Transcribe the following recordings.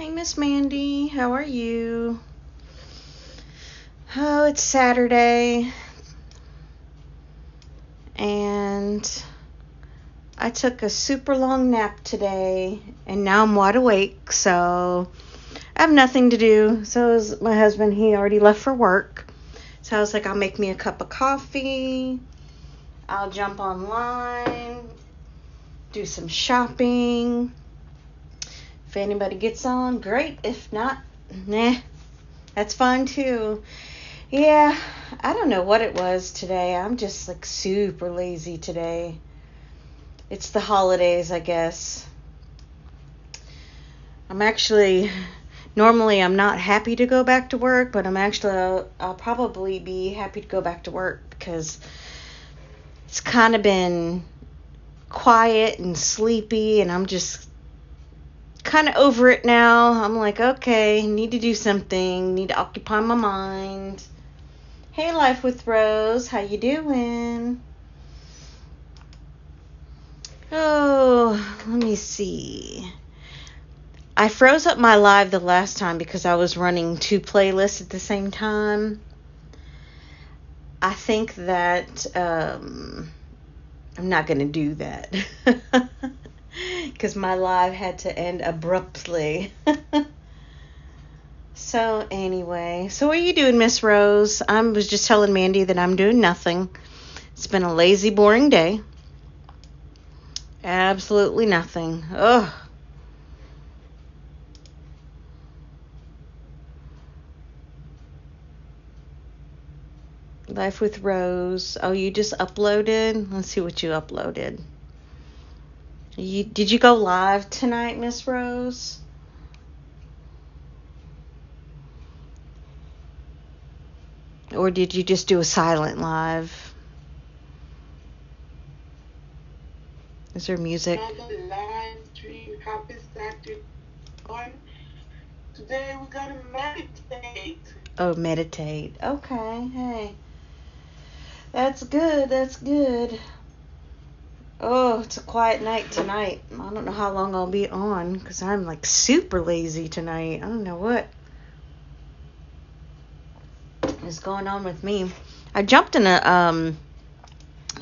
Hey, Miss Mandy, how are you? Oh, it's Saturday, and I took a super long nap today, and now I'm wide awake, so I have nothing to do. So is my husband. He already left for work, so I was like, I'll make me a cup of coffee, I'll jump online, do some shopping. If anybody gets on, great. If not, nah, that's fine too. Yeah, I don't know what it was today. I'm just like super lazy today. It's the holidays, I guess. Normally I'm not happy to go back to work, but I'll probably be happy to go back to work because it's kind of been quiet and sleepy, and I'm just kind of over it now. I'm like, okay, need to do something, need to occupy my mind. Hey, Life with Rose, how you doing? Oh, let me see. I froze up my live the last time because I was running two playlists at the same time. I think that I'm not going to do that because my live had to end abruptly. So anyway, so what are you doing, Miss Rose? I was just telling Mandy that I'm doing nothing. It's been a lazy, boring day. Absolutely nothing. Ugh. Life with Rose. Oh, you just uploaded? Let's see what you uploaded. Did you go live tonight, Miss Rose? Or did you just do a silent live? Is there music? Another live stream. Happy Saturday. Today we're gonna meditate. Oh, meditate. Okay, hey. That's good, that's good. Oh, it's a quiet night tonight. I don't know how long I'll be on because I'm like super lazy tonight. I don't know what is going on with me. I jumped in a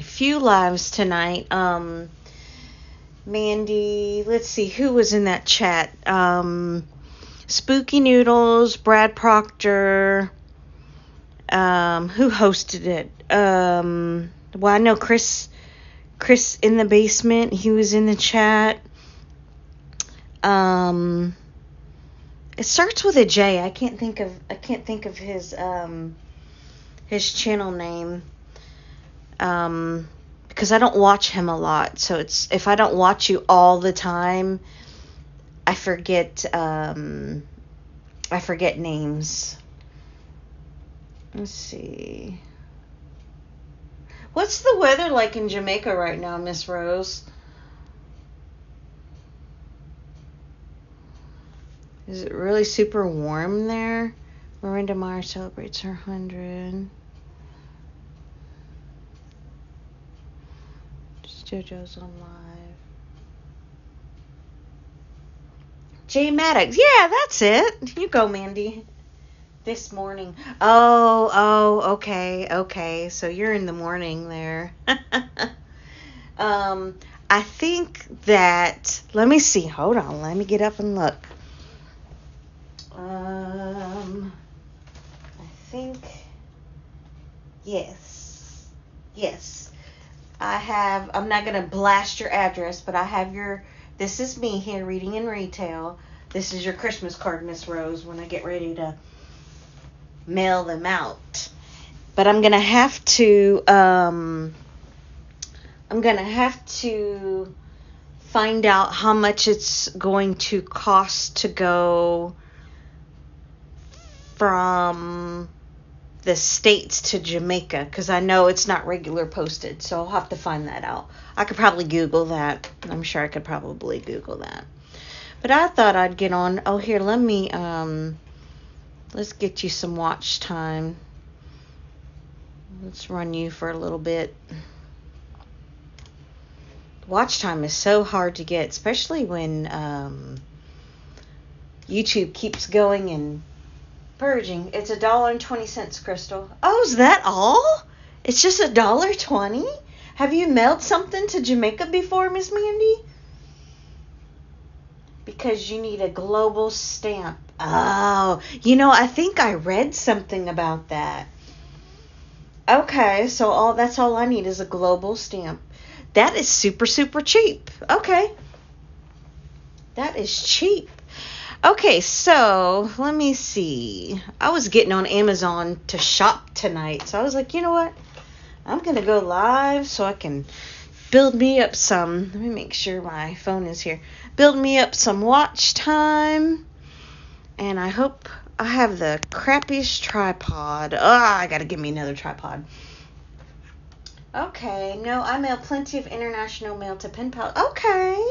few lives tonight. Mandy, let's see who was in that chat. Spooky Noodles, Brad Proctor. Who hosted it? Well, I know Chris in the basement. He was in the chat. It starts with a J. I can't think of his channel name. Because I don't watch him a lot. So if I don't watch you all the time, I forget names. Let's see. What's the weather like in Jamaica right now, Miss Rose? Is it really super warm there? Miranda Meyer celebrates her 100. JoJo's on live. Jay Maddox. Yeah, that's it. You go, Mandy. This morning. Oh, okay. So you're in the morning there. I think that, let me see. Hold on. Let me get up and look. I think, yes. I'm not going to blast your address, but I have this is me here, Reading and Retail. This is your Christmas card, Miss Rose, when I get ready to mail them out. But I'm going to have to, find out how much it's going to cost to go from the States to Jamaica, because I know it's not regular posted, so I'll have to find that out. I could probably Google that. I'm sure I could probably Google that. But I thought I'd get on. Oh, here, let me, let's get you some watch time. Let's run you for a little bit. Watch time is so hard to get, especially when, YouTube keeps going and purging. It's $1.20, Crystal. Oh, is that all? It's just $1.20? Have you mailed something to Jamaica before, Miss Mandy? Because you need a global stamp. Oh, I think I read something about that. Okay, so that's all I need is a global stamp. That is super, super cheap. Okay. That is cheap. Okay, so let me see. I was getting on Amazon to shop tonight. So I was like, you know what? I'm going to go live so I can build me up some. Let me make sure my phone is here. Build me up some watch time. And I hope I have the crappiest tripod. I got to give me another tripod. Okay, no, I mail plenty of international mail to pen pal. Okay.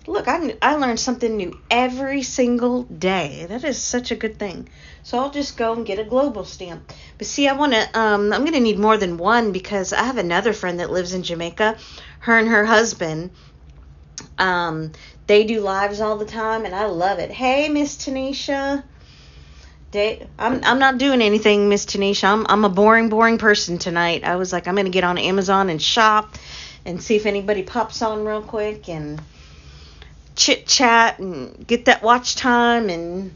Look, I learn something new every single day. That is such a good thing. So I'll just go and get a global stamp. But see, I'm going to need more than one because I have another friend that lives in Jamaica. Her and her husband, they do lives all the time, and I love it. Hey, Miss Tanisha. I'm not doing anything, Miss Tanisha. I'm a boring person tonight. I was like, I'm going to get on Amazon and shop and see if anybody pops on real quick and chit chat and get that watch time and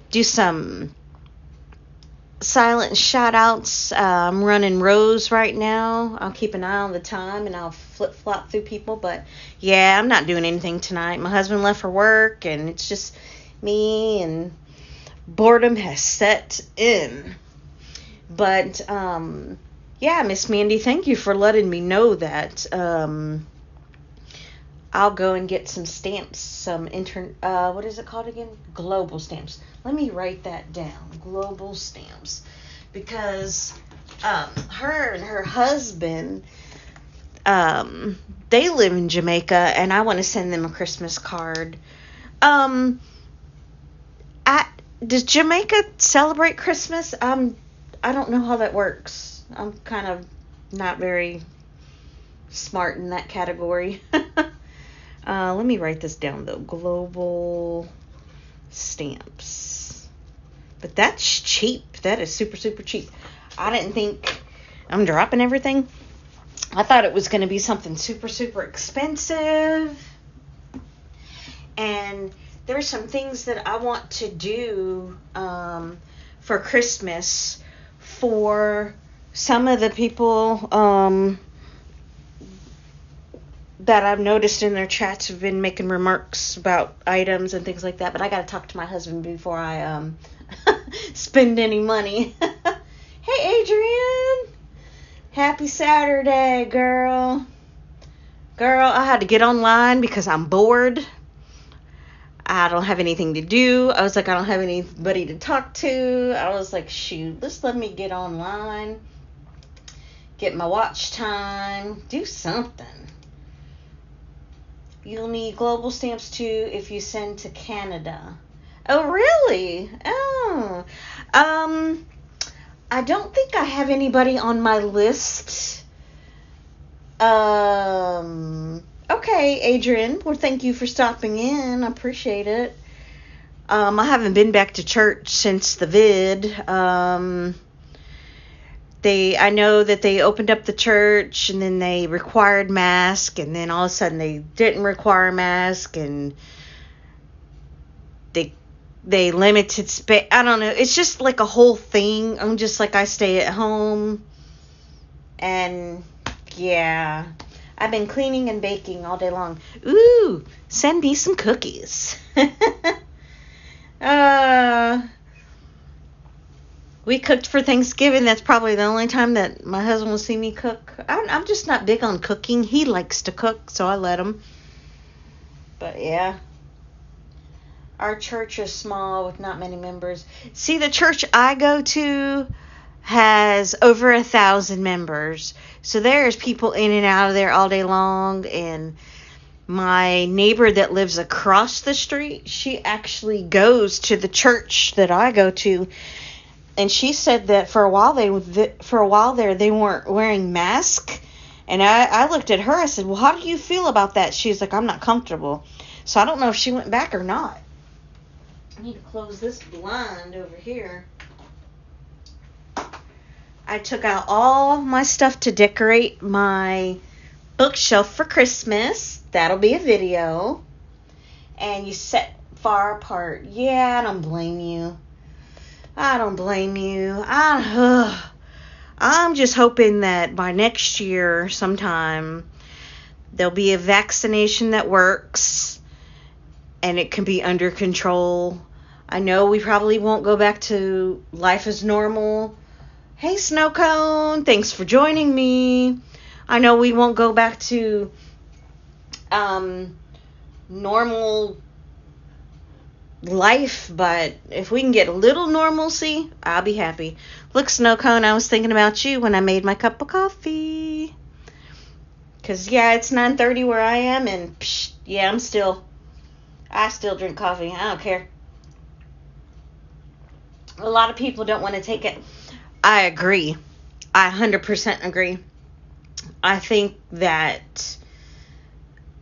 do some silent shout outs. I'm running rows right now. I'll keep an eye on the time and I'll flip flop through people, but yeah, I'm not doing anything tonight. My husband left for work and it's just me, and boredom has set in. But yeah, Miss Mandy, thank you for letting me know that. I'll go and get some stamps, some what is it called again? Global stamps. Let me write that down. Global stamps. Because her and her husband, they live in Jamaica, and I want to send them a Christmas card. Does Jamaica celebrate Christmas? I don't know how that works. I'm kind of not very smart in that category. Let me write this down, though. Global stamps. But that's cheap. That is super, super cheap. I didn't think I'm dropping everything. I thought it was going to be something super, super expensive. And there are some things that I want to do for Christmas for some of the people that I've noticed in their chats have been making remarks about items and things like that. But I got to talk to my husband before I spend any money. Hey, Adrian. Happy Saturday, girl. Girl, I had to get online because I'm bored. I don't have anything to do. I was like, I don't have anybody to talk to. I was like, shoot, just let me get online, get my watch time, do something. You'll need global stamps too if you send to Canada. Oh, really? Oh. I don't think I have anybody on my list. Okay, Adrian. Well, thank you for stopping in. I appreciate it. I haven't been back to church since the vid. I know that they opened up the church and then they required mask, and then all of a sudden they didn't require mask, and they limited space. I don't know. It's just like a whole thing. I'm just like, I stay at home, and yeah. I've been cleaning and baking all day long. Ooh, send me some cookies. We cooked for Thanksgiving. That's probably the only time that my husband will see me cook. I'm just not big on cooking. He likes to cook, so I let him. But yeah. Our church is small with not many members. See, the church I go to has over 1,000 members. So there's people in and out of there all day long. And my neighbor that lives across the street, she actually goes to the church that I go to. And she said that for a while there they weren't wearing masks. And I looked at her. I said, well, how do you feel about that? She's like, I'm not comfortable. So I don't know if she went back or not. I need to close this blind over here. I took out all my stuff to decorate my bookshelf for Christmas. That'll be a video. And you set far apart. Yeah, I don't blame you. I'm just hoping that by next year sometime there'll be a vaccination that works and it can be under control. I know we probably won't go back to life as normal. Hey, Snow Cone, thanks for joining me. I know we won't go back to normal life, but if we can get a little normalcy, I'll be happy. Look, Snow Cone, I was thinking about you when I made my cup of coffee. Because, yeah, it's 9:30 where I am, and, yeah, I still drink coffee. I don't care. A lot of people don't want to take it. I agree. I 100% agree. I think that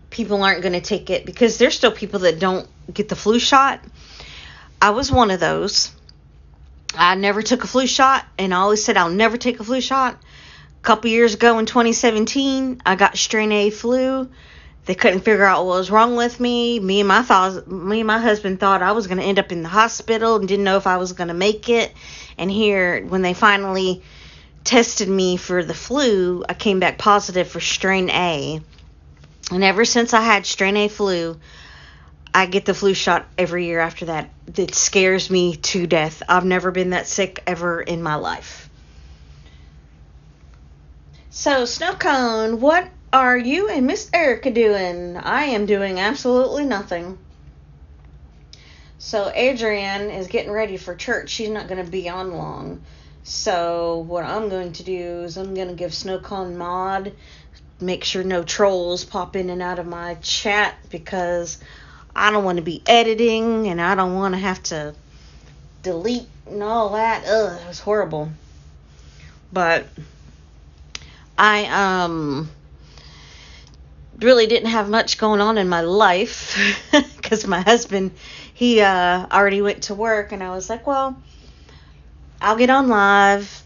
people aren't going to take it because there's still people that don't get the flu shot. I was one of those. I never took a flu shot, and I always said I'll never take a flu shot. A couple years ago in 2017, I got strain A flu. They couldn't figure out what was wrong with me. Me and my husband thought I was going to end up in the hospital and didn't know if I was going to make it. And here, when they finally tested me for the flu, I came back positive for strain A. And ever since I had strain A flu, I get the flu shot every year after that. It scares me to death. I've never been that sick ever in my life. So, Snow Cone, what are you and Miss Erica doing? I am doing absolutely nothing. So, Adrienne is getting ready for church. She's not going to be on long. So, what I'm going to do is I'm going to give Snow Cone mod, make sure no trolls pop in and out of my chat because I don't want to be editing and I don't want to have to delete and all that. Ugh, it was horrible. But I really didn't have much going on in my life because my husband, he already went to work, and I was like, well, I'll get on live,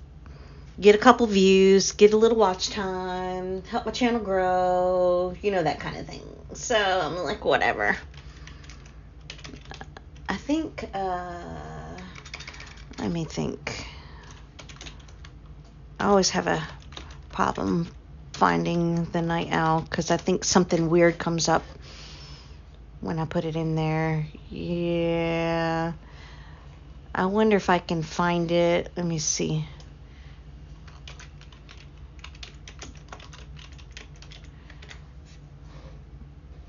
get a couple views, get a little watch time, help my channel grow, that kind of thing. So I'm like, whatever. I think, let me think. I always have a problem finding the night owl because I think something weird comes up when I put it in there. Yeah. I wonder if I can find it. Let me see.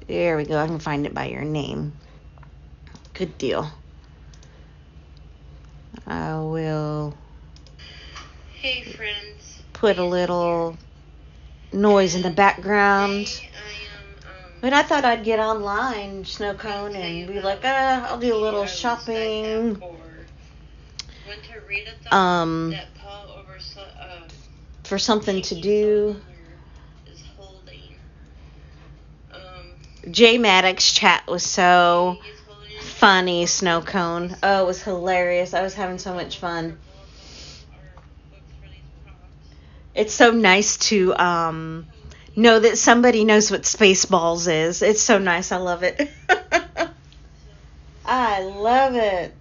There we go. I can find it by your name. Good deal. I will. Hey, friends. Put a little noise in the background. But I thought I'd get online, Snow Cone, and be like, I'll do a little shopping. For something to do. J Maddox's chat was so funny, Snow Cone. Oh, it was hilarious. I was having so much fun. It's so nice to know that somebody knows what Spaceballs is. It's so nice. I love it. I love it.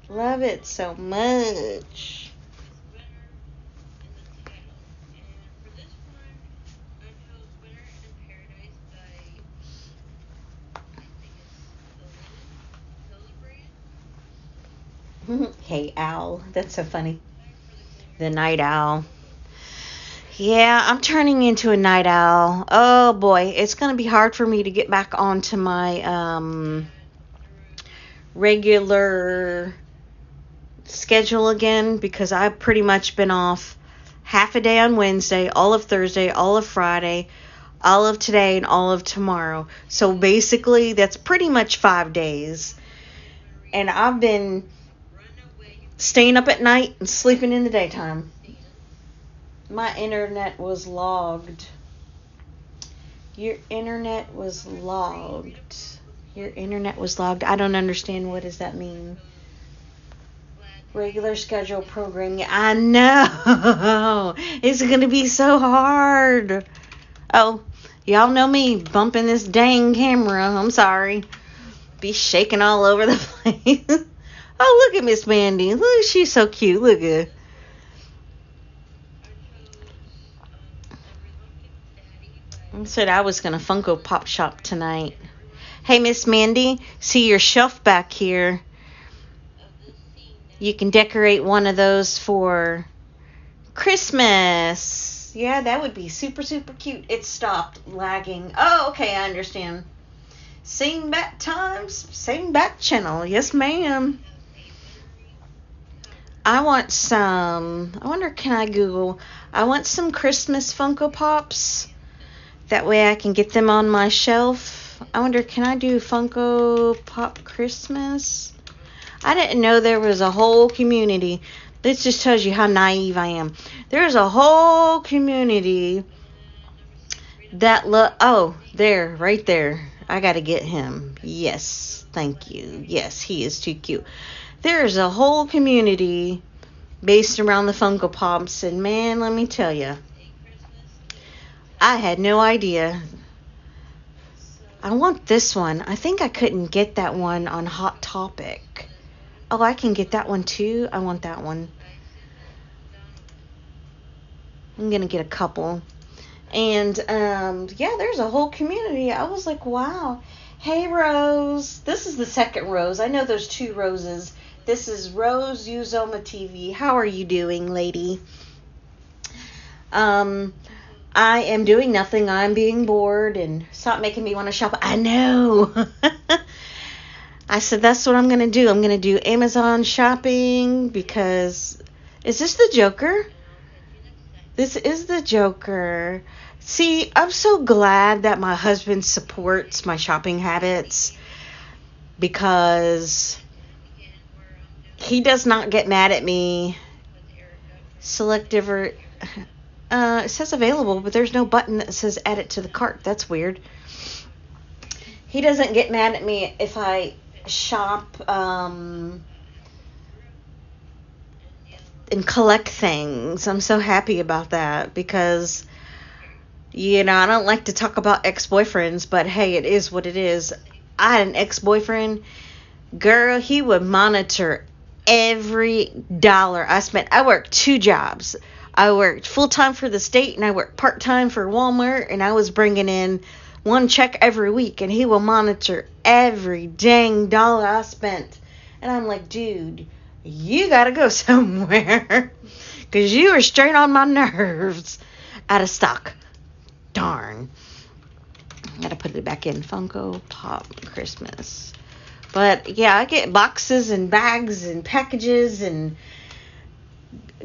Love it so much. Hey, Owl. That's so funny. The night owl. Yeah, I'm turning into a night owl. Oh boy, it's going to be hard for me to get back onto my regular schedule again because I've pretty much been off half a day on Wednesday, all of Thursday, all of Friday, all of today, and all of tomorrow. So basically, that's pretty much 5 days. And I've been staying up at night and sleeping in the daytime. My internet was logged Your internet was logged. Your internet was logged. I don't understand. What does that mean? Regular schedule programming. I know. It's going to be so hard. Oh, y'all know me bumping this dang camera. I'm sorry. Be shaking all over the place. Oh, look at Miss Mandy. Look, she's so cute. Look at her. I said I was going to Funko Pop shop tonight. Hey, Miss Mandy, see your shelf back here. You can decorate one of those for Christmas. Yeah, that would be super, super cute. It stopped lagging. Oh, okay, I understand. Same bat times, same bat channel. Yes, ma'am. I want some. I wonder, can I Google? I want some Christmas Funko Pops. That way I can get them on my shelf. I wonder, can I do Funko Pop Christmas? I didn't know there was a whole community. This just tells you how naive I am. There's a whole community that oh, there, right there. I gotta get him. Yes, thank you. Yes, he is too cute. There's a whole community based around the Funko Pops, and man, let me tell you, I had no idea. I want this one. I think I couldn't get that one on Hot Topic. Oh, I can get that one too. I want that one. I'm going to get a couple. And, yeah, there's a whole community. I was like, wow. Hey, Rose. This is the second Rose. I know there's two Roses. This is Rose Uzoma TV. How are you doing, lady? I am doing nothing. I'm being bored, and stop making me want to shop. I know. I said that's what I'm going to do. I'm going to do Amazon shopping because... Is this the Joker? This is the Joker. See, I'm so glad that my husband supports my shopping habits because he does not get mad at me. Selective or... it says available, but there's no button that says add it to the cart. That's weird. He doesn't get mad at me if I shop and collect things. I'm so happy about that because, you know, I don't like to talk about ex-boyfriends, but hey, it is what it is. I had an ex-boyfriend. Girl, he would monitor every dollar I spent. I worked 2 jobs. I worked full-time for the state, and I worked part-time for Walmart, and I was bringing in 1 check every week, and he will monitor every dang dollar I spent. And I'm like, dude, you gotta go somewhere, because you are straight on my nerves. Out of stock. Darn. Gotta put it back in. Funko Pop Christmas. But, yeah, I get boxes and bags and packages and...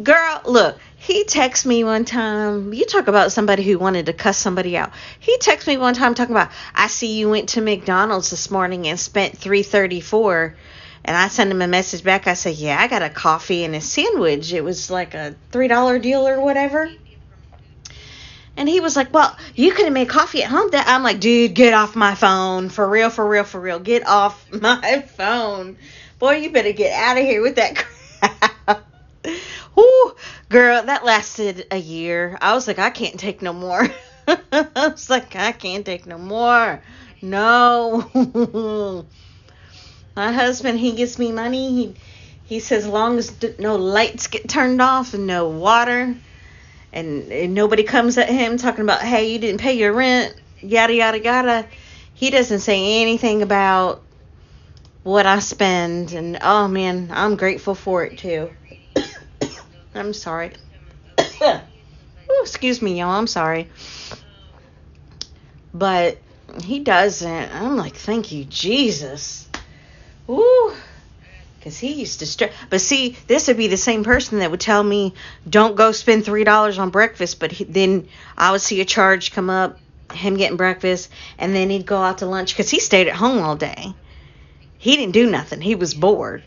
Girl, look, he texted me one time. You talk about somebody who wanted to cuss somebody out. He texted me one time talking about, I see you went to McDonald's this morning and spent $3.34. And I sent him a message back. I said, yeah, I got a coffee and a sandwich. It was like a $3 deal or whatever. And he was like, well, you could have made coffee at home. I'm like, dude, get off my phone. For real, for real, for real. Get off my phone. Boy, you better get out of here with that crap. Whoo, girl, that lasted a year. I was like, I can't take no more. I was like, I can't take no more. No. My husband, he gives me money. He says as long as no lights get turned off and no water and nobody comes at him talking about, hey, you didn't pay your rent, yada, yada, yada. He doesn't say anything about what I spend. And, oh, man, I'm grateful for it, too. I'm sorry. Ooh, excuse me, y'all. I'm sorry. But he doesn't. I'm like, thank you, Jesus. Ooh. Because he used to But see, this would be the same person that would tell me, don't go spend $3 on breakfast. But then I would see a charge come up, him getting breakfast, and then he'd go out to lunch because he stayed at home all day. He didn't do nothing. He was bored.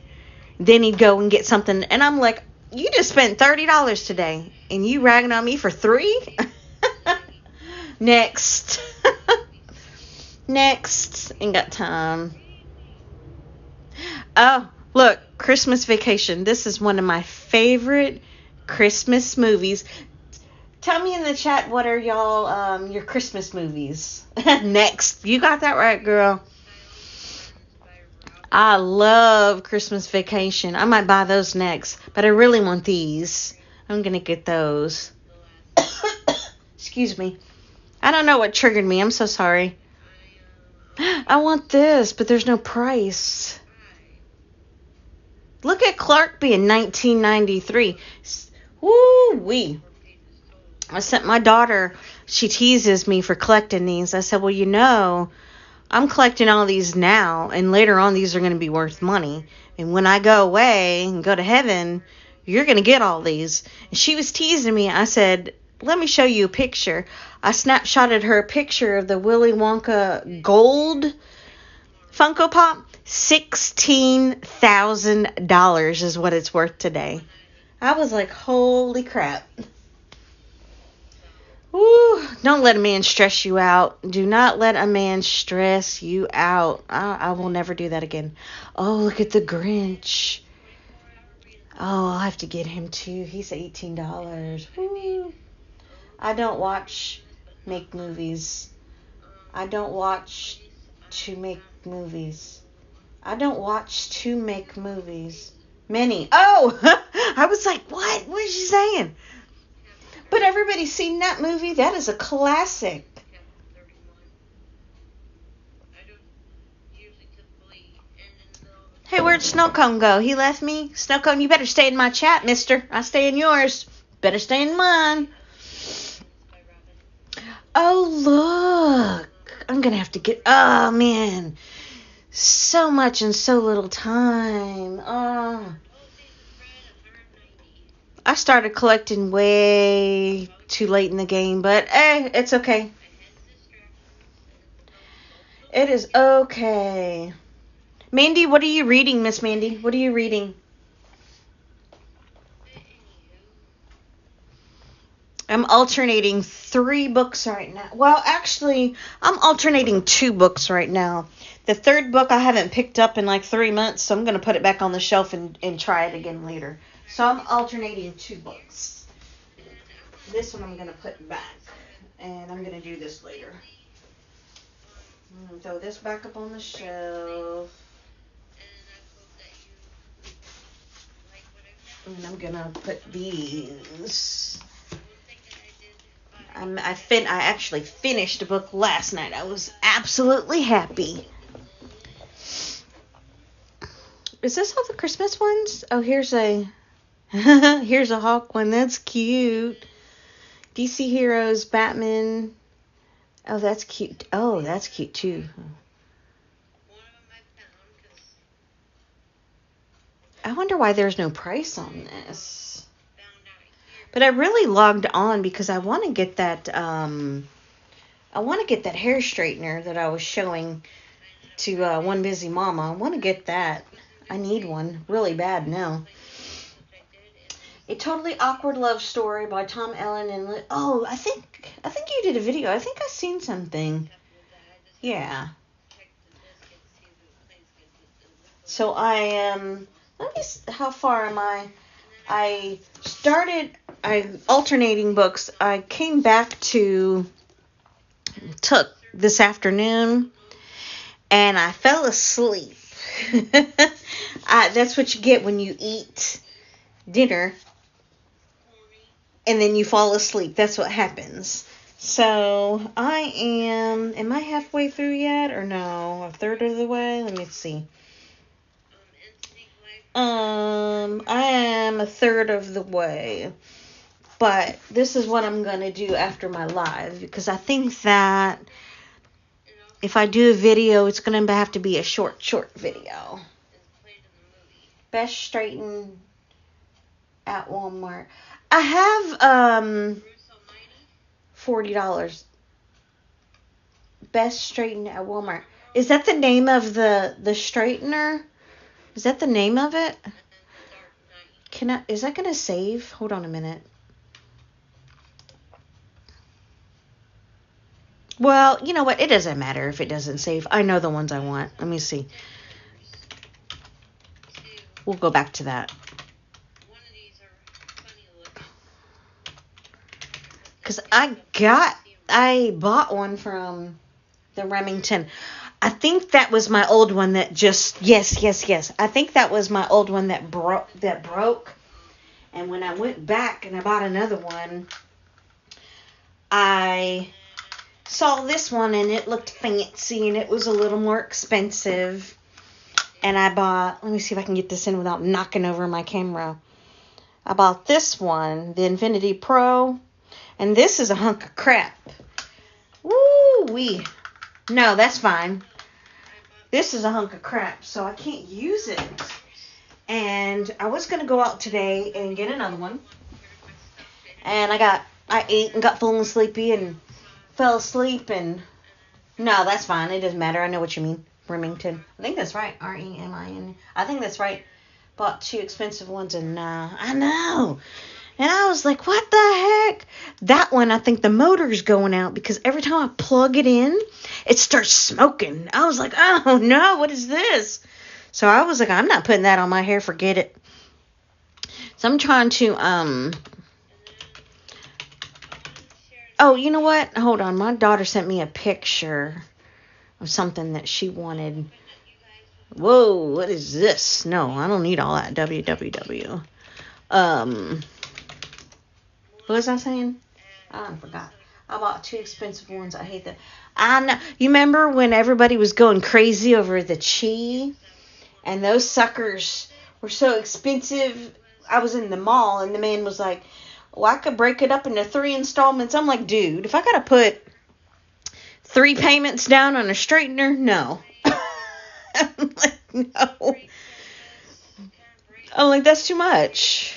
Then he'd go and get something. And I'm like, you just spent $30 today, and you ragging on me for $3? Next. Next. Ain't got time. Oh, look. Christmas Vacation. This is one of my favorite Christmas movies. Tell me in the chat, what are y'all, your Christmas movies? Next. You got that right, girl. I love Christmas Vacation. I might buy those next, but I really want these. I'm going to get those. Excuse me. I don't know what triggered me. I'm so sorry. I want this, but there's no price. Look at Clark being 1993. Woo-wee. I sent my daughter, she teases me for collecting these. I said, well, you know, I'm collecting all these now, and later on these are going to be worth money. And when I go away and go to heaven, you're going to get all these. And she was teasing me. I said, let me show you a picture. I snapshotted her a picture of the Willy Wonka gold Funko Pop. $16,000 is what it's worth today. I was like, holy crap. Woo, don't let a man stress you out. Do not let a man stress you out. I will never do that again. Oh, look at the Grinch. Oh, I'll have to get him too. He's $18. Woo. I don't watch make movies. I don't watch to make movies. I don't watch to make movies. Many. Oh, I was like, what? What is she saying? But everybody's seen that movie. That is a classic. Hey, where'd Snowcone go? He left me? Snowcone, you better stay in my chat, mister. I stay in yours. Better stay in mine. Oh, look. I'm going to have to get... Oh, man. So much in so little time. Oh. I started collecting way too late in the game, but it's okay. It is okay. Mandy, what are you reading, Miss Mandy? What are you reading? I'm alternating 3 books right now. Well, actually, I'm alternating 2 books right now. The third book I haven't picked up in like 3 months, so I'm going to put it back on the shelf and try it again later. So I'm alternating 2 books. This one I'm going to put back, and I'm going to do this later. Throw this back up on the shelf. And I'm going to put these... I actually finished a book last night. I was absolutely happy. Is this all the Christmas ones? Oh, here's a here's a Hawk one. That's cute. DC Heroes, Batman. Oh, that's cute. Oh, that's cute too. I wonder why there's no price on this. But I really logged on because I want to get that hair straightener that I was showing to One Busy Mama. I want to get that. I need one really bad now. A Totally Awkward Love Story by Tom Allen and I think you did a video. I think I seen something. Yeah. So I am. Let me. How far am I? I alternating books. I came back took this afternoon, and I fell asleep. That's what you get when you eat dinner, and then you fall asleep. That's what happens. So am I halfway through yet, or no? A third of the way? Let me see. I am a third of the way. But this is what I'm going to do after my live, because I think that if I do a video, it's going to have to be a short video. Best straightened at Walmart. I have $40. Best straightened at Walmart. Is that the name of the straightener? Is that the name of it? Is that going to save? Hold on a minute. Well, you know what? It doesn't matter if it doesn't save. I know the ones I want. Let me see. We'll go back to that. One of these are funny looking. Because I bought one from the Remington. I think that was my old one that just, yes. I think that was my old one that broke. And when I went back and I bought another one, I saw this one and it looked fancy and it was a little more expensive. And I bought, let me see if I can get this in without knocking over my camera. I bought this one, the Infinity Pro. And this is a hunk of crap. Woo-wee. No, that's fine. This is a hunk of crap, so I can't use it. And I was going to go out today and get another one. And I ate and got full and sleepy and fell asleep. And no, that's fine. It doesn't matter. I know what you mean. Remington. I think that's right. Remin. I think that's right. Bought 2 expensive ones and I know. And I was like, what the heck? That one, I think the motor's going out because every time I plug it in, it starts smoking. I was like, oh no, what is this? So I was like, I'm not putting that on my hair. Forget it. So I'm trying to, oh, you know what? Hold on. My daughter sent me a picture of something that she wanted. Whoa, what is this? No, I don't need all that www. What was I saying? I forgot. I bought 2 expensive ones. I hate that. I know. You remember when everybody was going crazy over the Chi? And those suckers were so expensive. I was in the mall and the man was like, well, I could break it up into 3 installments. I'm like, dude, if I got to put 3 payments down on a straightener, no. I'm like, no. I'm like, that's too much.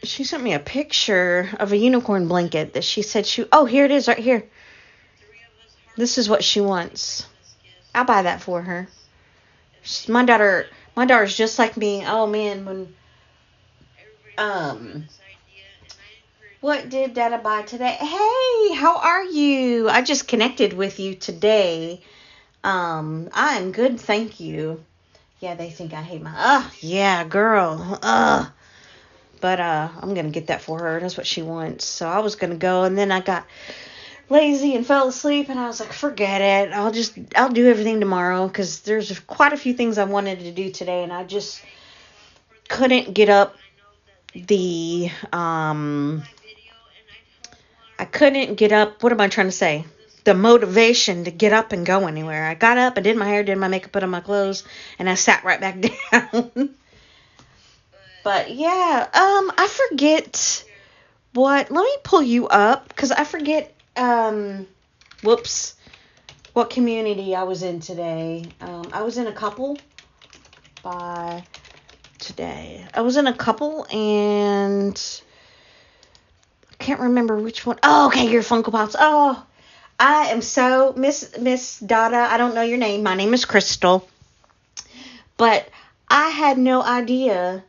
She sent me a picture of a unicorn blanket that she said oh, here it is right here. This is what she wants. I'll buy that for her. My daughter's just like me. Oh man, what did Dada buy today? Hey, how are you? I just connected with you today. I am good, thank you. Yeah, they think I hate yeah, girl. But I'm going to get that for her. That's what she wants. So I was going to go, and then I got lazy and fell asleep, and I was like, forget it. I'll do everything tomorrow, because there's quite a few things I wanted to do today, and I just couldn't get up what am I trying to say? The motivation to get up and go anywhere. I got up, I did my hair, did my makeup, put on my clothes, and I sat right back down. But yeah, I forget let me pull you up, because I forget, what community I was in today. I was in a couple today. I was in a couple, and I can't remember which one. Oh, okay, your Funko Pops. Oh, I am so, Miss Dada, I don't know your name. My name is Crystal. But I had no idea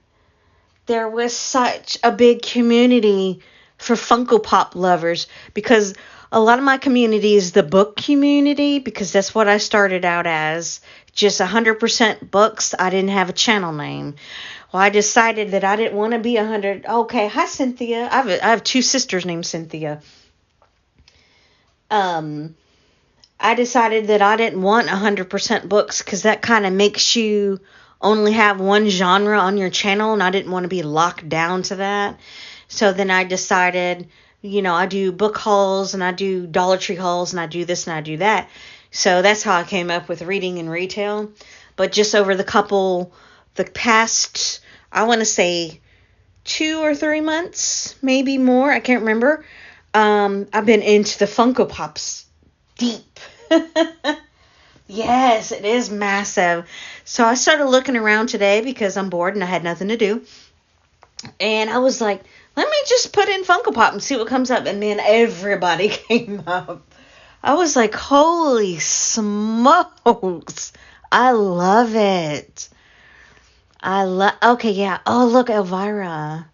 there was such a big community for Funko Pop lovers, because a lot of my community is the book community, because that's what I started out as, just 100% books. I didn't have a channel name. Well, I decided that I didn't want to be 100. Okay, hi Cynthia. I have 2 sisters named Cynthia. I decided that I didn't want 100% books, because that kind of makes you only have one genre on your channel, and I didn't want to be locked down to that. So then I decided, I do book hauls, and I do Dollar Tree hauls, and I do this and I do that. So that's how I came up with reading and retail. But just over the past, I want to say 2 or 3 months, maybe more, I can't remember, I've been into the Funko Pops deep. Yes, it is massive. So I started looking around today because I'm bored and I had nothing to do. And I was like, let me just put in Funko Pop and see what comes up. And man, everybody came up. I was like, holy smokes. I love it. Okay, yeah. Oh, look, Elvira.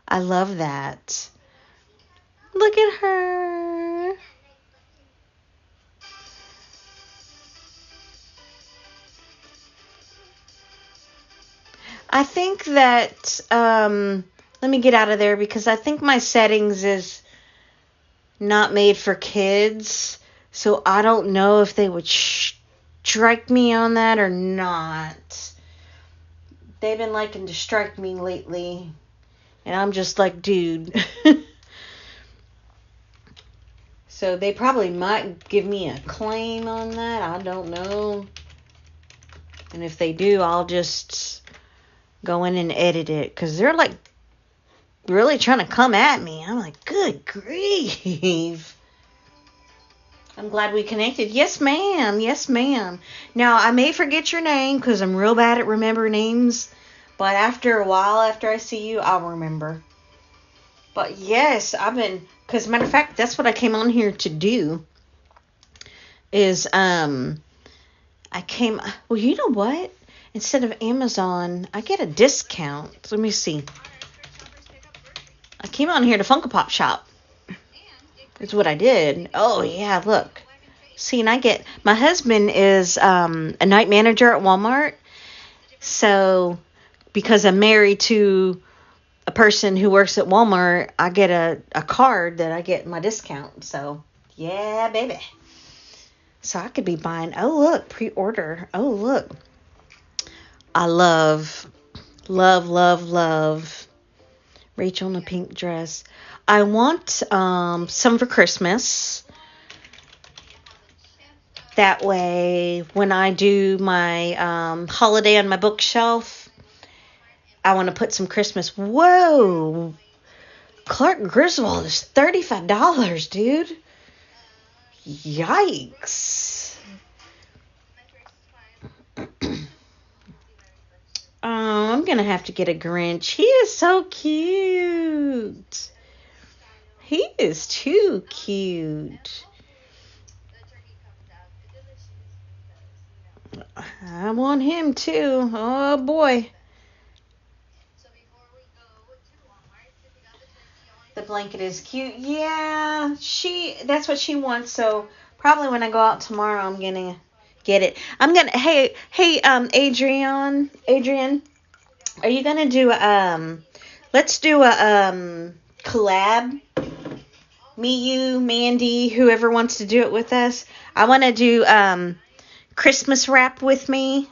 I love that. Look at her. I think that, let me get out of there because I think my settings is not made for kids. So I don't know if they would strike me on that or not. They've been liking to strike me lately. And I'm just like, dude. So they probably might give me a claim on that. I don't know. And if they do, I'll just go in and edit it. Because they're like really trying to come at me. I'm like, good grief. I'm glad we connected. Yes, ma'am. Yes, ma'am. Now, I may forget your name because I'm real bad at remembering names. But after a while, after I see you, I'll remember. But yes, because matter of fact, that's what I came on here to do. Is, well, you know what? Instead of Amazon, I get a discount. Let me see. I came on here to Funko Pop shop. That's what I did. Oh, yeah, look. See, and my husband is a night manager at Walmart. So, because I'm married to a person who works at Walmart, I get a card that I get my discount. So, yeah, baby. So, I could be buying, oh, look, pre-order. Oh, look. I love Rachel in a pink dress. I want some for Christmas. That way, when I do my holiday on my bookshelf, I want to put some Christmas. Whoa! Clark Griswold is $35, dude. Yikes. Oh, I'm going to have to get a Grinch. He is so cute. He is too cute. I want him too. Oh, boy. The blanket is cute. Yeah, that's what she wants. So probably when I go out tomorrow, I'm going to get it. Hey, Adrian, are you going to do, let's do a, collab? Me, you, Mandy, whoever wants to do it with us. I want to do, Christmas wrap with me.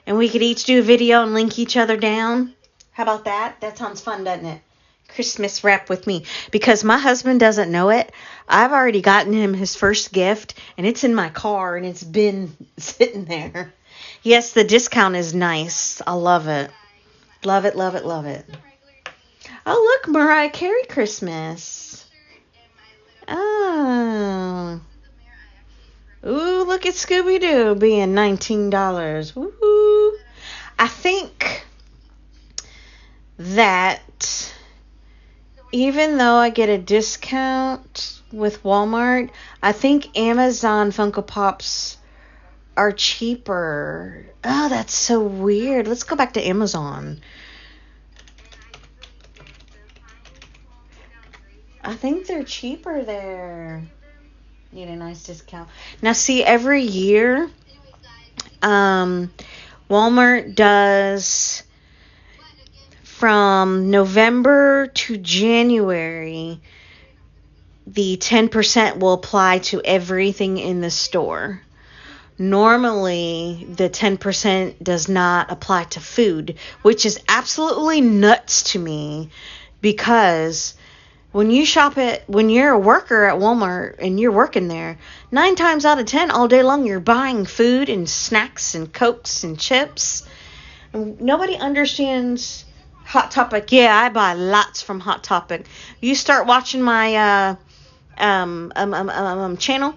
And we could each do a video and link each other down. How about that? That sounds fun, doesn't it? Christmas wrap with me. Because my husband doesn't know it. I've already gotten him his first gift. And it's in my car. And it's been sitting there. Yes, the discount is nice. I love it. Love it, love it, love it. Oh, look, Mariah Carey Christmas. Oh. Ooh, look at Scooby-Doo being $19. Woohoo. I think that even though I get a discount with Walmart, I think Amazon Funko Pops are cheaper. Oh, that's so weird. Let's go back to Amazon. I think they're cheaper there. Need a nice discount. Now, see, every year, Walmart does from November to January, the 10% will apply to everything in the store. Normally, the 10% does not apply to food, which is absolutely nuts to me because when you're a worker at Walmart and you're working there, 9 times out of 10 all day long you're buying food and snacks and Cokes and chips. And nobody understands Hot Topic. Yeah, I buy lots from Hot Topic. You start watching my channel,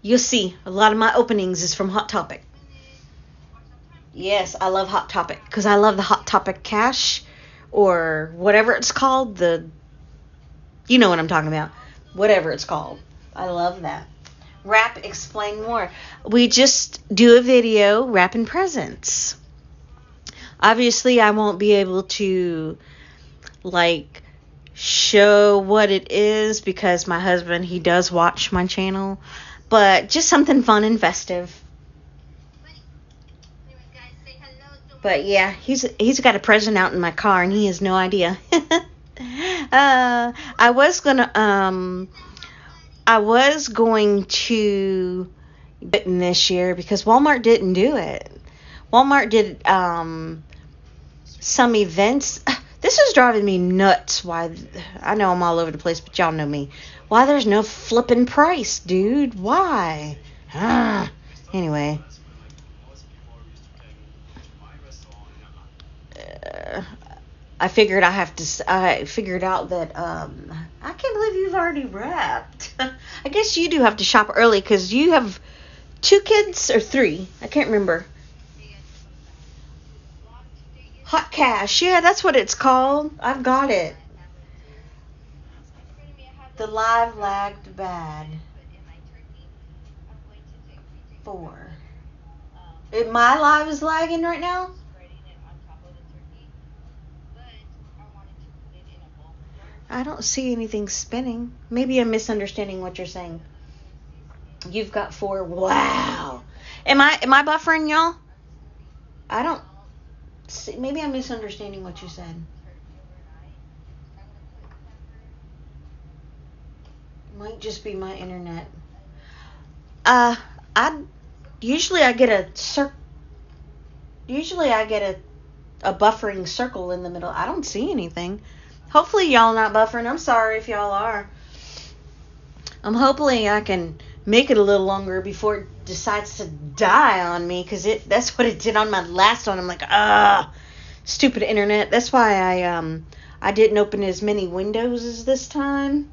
you'll see a lot of my openings is from Hot Topic. Yes, I love Hot Topic because I love the Hot Topic cash or whatever it's called, you know what I'm talking about. Whatever it's called. I love that. Wrap, explain more. We just do a video wrapping presents. Obviously, I won't be able to, show what it is because my husband, he does watch my channel, but just something fun I But yeah, he's got a present out in my car and he has no idea. I was going to get it this year because Walmart didn't do it. Walmart did some events. This is driving me nuts. Why? I know I'm all over the place, but y'all know me. Why there's no flipping price, dude? Why? Anyway. I figured I figured out that I can't believe you've already wrapped. I guess you do have to shop early because you have 2 kids or 3. I can't remember. Hot cash. Yeah, that's what it's called. I've got it. The live lagged bad. 4. My live is lagging right now? I don't see anything spinning. Maybe I'm misunderstanding what you're saying. You've got 4. Wow. Am I buffering, y'all? I don't see. Maybe I'm misunderstanding what you said. Might just be my internet. Usually I get a buffering circle in the middle. I don't see anything. Hopefully y'all not buffering. I'm sorry if y'all are. Hopefully I can make it a little longer before it decides to die on me, because that's what it did on my last one. I'm like, stupid internet. That's why I didn't open as many windows as this time.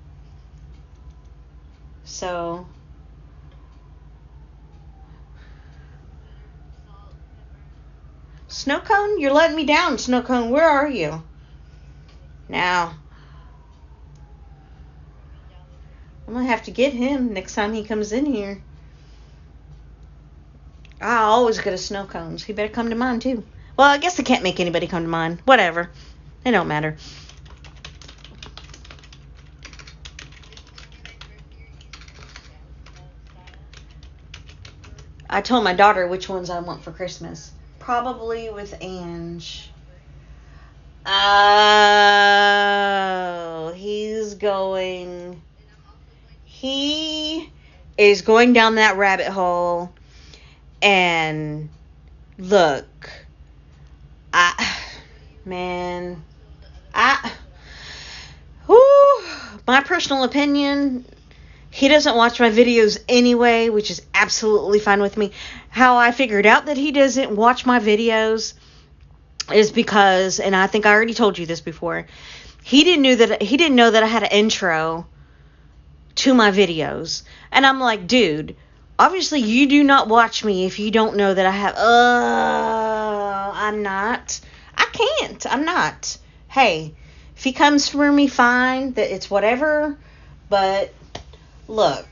So Snow Cone, you're letting me down. Snow Cone, where are you? Now, I'm going to have to get him next time he comes in here. I always get a snow cones. He better come to mine, too. Well, I guess I can't make anybody come to mine. Whatever. It don't matter. I told my daughter which ones I want for Christmas. Probably with Ange. Oh, he is going down that rabbit hole. And look, my personal opinion, he doesn't watch my videos anyway, which is absolutely fine with me. How I figured out that he doesn't watch my videos is because, and I think I already told you this before, he didn't know that I had an intro to my videos. And I'm like, dude, obviously you do not watch me if you don't know that I have. I'm not. I'm not. Hey, if he comes for me, fine. That it's whatever. But look,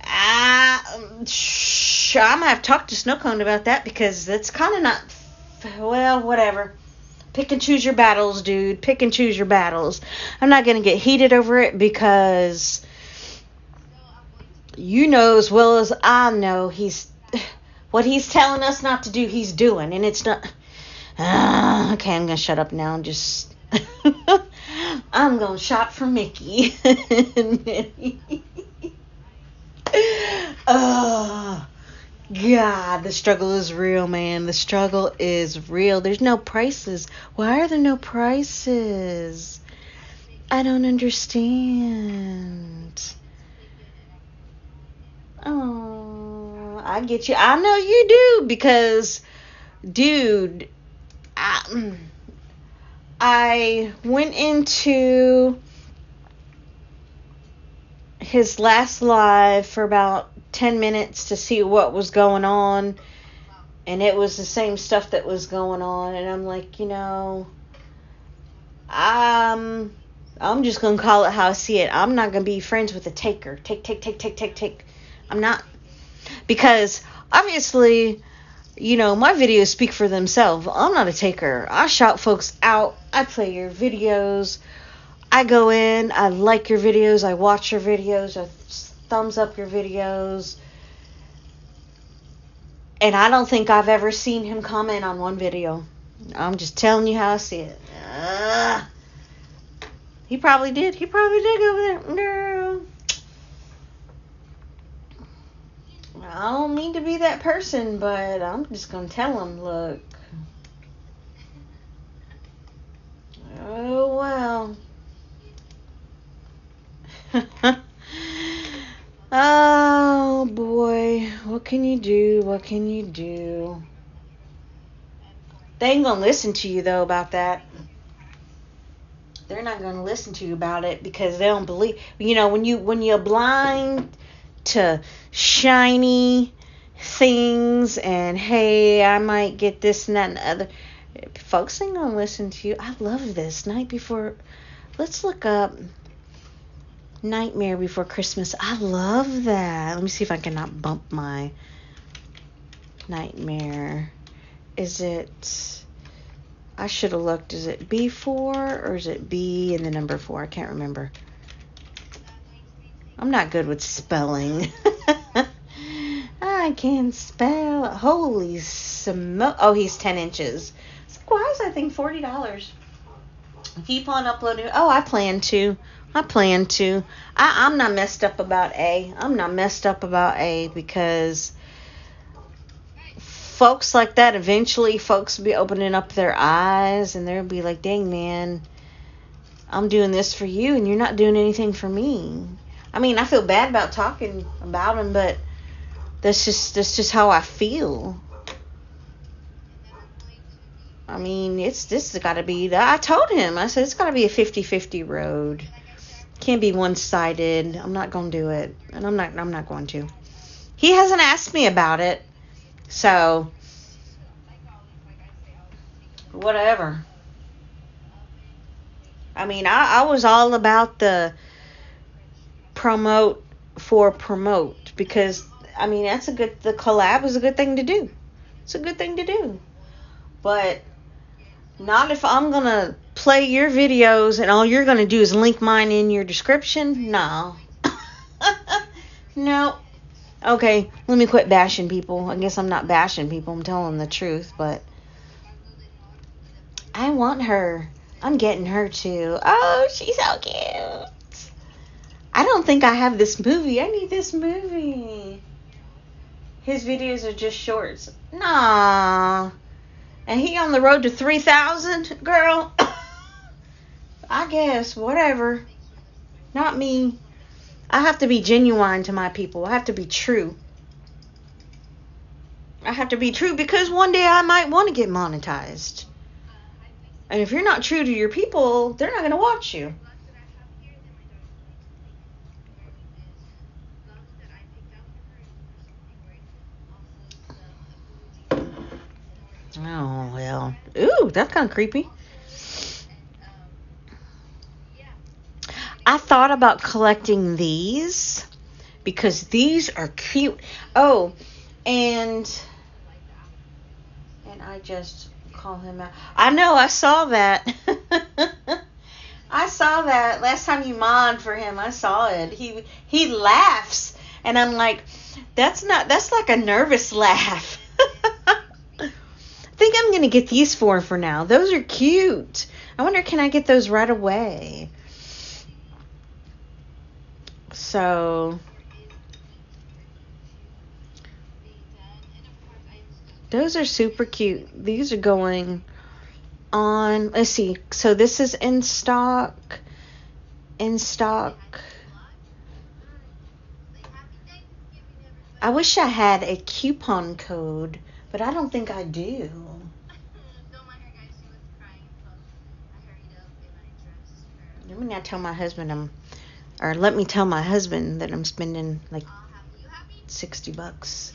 I'm gonna have to talk to Snowcone about that, because that's kind of not. Well, whatever. Pick and choose your battles, dude. Pick and choose your battles. I'm not gonna get heated over it, because you know as well as I know what he's telling us not to do, he's doing, and it's not. Okay, I'm gonna shut up now and just. I'm gonna shop for Mickey. Oh, God, the struggle is real, man. The struggle is real. There's no prices. Why are there no prices? I don't understand. Oh, I get you. I know you do, because, dude, I went into his last live for about 10 minutes to see what was going on, and it was the same stuff that was going on, and I'm like, I'm just gonna call it how I see it. I'm not gonna be friends with a taker. Take. I'm not, because obviously You know, my videos speak for themselves. I'm not a taker. I shout folks out. I play your videos. I go in. I like your videos. I watch your videos. I thumbs up your videos. And I don't think I've ever seen him comment on one video. I'm just telling you how I see it. He probably did. He probably did go over there. Girl. I don't mean to be that person, but I'm just going to tell him, look. Oh, well. Oh, boy. What can you do? What can you do? They ain't going to listen to you, though, about that. They're not going to listen to you about it because they don't believe. You know, when you're blind to shiny things and, hey, I might get this and that and the other, folks ain't going to listen to you. I love this. Night Before. Let's look up Nightmare Before Christmas. I love that. Let me see if I cannot bump my Nightmare. Is it... I should have looked. Is it B4 or is it B and the number 4? I can't remember. I'm not good with spelling. I can't spell. Holy smoke. Oh, he's 10 inches. It's like, why is that thing $40? Keep on uploading. Oh, I plan to. I'm not messed up about A. I'm not messed up about A because folks like that, eventually folks will be opening up their eyes and they'll be like, dang, man, I'm doing this for you and you're not doing anything for me. I mean, I feel bad about talking about him, but that's just how I feel. I mean, this has got to be, I told him, I said, it's got to be a 50-50 road. Can't be one-sided. I'm not going to do it. And I'm not going to. He hasn't asked me about it. So, whatever. I mean, I was all about the promote because, I mean, the collab is a good thing to do. It's a good thing to do. But not if I'm going to play your videos and all you're going to do is link mine in your description. No. No. Okay, let me quit bashing people. I guess I'm not bashing people. I'm telling the truth, but I want her. I'm getting her too. Oh, she's so cute. I don't think I have this movie. I need this movie. His videos are just shorts. Nah. And he on the road to 3,000, girl. I guess, whatever. Not me. I have to be genuine to my people. I have to be true. I have to be true because one day I might want to get monetized. And if you're not true to your people, they're not going to watch you. Oh, well. Ooh, that's kind of creepy. I thought about collecting these because these are cute. Oh, and I just call him out. I know, I saw that. I saw that last time you modded for him. I saw it. He laughs, and I'm like, that's like a nervous laugh. I think I'm gonna get these for now. Those are cute. I wonder, can I get those right away? So, those are super cute. These are going on, let's see. So this is in stock. I wish I had a coupon code, but I don't think I do. Let me tell my husband that I'm spending like $60.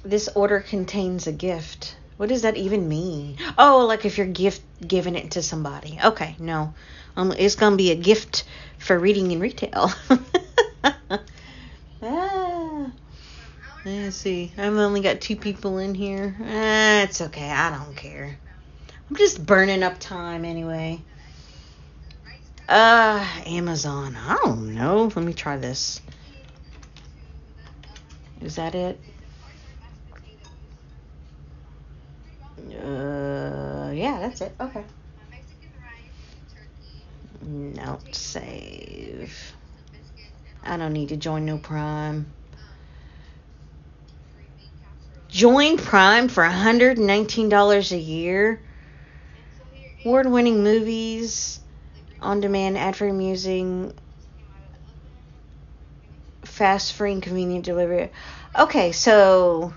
This order contains a gift. What does that even mean? Oh, like if you're giving it to somebody. Okay, no. It's gonna be a gift for reading and retail. Let's see. I've only got 2 people in here. It's okay. I don't care. I'm just burning up time anyway. Amazon. I don't know. Let me try this. Is that it? Yeah, that's it. Okay. No, save. I don't need to join no Prime. Join Prime for $119 a year. Award-winning movies, on-demand ad-free music, fast, free, and convenient delivery. Okay, so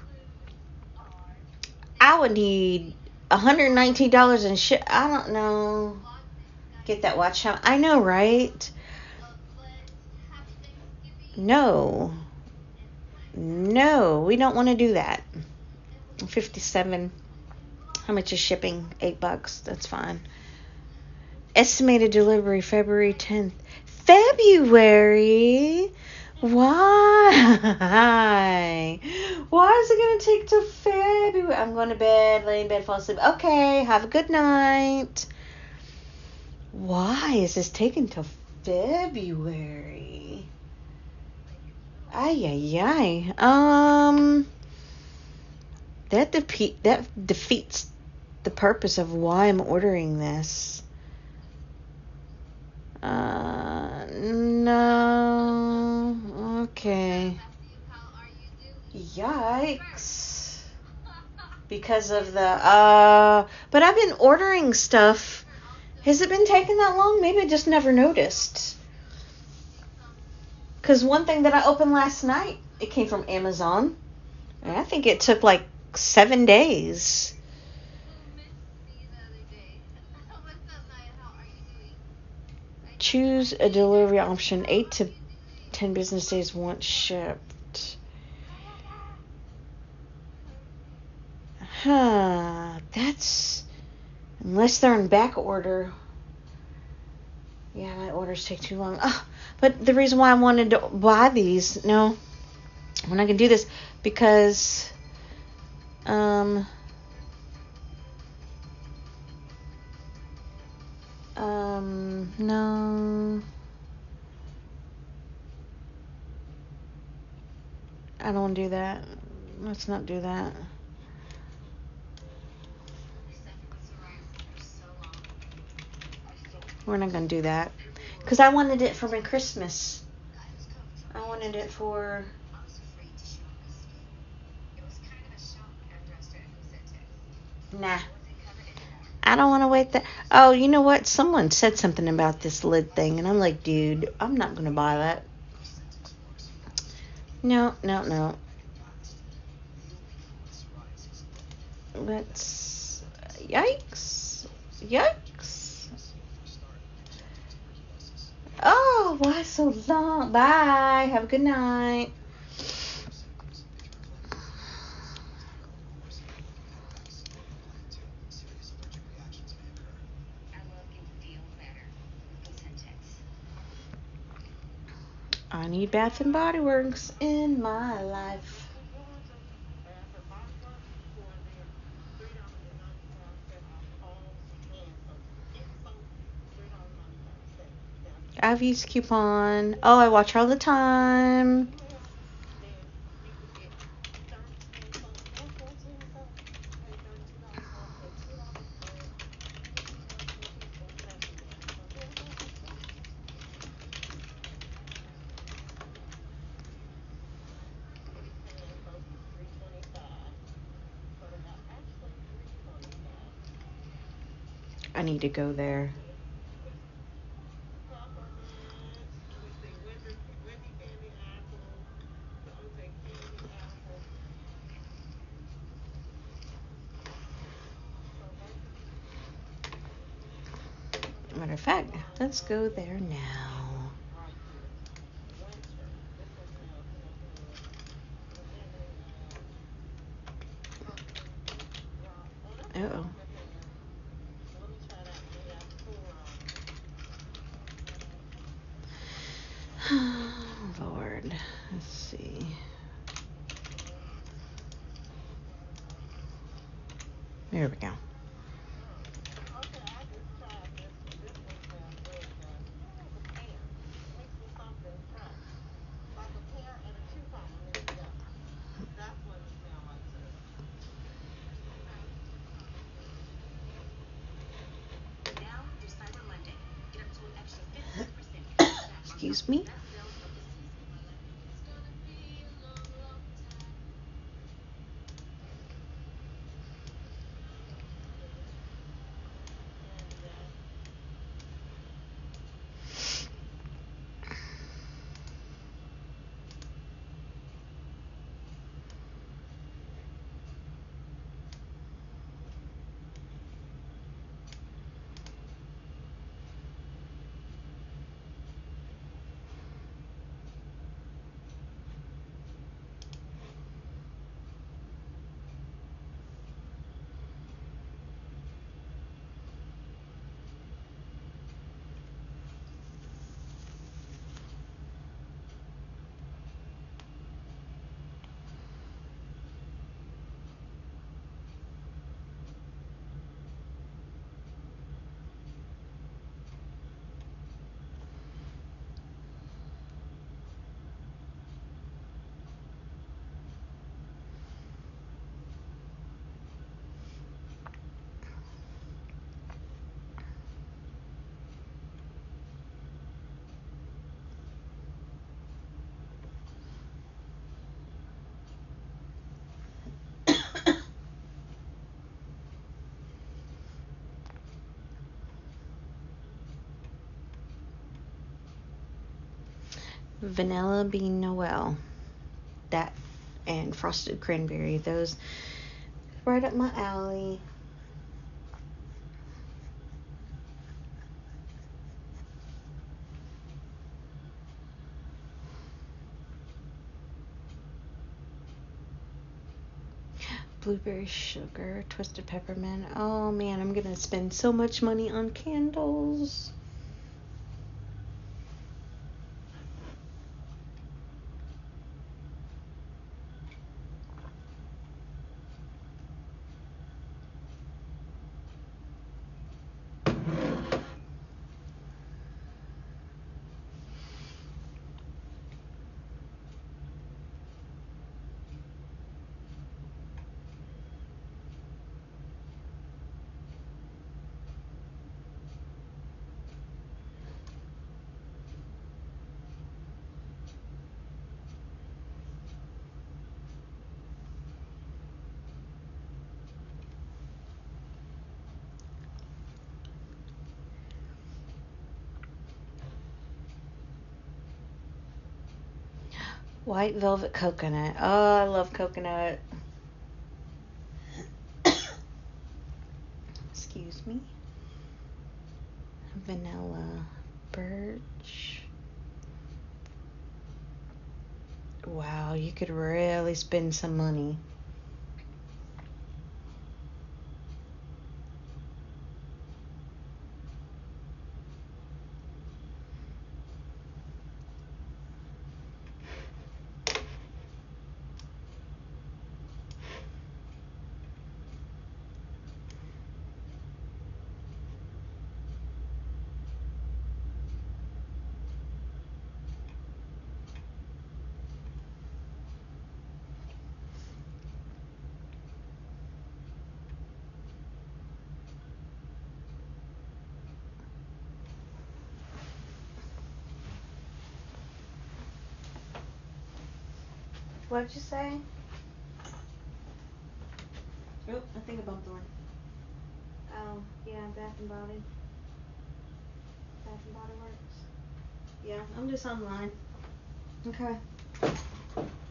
I would need $119 in shit. I don't know. Get that watch time. I know, right? No, we don't want to do that. 57. How much is shipping? $8. That's fine. Estimated delivery February 10th. February? Why? Why is it going to take till February? I'm going to bed, lay in bed, fall asleep. Okay, have a good night. Why is this taking till February? Ay. That defeats the purpose of why I'm ordering this. No. Okay. Yikes. Because of the, but I've been ordering stuff. Has it been taking that long? Maybe I just never noticed. Because one thing that I opened last night, it came from Amazon. And I think it took like 7 days. Choose a delivery option. 8 to 10 business days once shipped. That's... Unless they're in back order. Yeah, my orders take too long. But the reason why I wanted to buy these... No, I'm not going to do this. Because... No. I don't want to do that. Let's not do that. We're not going to do that. Because I wanted it for my Christmas. I wanted it for... Nah. I don't want to wait that. Oh, you know what? Someone said something about this lid thing. And I'm like, dude, I'm not going to buy that. No. Let's... Yikes. Oh, why so long? Bye. Have a good night. I need Bath and Body Works in my life. I've used coupon. Oh, I watch her all the time. I need to go there. Matter of fact, let's go there now. Uh-oh. Lord, let's see. There we go. Excuse me. Vanilla bean Noel, that and frosted cranberry, those right up my alley. Blueberry sugar, twisted peppermint. Oh man, I'm gonna spend so much money on candles. White velvet coconut. Oh, I love coconut. Excuse me. Vanilla, birch. Wow, you could really spend some money. What'd you say? Oh, I think I bumped the one. Oh, yeah, Bath and Body. Bath and Body Works. Yeah, I'm just online. Okay.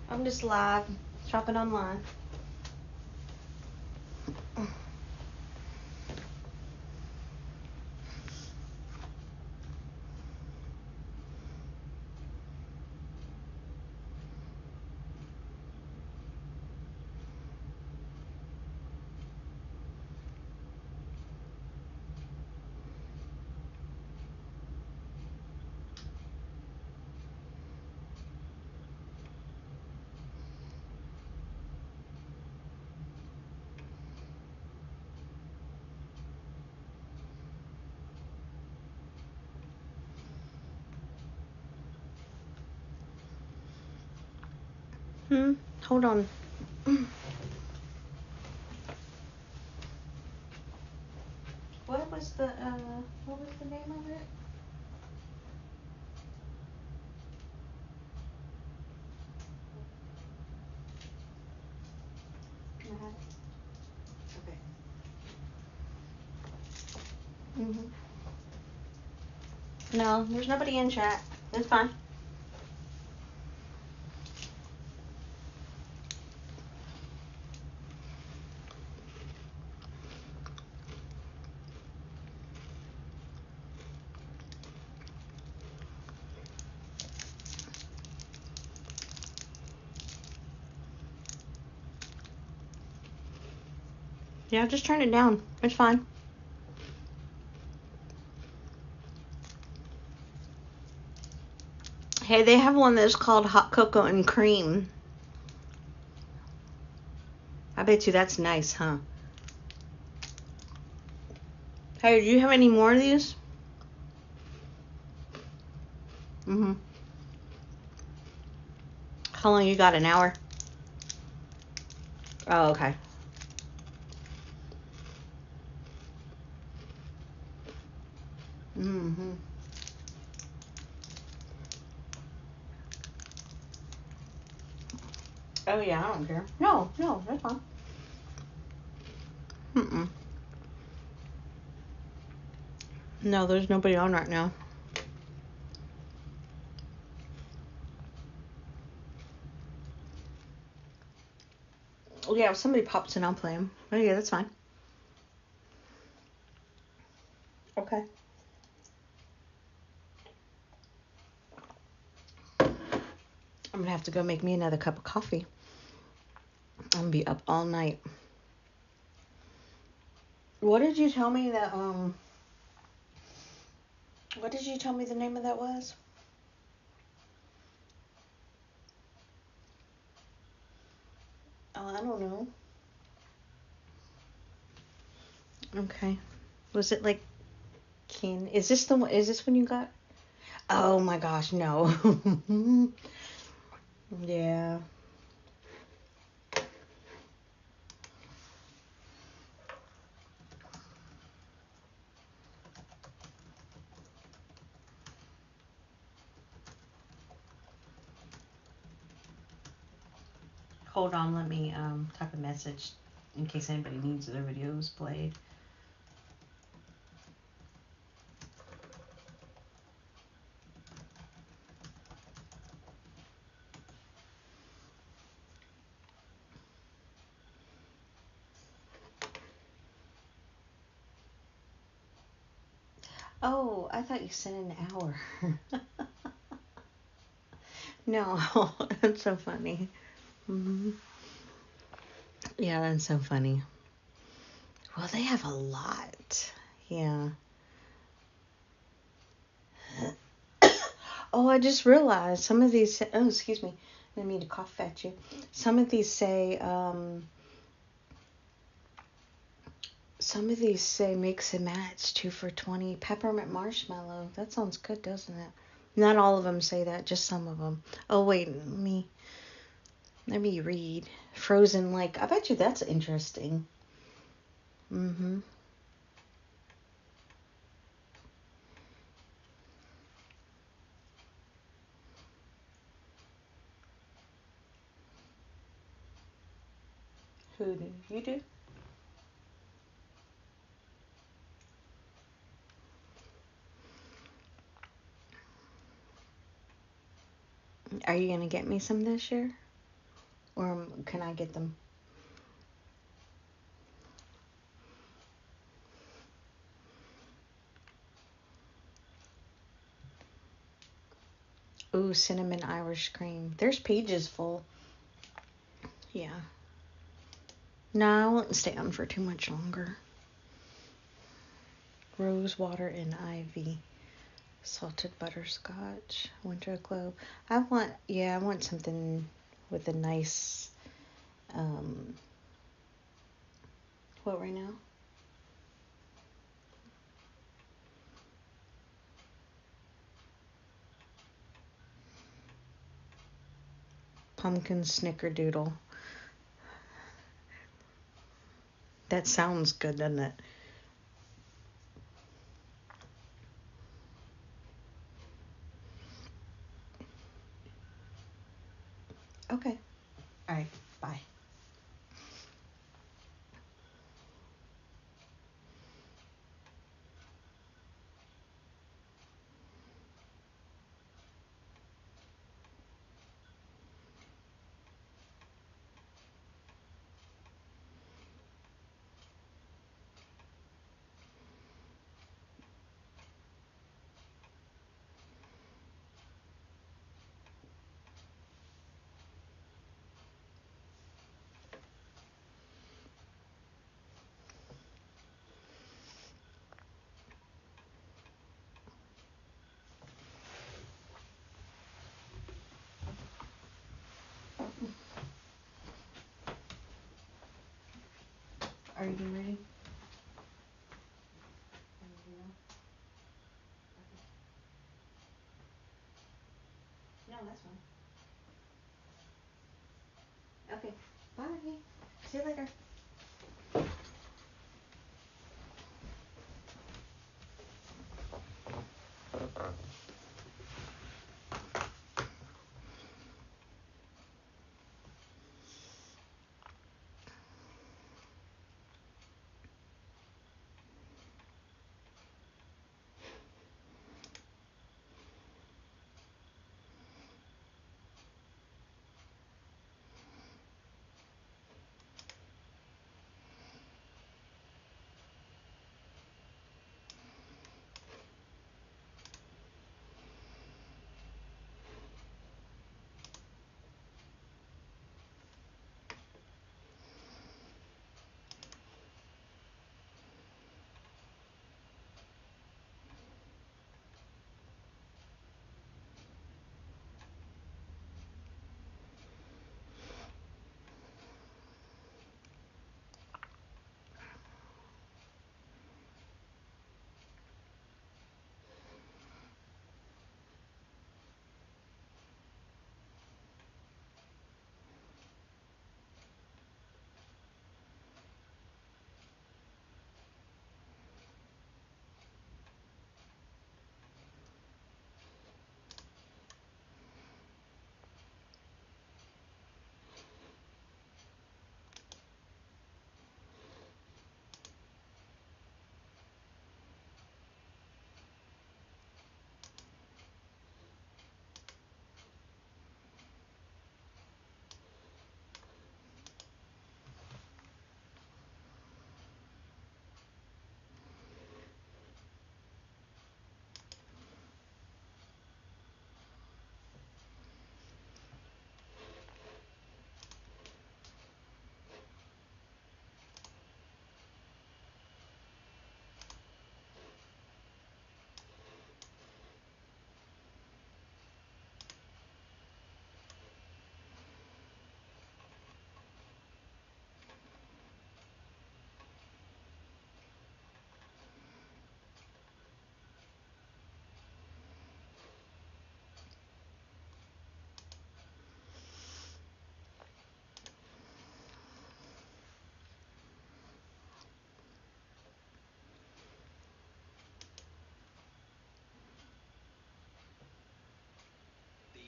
I'm just live shopping online. Hold on. What was the name of it? Can I have it? Okay. No, there's nobody in chat. It's fine. Yeah, just turn it down. It's fine. Hey, they have one that's called hot cocoa and cream. I bet you that's nice, huh? Hey, do you have any more of these? How long you got? An hour? Oh, okay. Oh yeah, I don't care. No, that's fine. No, there's nobody on right now. Oh yeah, if somebody pops in, I'll play them. Oh yeah, that's fine. Okay. I'm gonna have to go make me another cup of coffee. I'm gonna be up all night. What did you tell me that what did you tell me the name of that was? Oh, I don't know. Okay. Was it like is this the one, is this when you got? Oh my gosh, no. Yeah. Hold on, let me type a message in case anybody needs their videos played. Oh, I thought you said an hour. No, that's so funny. Yeah, that's so funny. Well, they have a lot. Yeah. Oh, I just realized some of these. Oh, excuse me. I didn't mean to cough at you. Some of these say. Some of these say mix and match 2 for $20. Peppermint marshmallow. That sounds good, doesn't it? Not all of them say that. Just some of them. Oh wait, let me read. Frozen like. I bet you that's interesting. Who do you do? Are you gonna get me some this year, or can I get them? Ooh, cinnamon Irish cream. There's pages full. Yeah. No, I won't stay on for too much longer. Rose water and ivy. Salted butterscotch. Winter globe. I want something with a nice, what right now? pumpkin snickerdoodle. That sounds good, doesn't it? Okay. All right. Bye. Are you ready? No, that's fine. Okay. Bye. See you later.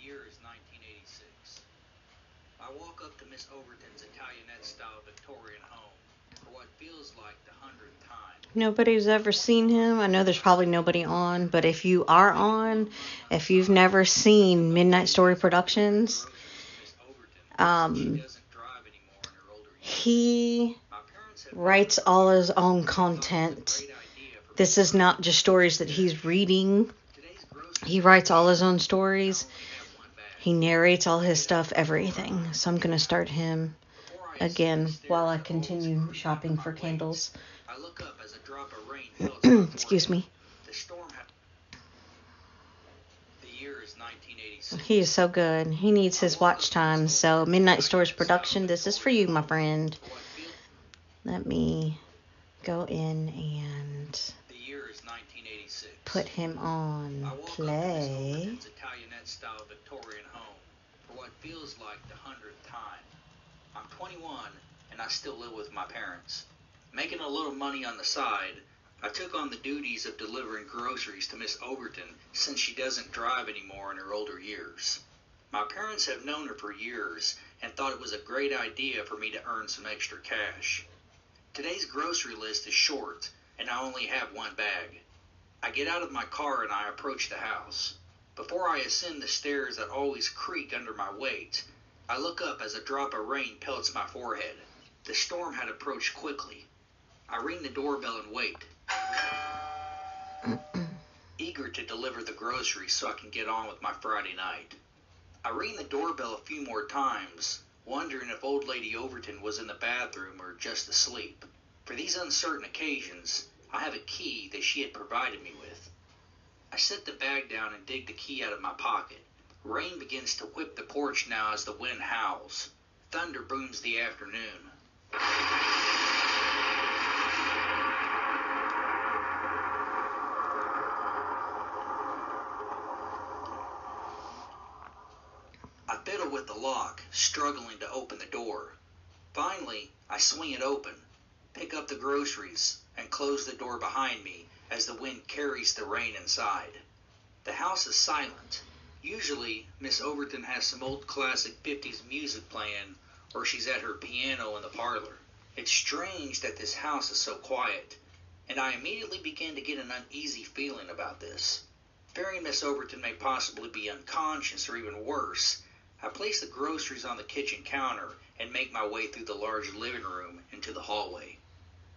year is 1986. I walk up to Miss Overton's Italianette-style Victorian home for what feels like the 100th time. Nobody's ever seen him. I know there's probably nobody on, but if you are on, if you've never seen Midnight Story Productions, he writes all his own content. This is not just stories that he's reading. He writes all his own stories. He narrates all his stuff, everything. So I'm going to start him again while I continue shopping for candles. Excuse me. He is so good. He needs his watch time. So Midnight Stories Production, this is for you, my friend. Let me go in and put him on play. what feels like the 100th time. I'm 21 and I still live with my parents. Making a little money on the side, I took on the duties of delivering groceries to Miss Overton since she doesn't drive anymore in her older years. My parents have known her for years and thought it was a great idea for me to earn some extra cash. Today's grocery list is short and I only have one bag. I get out of my car and I approach the house. Before I ascend the stairs that always creak under my weight, I look up as a drop of rain pelts my forehead. The storm had approached quickly. I ring the doorbell and wait, eager to deliver the groceries so I can get on with my Friday night. I ring the doorbell a few more times, wondering if old lady Overton was in the bathroom or just asleep. For these uncertain occasions, I have a key that she had provided me with. I set the bag down and dig the key out of my pocket. Rain begins to whip the porch now as the wind howls. Thunder booms the afternoon. I fiddle with the lock, struggling to open the door. Finally, I swing it open, pick up the groceries, and close the door behind me as the wind carries the rain inside. The house is silent. Usually, Miss Overton has some old classic 50s music playing, or she's at her piano in the parlor. It's strange that this house is so quiet, and I immediately begin to get an uneasy feeling about this. Fearing Miss Overton may possibly be unconscious or even worse, I place the groceries on the kitchen counter and make my way through the large living room into the hallway.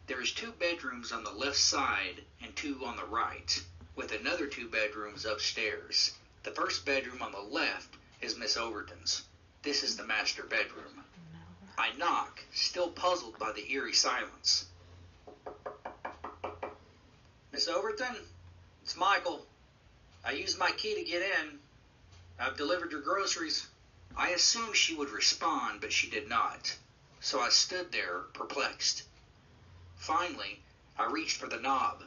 There is 2 bedrooms on the left side and 2 on the right, with another 2 bedrooms upstairs. The first bedroom on the left is Miss Overton's. This is the master bedroom. I knock, still puzzled by the eerie silence. Miss Overton? It's Michael. I used my key to get in. I've delivered your groceries. I assumed she would respond, but she did not. So I stood there, perplexed. Finally, I reached for the knob.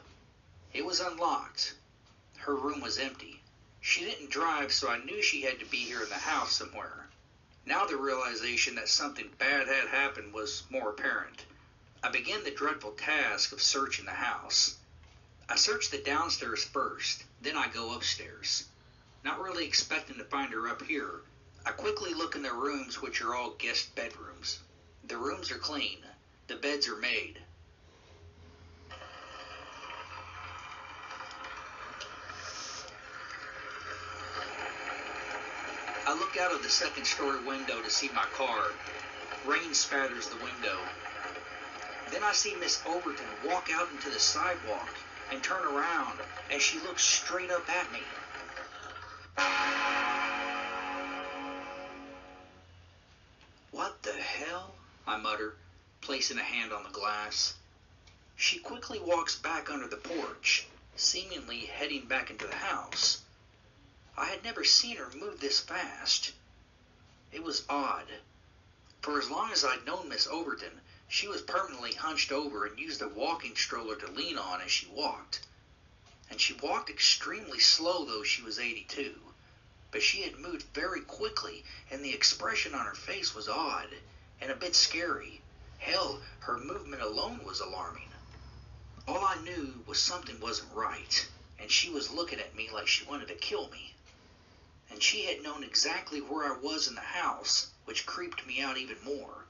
It was unlocked. Her room was empty. She didn't drive, so I knew she had to be here in the house somewhere. Now the realization that something bad had happened was more apparent. I began the dreadful task of searching the house. I search the downstairs first, then I go upstairs. Not really expecting to find her up here, I quickly look in the rooms, which are all guest bedrooms. The rooms are clean. The beds are made. I look out of the second-story window to see my car. Rain spatters the window. Then I see Miss Overton walk out into the sidewalk and turn around as she looks straight up at me. What the hell? I mutter, placing a hand on the glass. She quickly walks back under the porch, seemingly heading back into the house. I had never seen her move this fast. It was odd. For as long as I'd known Miss Overton, she was permanently hunched over and used a walking stroller to lean on as she walked. And she walked extremely slow, though she was 82. But she had moved very quickly, and the expression on her face was odd and a bit scary. Hell, her movement alone was alarming. All I knew was something wasn't right, and she was looking at me like she wanted to kill me. And she had known exactly where I was in the house, which creeped me out even more.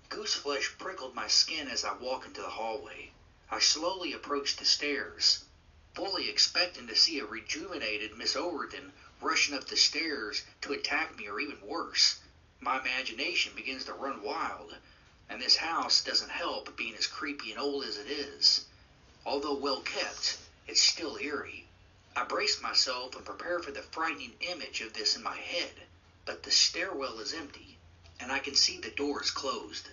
Gooseflesh prickled my skin as I walked into the hallway. I slowly approached the stairs, fully expecting to see a rejuvenated Miss Overton rushing up the stairs to attack me, or even worse. My imagination begins to run wild, and this house doesn't help being as creepy and old as it is. Although well kept, it's still eerie. I brace myself and prepare for the frightening image of this in my head, but the stairwell is empty, and I can see the door is closed.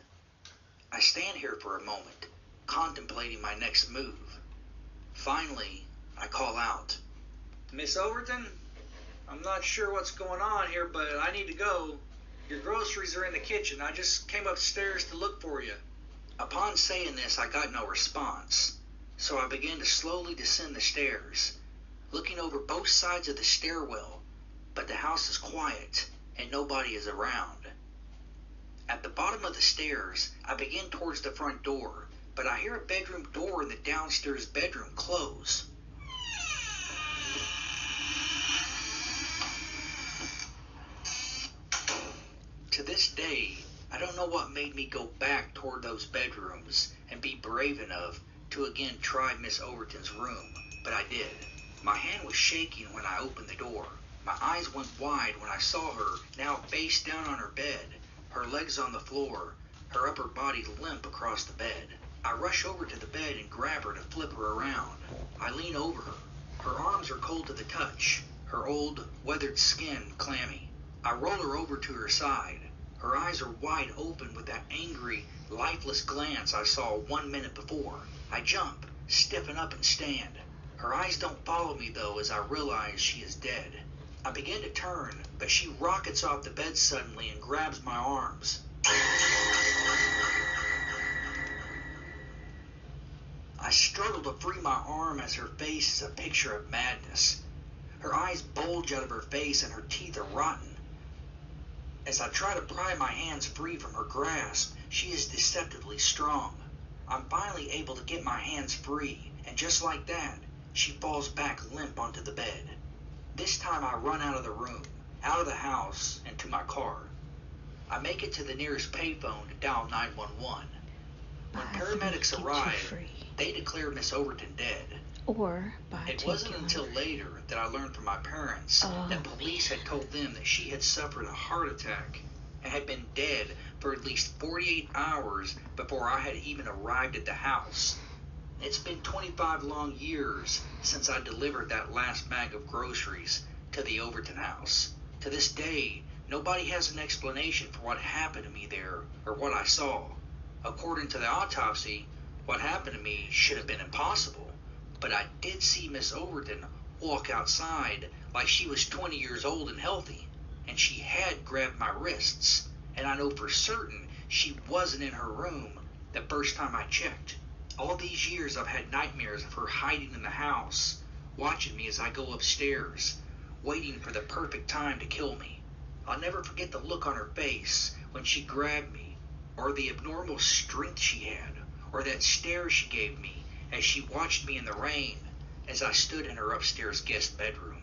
I stand here for a moment, contemplating my next move. Finally, I call out, "Miss Overton? I'm not sure what's going on here, but I need to go. Your groceries are in the kitchen. I just came upstairs to look for you." Upon saying this, I got no response, so I began to slowly descend the stairs, looking over both sides of the stairwell, but the house is quiet, and nobody is around. At the bottom of the stairs, I begin towards the front door, but I hear a bedroom door in the downstairs bedroom close. To this day, I don't know what made me go back toward those bedrooms and be brave enough to again try Miss Overton's room, but I did. My hand was shaking when I opened the door. My eyes went wide when I saw her, now face down on her bed, her legs on the floor, her upper body limp across the bed. I rush over to the bed and grab her to flip her around. I lean over her. Her arms are cold to the touch, her old, weathered skin clammy. I roll her over to her side. Her eyes are wide open with that angry, lifeless glance I saw 1 minute before. I jump, stiffen up and stand. Her eyes don't follow me though as I realize she is dead. I begin to turn, but she rockets off the bed suddenly and grabs my arms. I struggle to free my arm as her face is a picture of madness. Her eyes bulge out of her face and her teeth are rotten. As I try to pry my hands free from her grasp, she is deceptively strong. I'm finally able to get my hands free, and just like that, she falls back limp onto the bed. This time I run out of the room, out of the house, and to my car. I make it to the nearest payphone to dial 911. When paramedics arrive, they declare Miss Overton dead. It wasn't until later that I learned from my parents that police had told them that she had suffered a heart attack and had been dead for at least 48 hours before I had even arrived at the house. It's been 25 long years since I delivered that last bag of groceries to the Overton house. To this day, nobody has an explanation for what happened to me there or what I saw. According to the autopsy, what happened to me should have been impossible. But I did see Miss Overton walk outside like she was 20 years old and healthy, and she had grabbed my wrists, and I know for certain she wasn't in her room the first time I checked. All these years I've had nightmares of her hiding in the house, watching me as I go upstairs, waiting for the perfect time to kill me. I'll never forget the look on her face when she grabbed me, or the abnormal strength she had, or that stare she gave me as she watched me in the rain as I stood in her upstairs guest bedroom.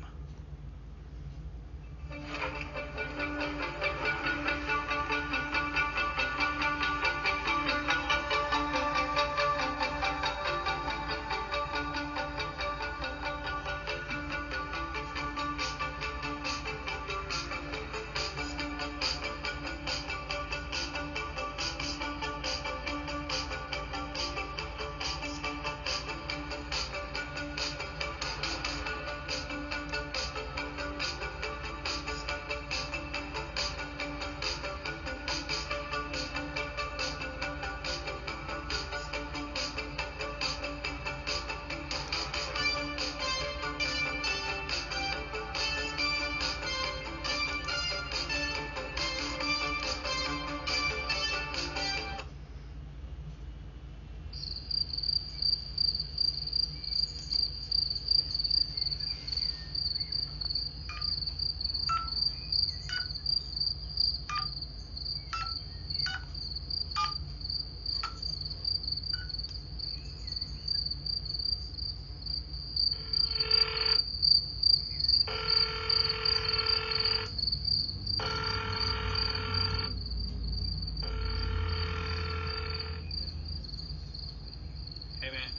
Hey man.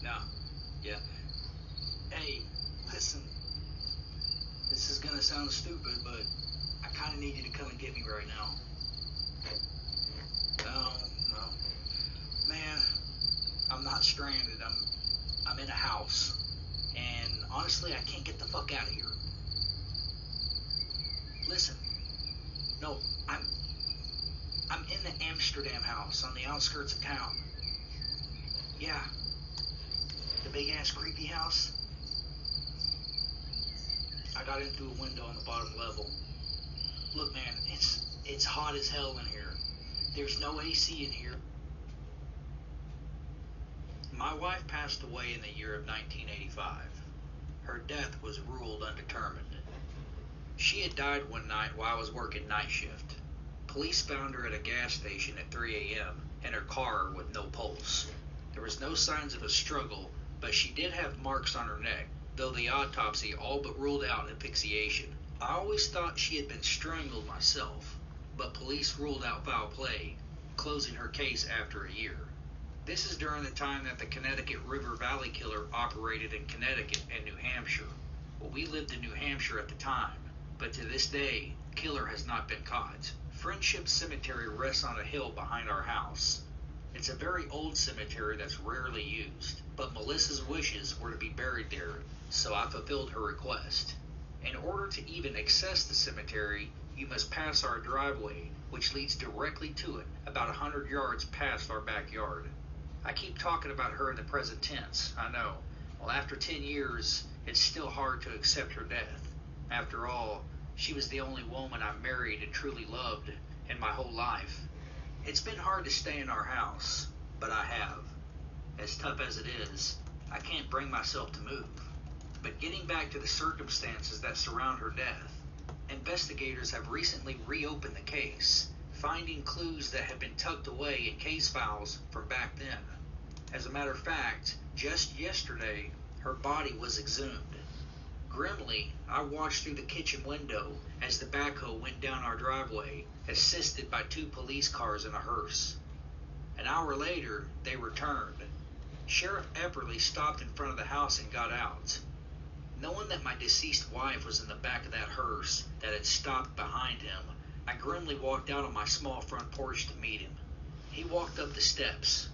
No. Yeah. Hey, listen. This is gonna sound stupid, but I kinda need you to come and get me right now. No. Man, I'm not stranded. I'm in a house. And honestly, I can't get the fuck out of here. Listen. No, I'm in the Amsterdam house on the outskirts of town. Yeah. The big ass creepy house. I got in through a window on the bottom level. Look man, it's hot as hell in here. There's no AC in here. My wife passed away in the year of 1985. Her death was ruled undetermined. She had died one night while I was working night shift. Police found her at a gas station at 3 a.m. in her car with no pulse. There was no signs of a struggle, but she did have marks on her neck, though the autopsy all but ruled out asphyxiation. I always thought she had been strangled myself, but police ruled out foul play, closing her case after a year. This is during the time that the Connecticut River Valley Killer operated in Connecticut and New Hampshire. Well, we lived in New Hampshire at the time, but to this day, killer has not been caught. Friendship Cemetery rests on a hill behind our house. It's a very old cemetery that's rarely used, but Melissa's wishes were to be buried there, so I fulfilled her request. In order to even access the cemetery, you must pass our driveway, which leads directly to it, about 100 yards past our backyard. I keep talking about her in the present tense, I know. Well, after 10 years, it's still hard to accept her death. After all, she was the only woman I married and truly loved in my whole life. It's been hard to stay in our house, but I have. As tough as it is, I can't bring myself to move. But getting back to the circumstances that surround her death, investigators have recently reopened the case, finding clues that had been tucked away in case files from back then. As a matter of fact, just yesterday, her body was exhumed. Grimly, I watched through the kitchen window as the backhoe went down our driveway, assisted by 2 police cars and a hearse. An hour later, they returned. Sheriff Epperly stopped in front of the house and got out. Knowing that my deceased wife was in the back of that hearse that had stopped behind him, I grimly walked out on my small front porch to meet him. He walked up the steps.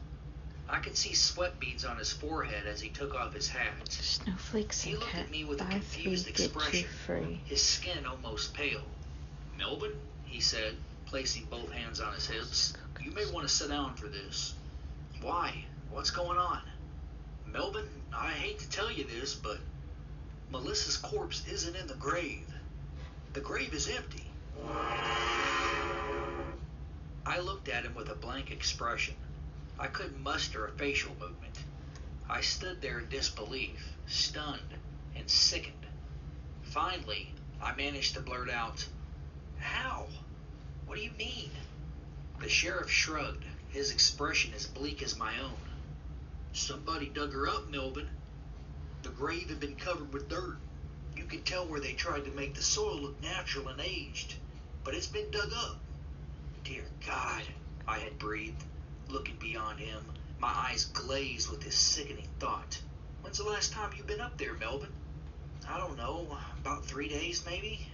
I could see sweat beads on his forehead as he took off his hat. Snowflakes He and looked cat. at me with a Buy confused 3, get 2 expression, free. his skin almost pale. "Melvin," he said, placing both hands on his hips, "you may want to sit down for this." "Why? What's going on?" "Melvin, I hate to tell you this, but Melissa's corpse isn't in the grave. The grave is empty." I looked at him with a blank expression. I couldn't muster a facial movement. I stood there in disbelief, stunned and sickened. Finally, I managed to blurt out, "How? What do you mean?" The sheriff shrugged, his expression as bleak as my own. "Somebody dug her up, Melvin. The grave had been covered with dirt. You could tell where they tried to make the soil look natural and aged, but it's been dug up." Dear God, I had breathed, looking beyond him, my eyes glazed with this sickening thought. "When's the last time you've been up there, Melvin?" "I don't know, about 3 days maybe."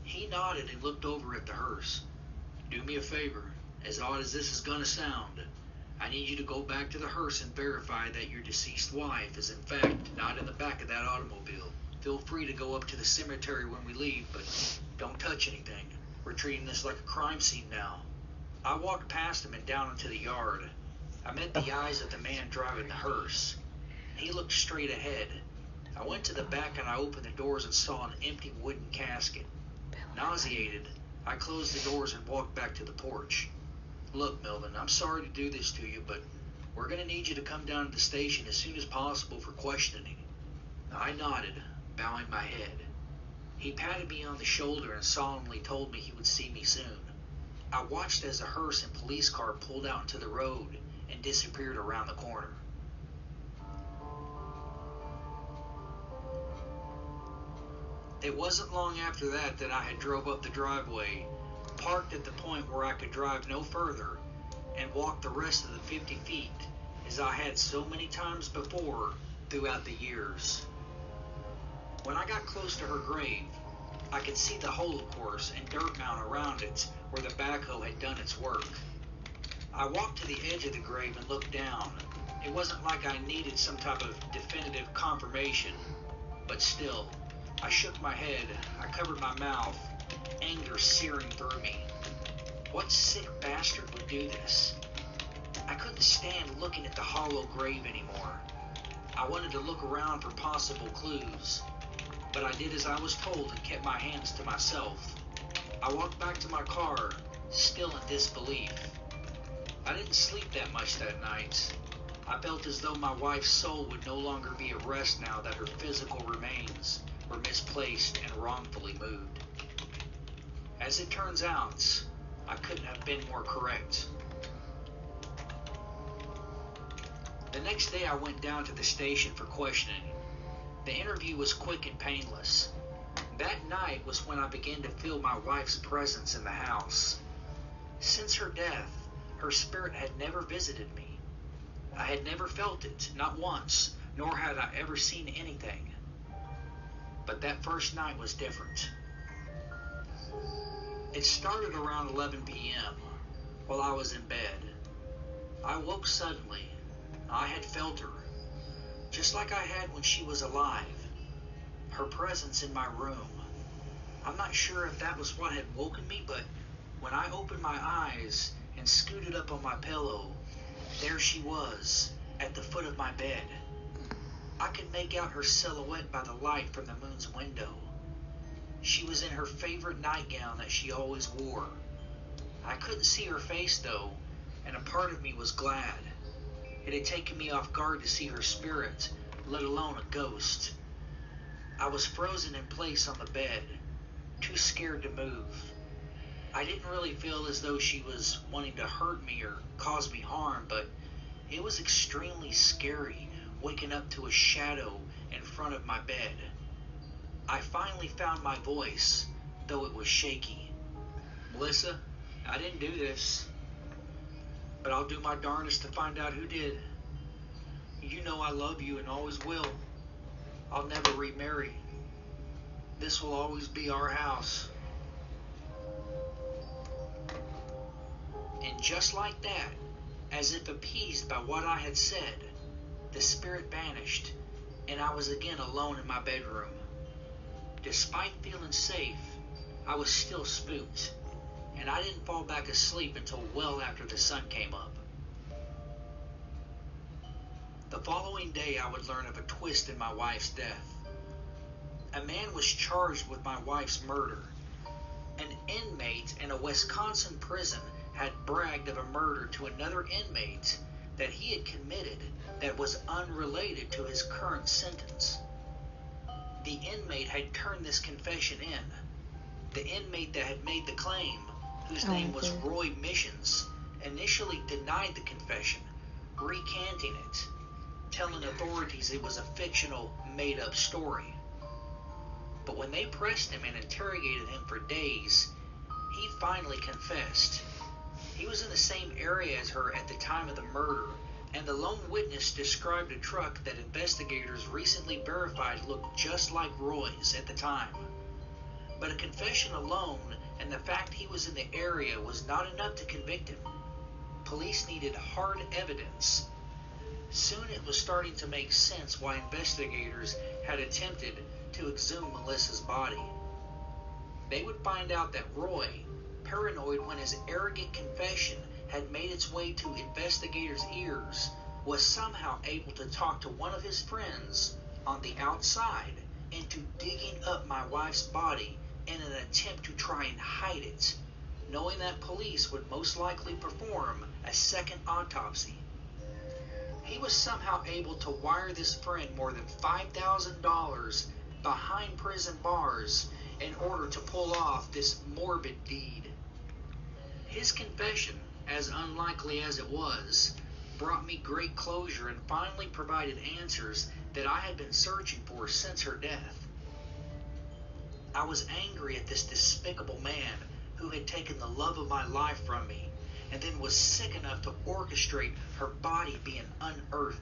He nodded and looked over at the hearse. "Do me a favor, as odd as this is gonna sound. I need you to go back to the hearse and verify that your deceased wife is in fact not in the back of that automobile. Feel free to go up to the cemetery when we leave, but don't touch anything. We're treating this like a crime scene now." I walked past him and down into the yard. I met the eyes of the man driving the hearse. He looked straight ahead. I went to the back and I opened the doors and saw an empty wooden casket. Nauseated, I closed the doors and walked back to the porch. "Look, Melvin, I'm sorry to do this to you, but we're going to need you to come down to the station as soon as possible for questioning." I nodded, bowing my head. He patted me on the shoulder and solemnly told me he would see me soon. I watched as a hearse and police car pulled out into the road and disappeared around the corner. It wasn't long after that I had drove up the driveway, parked at the point where I could drive no further, and walked the rest of the 50 feet, as I had so many times before throughout the years. When I got close to her grave, I could see the hole, of course, and dirt mound around it where the backhoe had done its work. I walked to the edge of the grave and looked down. It wasn't like I needed some type of definitive confirmation, but still, I shook my head, I covered my mouth, anger searing through me. What sick bastard would do this? I couldn't stand looking at the hollow grave anymore. I wanted to look around for possible clues, but I did as I was told and kept my hands to myself. I walked back to my car, still in disbelief. I didn't sleep that much that night. I felt as though my wife's soul would no longer be at rest now that her physical remains were misplaced and wrongfully moved. As it turns out, I couldn't have been more correct. The next day I went down to the station for questioning. The interview was quick and painless. That night was when I began to feel my wife's presence in the house. Since her death, her spirit had never visited me. I had never felt it, not once, nor had I ever seen anything. But that first night was different. It started around 11 p.m. while I was in bed. I woke suddenly. I had felt her, just like I had when she was alive. Her presence in my room. I'm not sure if that was what had woken me, but when I opened my eyes and scooted up on my pillow, there she was, at the foot of my bed. I could make out her silhouette by the light from the moon's window. She was in her favorite nightgown that she always wore. I couldn't see her face, though, and a part of me was glad. It had taken me off guard to see her spirit, let alone a ghost. I was frozen in place on the bed, too scared to move. I didn't really feel as though she was wanting to hurt me or cause me harm, but it was extremely scary waking up to a shadow in front of my bed. I finally found my voice, though it was shaky. "Melissa, I didn't do this, but I'll do my darndest to find out who did. You know I love you and always will. I'll never remarry. This will always be our house." And just like that, as if appeased by what I had said, the spirit vanished, and I was again alone in my bedroom. Despite feeling safe, I was still spooked, and I didn't fall back asleep until well after the sun came up. The following day, I would learn of a twist in my wife's death. A man was charged with my wife's murder. An inmate in a Wisconsin prison had bragged of a murder to another inmate that he had committed that was unrelated to his current sentence. The inmate had turned this confession in. The inmate that had made the claim, whose name was Roy Missions, initially denied the confession, recanting it, telling authorities it was a fictional, made-up story. But when they pressed him and interrogated him for days, he finally confessed. He was in the same area as her at the time of the murder, and the lone witness described a truck that investigators recently verified looked just like Roy's at the time. But a confession alone and the fact he was in the area was not enough to convict him. Police needed hard evidence. Soon it was starting to make sense why investigators had attempted to exhume Melissa's body. They would find out that Roy, paranoid when his arrogant confession had made its way to investigators' ears, was somehow able to talk to one of his friends on the outside into digging up my wife's body in an attempt to try and hide it, knowing that police would most likely perform a second autopsy. He was somehow able to wire this friend more than $5,000 behind prison bars in order to pull off this morbid deed. His confession, as unlikely as it was, brought me great closure and finally provided answers that I had been searching for since her death. I was angry at this despicable man who had taken the love of my life from me and then was sick enough to orchestrate her body being unearthed.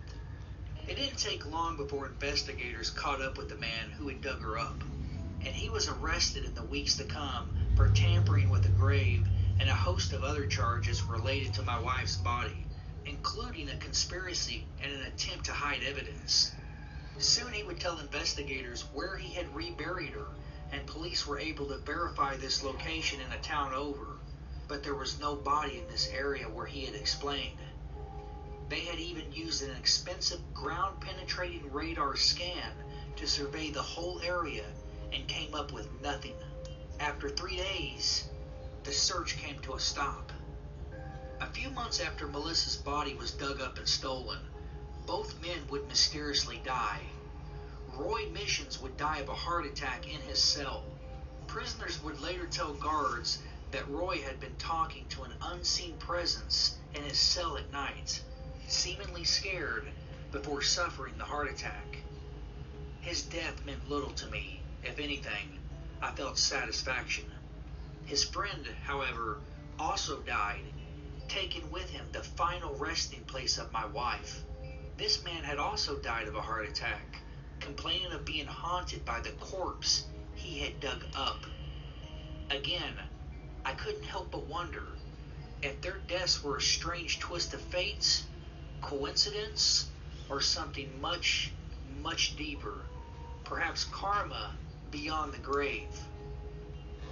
It didn't take long before investigators caught up with the man who had dug her up, and he was arrested in the weeks to come for tampering with a grave and a host of other charges related to my wife's body, including a conspiracy and an attempt to hide evidence. Soon he would tell investigators where he had reburied her, and police were able to verify this location in a town over, but there was no body in this area where he had explained. They had even used an expensive ground-penetrating radar scan to survey the whole area and came up with nothing. After 3 days, the search came to a stop. A few months after Melissa's body was dug up and stolen, both men would mysteriously die. Roy Missions would die of a heart attack in his cell. Prisoners would later tell guards that Roy had been talking to an unseen presence in his cell at night, seemingly scared before suffering the heart attack. His death meant little to me. If anything, I felt satisfaction. His friend, however, also died, taking with him the final resting place of my wife. This man had also died of a heart attack, complaining of being haunted by the corpse he had dug up. Again, I couldn't help but wonder if their deaths were a strange twist of fate, coincidence, or something much, much deeper, perhaps karma beyond the grave.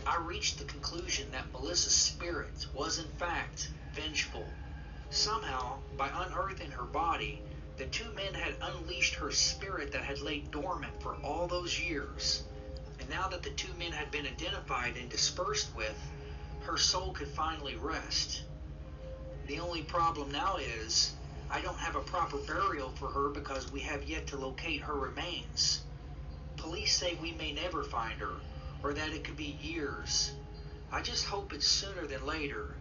I reached the conclusion that Melissa's spirit was in fact vengeful. Somehow, by unearthing her body, the two men had unleashed her spirit that had laid dormant for all those years. And now that the two men had been identified and dispersed with, her soul could finally rest. The only problem now is, I don't have a proper burial for her because we have yet to locate her remains. Police say we may never find her, or that it could be years. I just hope it's sooner than later,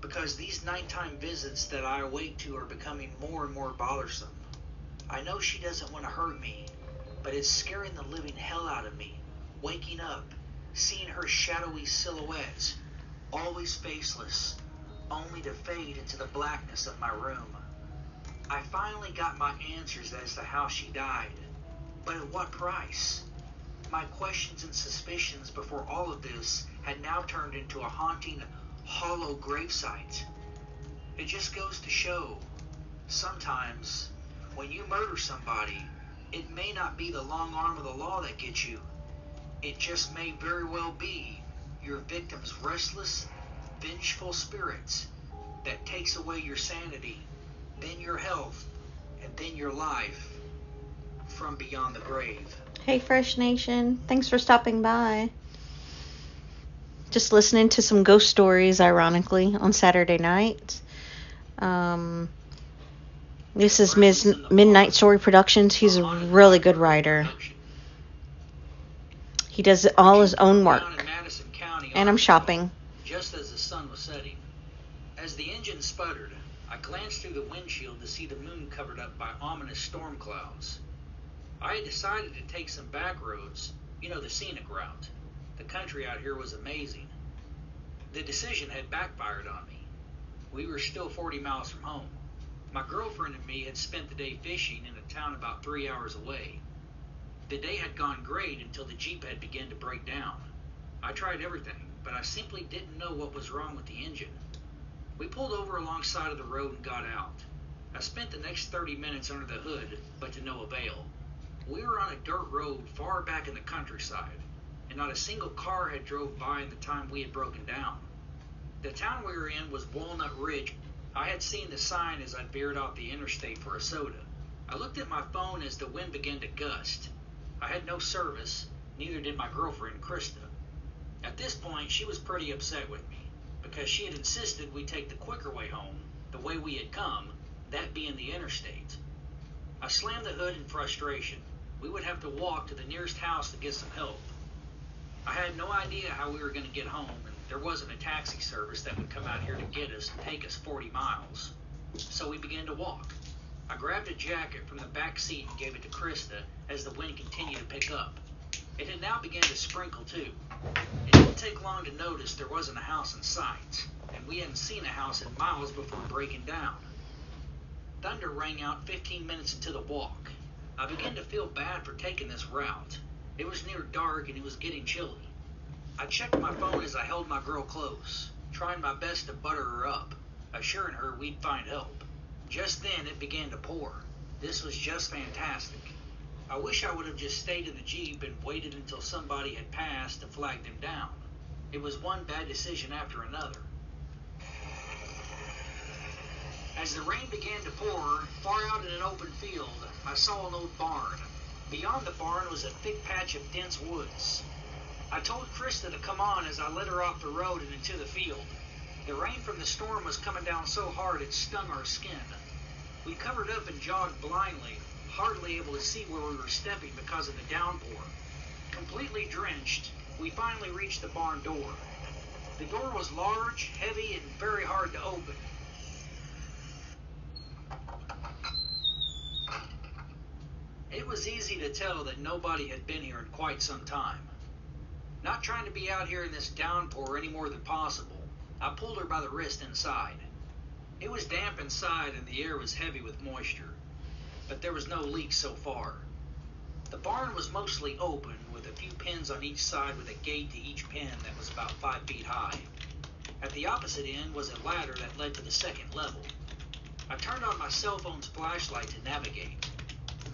because these nighttime visits that I awake to are becoming more and more bothersome. I know she doesn't want to hurt me, but it's scaring the living hell out of me. Waking up, seeing her shadowy silhouette, always faceless, only to fade into the blackness of my room. I finally got my answers as to how she died, but at what price? My questions and suspicions before all of this had now turned into a haunting, hollow gravesite. It just goes to show, sometimes, when you murder somebody, it may not be the long arm of the law that gets you. It just may very well be your victim's restless, vengeful spirit that takes away your sanity, then your health, and then your life from beyond the grave. Hey, Fresh Nation. Thanks for stopping by. Just listening to some ghost stories, ironically, on Saturday night. This is Midnight Story Productions. He's a really good writer. He does all his own work. And I'm shopping. Just as the sun was setting. As the engine sputtered, I glanced through the windshield to see the moon covered up by ominous storm clouds. I had decided to take some back roads, the scenic route. The country out here was amazing. The decision had backfired on me. We were still 40 miles from home. My girlfriend and me had spent the day fishing in a town about 3 hours away. The day had gone great until the Jeep had begun to break down. I tried everything, but I simply didn't know what was wrong with the engine. We pulled over alongside of the road and got out. I spent the next 30 minutes under the hood, but to no avail. We were on a dirt road far back in the countryside, and not a single car had drove by in the time we had broken down. The town we were in was Walnut Ridge. I had seen the sign as I veered off the interstate for a soda. I looked at my phone as the wind began to gust. I had no service, neither did my girlfriend, Krista. At this point, she was pretty upset with me, because she had insisted we take the quicker way home, the way we had come, that being the interstate. I slammed the hood in frustration. We would have to walk to the nearest house to get some help. I had no idea how we were going to get home, and there wasn't a taxi service that would come out here to get us and take us 40 miles. So we began to walk. I grabbed a jacket from the back seat and gave it to Krista as the wind continued to pick up. It had now begun to sprinkle too. It didn't take long to notice there wasn't a house in sight, and we hadn't seen a house in miles before breaking down. Thunder rang out 15 minutes into the walk. I began to feel bad for taking this route. It was near dark and it was getting chilly. I checked my phone as I held my girl close, trying my best to butter her up, assuring her we'd find help. Just then it began to pour. This was just fantastic. I wish I would have just stayed in the Jeep and waited until somebody had passed and flagged him down. It was one bad decision after another. As the rain began to pour, far out in an open field, I saw an old barn. Beyond the barn was a thick patch of dense woods. I told Krista to come on as I led her off the road and into the field. The rain from the storm was coming down so hard it stung our skin. We covered up and jogged blindly, hardly able to see where we were stepping because of the downpour. Completely drenched, we finally reached the barn door. The door was large, heavy, and very hard to open. It was easy to tell that nobody had been here in quite some time. Not trying to be out here in this downpour any more than possible, I pulled her by the wrist inside. It was damp inside and the air was heavy with moisture, but there was no leak so far. The barn was mostly open, with a few pins on each side with a gate to each pin that was about 5 feet high. At the opposite end was a ladder that led to the second level. I turned on my cell phone's flashlight to navigate.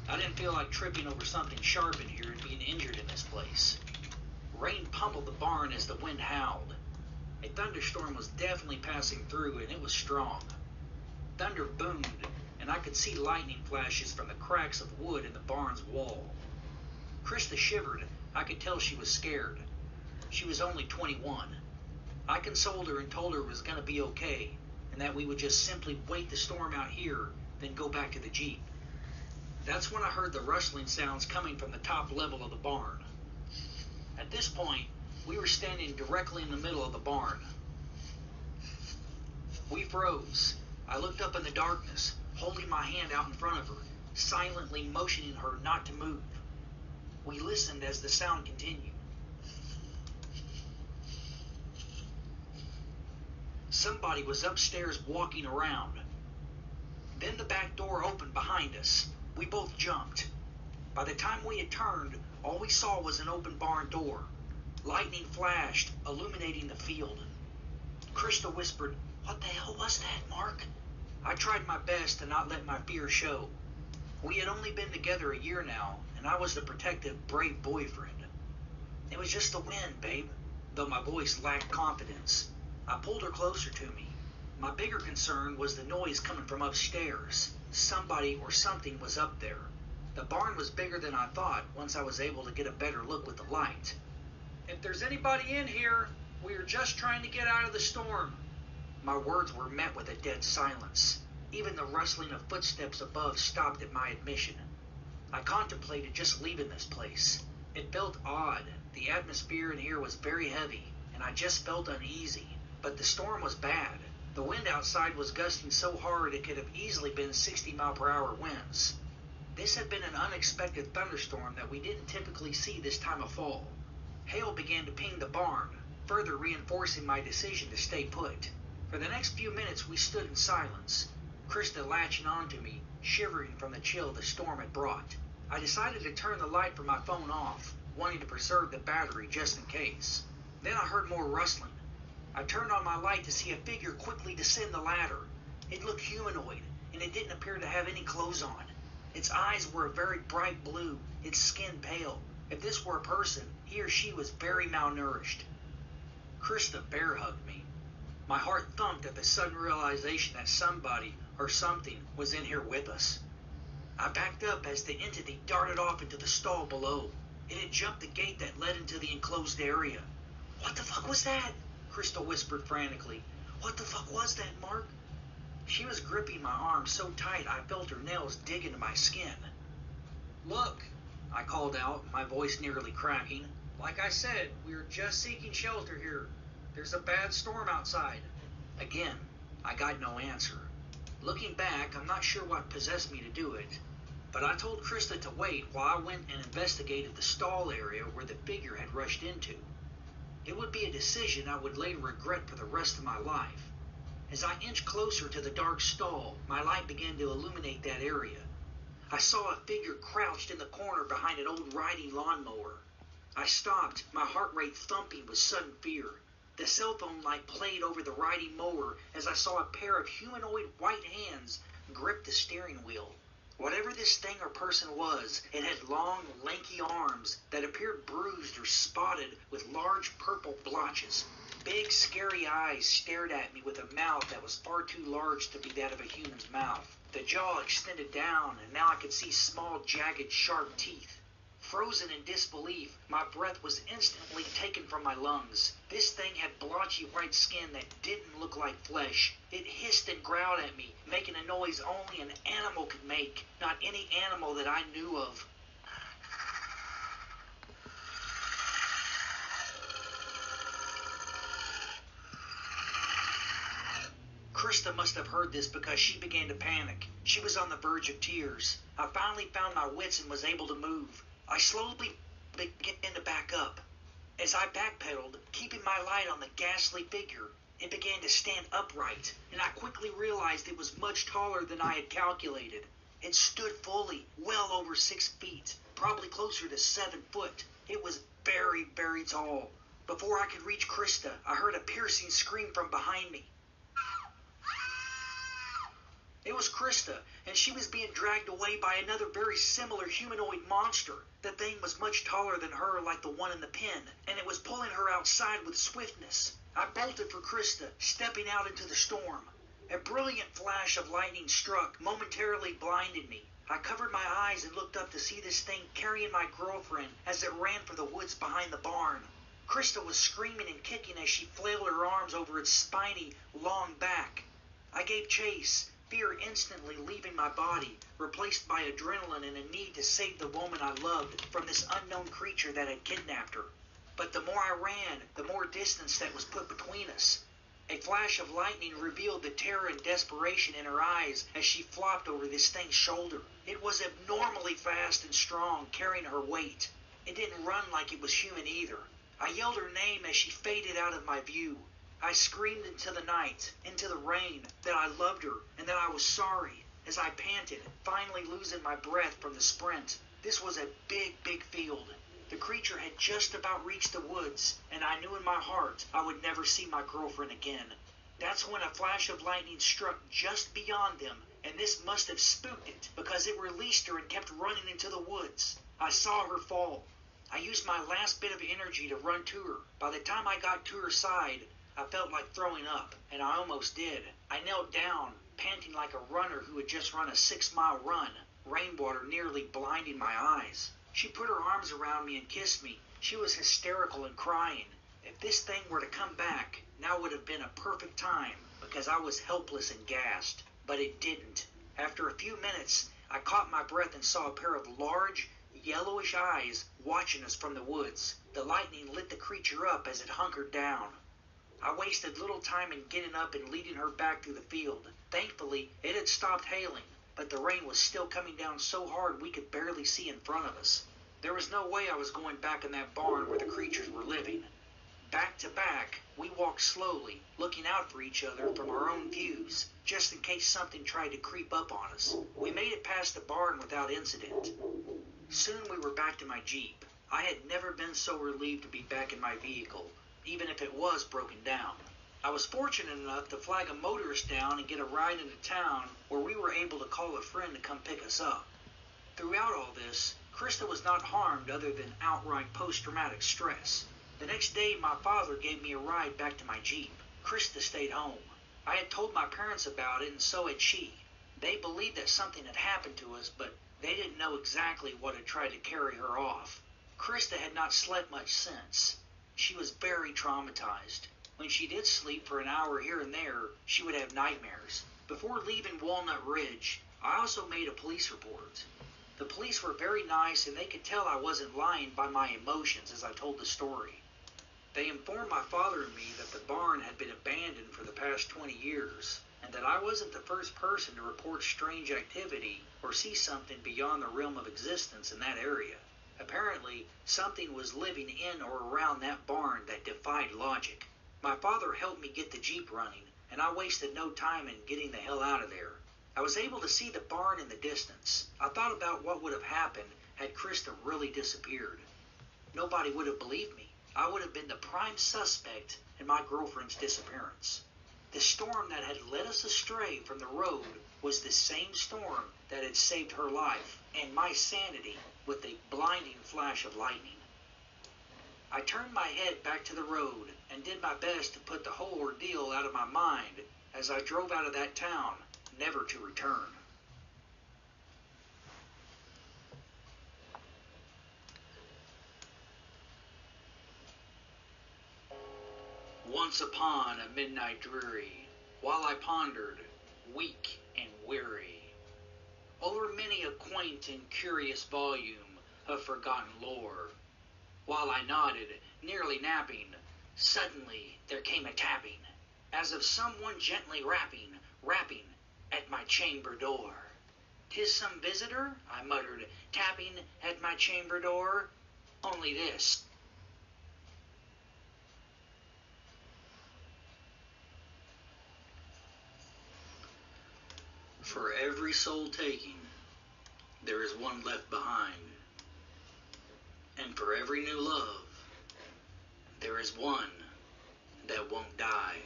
I didn't feel like tripping over something sharp in here and being injured in this place. Rain pummeled the barn as the wind howled. A thunderstorm was definitely passing through, and it was strong. Thunder boomed, and I could see lightning flashes from the cracks of wood in the barn's wall. Krista shivered. I could tell she was scared. She was only 21. I consoled her and told her it was going to be okay, and that we would just simply wait the storm out here, then go back to the Jeep. That's when I heard the rustling sounds coming from the top level of the barn. At this point, we were standing directly in the middle of the barn. We froze. I looked up in the darkness, holding my hand out in front of her, silently motioning her not to move. We listened as the sound continued. Somebody was upstairs walking around. Then the back door opened behind us. We both jumped. By the time we had turned, all we saw was an open barn door. Lightning flashed, illuminating the field. Krista whispered, "What the hell was that, Mark?" I tried my best to not let my fear show. We had only been together a year now, and I was the protective, brave boyfriend. It was just the wind, babe, though my voice lacked confidence. I pulled her closer to me. My bigger concern was the noise coming from upstairs. Somebody or something was up there. The barn was bigger than I thought once I was able to get a better look with the light. "If there's anybody in here, we are just trying to get out of the storm." My words were met with a dead silence. Even the rustling of footsteps above stopped at my admission. I contemplated just leaving this place. It felt odd. The atmosphere in here was very heavy, and I just felt uneasy. But the storm was bad. The wind outside was gusting so hard it could have easily been 60-mile-per-hour winds. This had been an unexpected thunderstorm that we didn't typically see this time of fall. Hail began to ping the barn, further reinforcing my decision to stay put. For the next few minutes we stood in silence, Krista latching onto me, shivering from the chill the storm had brought. I decided to turn the light from my phone off, wanting to preserve the battery just in case. Then I heard more rustling. I turned on my light to see a figure quickly descend the ladder. It looked humanoid, and it didn't appear to have any clothes on. Its eyes were a very bright blue, its skin pale. If this were a person, he or she was very malnourished. Krista bear hugged me. My heart thumped at the sudden realization that somebody or something was in here with us. I backed up as the entity darted off into the stall below. It had jumped the gate that led into the enclosed area. "What the fuck was that?" Krista whispered frantically. "What the fuck was that, Mark?" She was gripping my arm so tight I felt her nails dig into my skin. "Look," I called out, my voice nearly cracking. "Like I said, we are just seeking shelter here. There's a bad storm outside." Again, I got no answer. Looking back, I'm not sure what possessed me to do it, but I told Krista to wait while I went and investigated the stall area where the figure had rushed into. It would be a decision I would later regret for the rest of my life. As I inched closer to the dark stall, my light began to illuminate that area. I saw a figure crouched in the corner behind an old riding lawnmower. I stopped, my heart rate thumping with sudden fear. The cell phone light played over the riding mower as I saw a pair of humanoid white hands grip the steering wheel. Whatever this thing or person was, it had long, lanky arms that appeared bruised or spotted with large purple blotches. Big, scary eyes stared at me with a mouth that was far too large to be that of a human's mouth. The jaw extended down, and now I could see small, jagged, sharp teeth. Frozen in disbelief, my breath was instantly taken from my lungs. This thing had blotchy white skin that didn't look like flesh. It hissed and growled at me, making a noise only an animal could make, not any animal that I knew of. Krista must have heard this because she began to panic. She was on the verge of tears. I finally found my wits and was able to move. I slowly began to back up. As I backpedaled, keeping my light on the ghastly figure, it began to stand upright, and I quickly realized it was much taller than I had calculated. It stood fully, well over 6 feet, probably closer to 7 foot. It was very, very tall. Before I could reach Krista, I heard a piercing scream from behind me. It was Krista, and she was being dragged away by another very similar humanoid monster. The thing was much taller than her, like the one in the pen, and it was pulling her outside with swiftness. I bolted for Krista, stepping out into the storm. A brilliant flash of lightning struck, momentarily blinded me. I covered my eyes and looked up to see this thing carrying my girlfriend as it ran for the woods behind the barn. Krista was screaming and kicking as she flailed her arms over its spiny, long back. I gave chase, fear instantly leaving my body, replaced by adrenaline and a need to save the woman I loved from this unknown creature that had kidnapped her. But the more I ran, the more distance that was put between us. A flash of lightning revealed the terror and desperation in her eyes as she flopped over this thing's shoulder. It was abnormally fast and strong, carrying her weight. It didn't run like it was human either. I yelled her name as she faded out of my view. I screamed into the night, into the rain, that I loved her and that I was sorry, as I panted, finally losing my breath from the sprint. This was a big, big field. The creature had just about reached the woods, and I knew in my heart I would never see my girlfriend again. That's when a flash of lightning struck just beyond them, and this must have spooked it, because it released her and kept running into the woods. I saw her fall. I used my last bit of energy to run to her. By the time I got to her side, I felt like throwing up, and I almost did. I knelt down, panting like a runner who had just run a 6-mile run, rainwater nearly blinding my eyes. She put her arms around me and kissed me. She was hysterical and crying. If this thing were to come back, now would have been a perfect time, because I was helpless and gassed. But it didn't. After a few minutes, I caught my breath and saw a pair of large, yellowish eyes watching us from the woods. The lightning lit the creature up as it hunkered down. I wasted little time in getting up and leading her back through the field. Thankfully, it had stopped hailing, but the rain was still coming down so hard we could barely see in front of us. There was no way I was going back in that barn where the creatures were living. Back to back, we walked slowly, looking out for each other from our own views, just in case something tried to creep up on us. We made it past the barn without incident. Soon we were back to my Jeep. I had never been so relieved to be back in my vehicle, even if it was broken down. I was fortunate enough to flag a motorist down and get a ride into town where we were able to call a friend to come pick us up. Throughout all this, Krista was not harmed other than outright post-traumatic stress. The next day, my father gave me a ride back to my Jeep. Krista stayed home. I had told my parents about it, and so had she. They believed that something had happened to us, but they didn't know exactly what had tried to carry her off. Krista had not slept much since. She was very traumatized. When she did sleep for an hour here and there, she would have nightmares. Before leaving Walnut Ridge, I also made a police report. The police were very nice, and they could tell I wasn't lying by my emotions as I told the story. They informed my father and me that the barn had been abandoned for the past 20 years, and that I wasn't the first person to report strange activity or see something beyond the realm of existence in that area. Apparently, something was living in or around that barn that defied logic. My father helped me get the Jeep running, and I wasted no time in getting the hell out of there. I was able to see the barn in the distance. I thought about what would have happened had Krista really disappeared. Nobody would have believed me. I would have been the prime suspect in my girlfriend's disappearance. The storm that had led us astray from the road was the same storm that had saved her life and my sanity with a blinding flash of lightning. I turned my head back to the road and did my best to put the whole ordeal out of my mind as I drove out of that town, never to return. Once upon a midnight dreary, while I pondered, weak and weary, over many a quaint and curious volume of forgotten lore, while I nodded, nearly napping, suddenly there came a tapping, as of someone gently rapping at my chamber door. "'Tis some visitor," I muttered, tapping at my chamber door. Only this. For every soul taking, there is one left behind. And for every new love, there is one that won't die.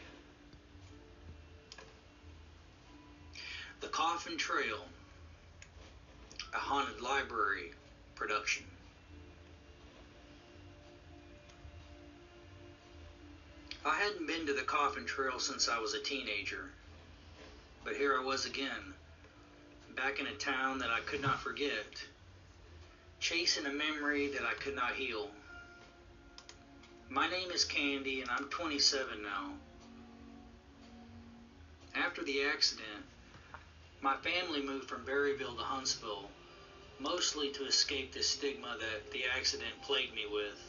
The Coffin Trail, a Haunted Library production. I hadn't been to the Coffin Trail since I was a teenager, but here I was again, back in a town that I could not forget, chasing a memory that I could not heal. My name is Candy, and I'm 27 now. After the accident, my family moved from Berryville to Huntsville, mostly to escape the stigma that the accident plagued me with.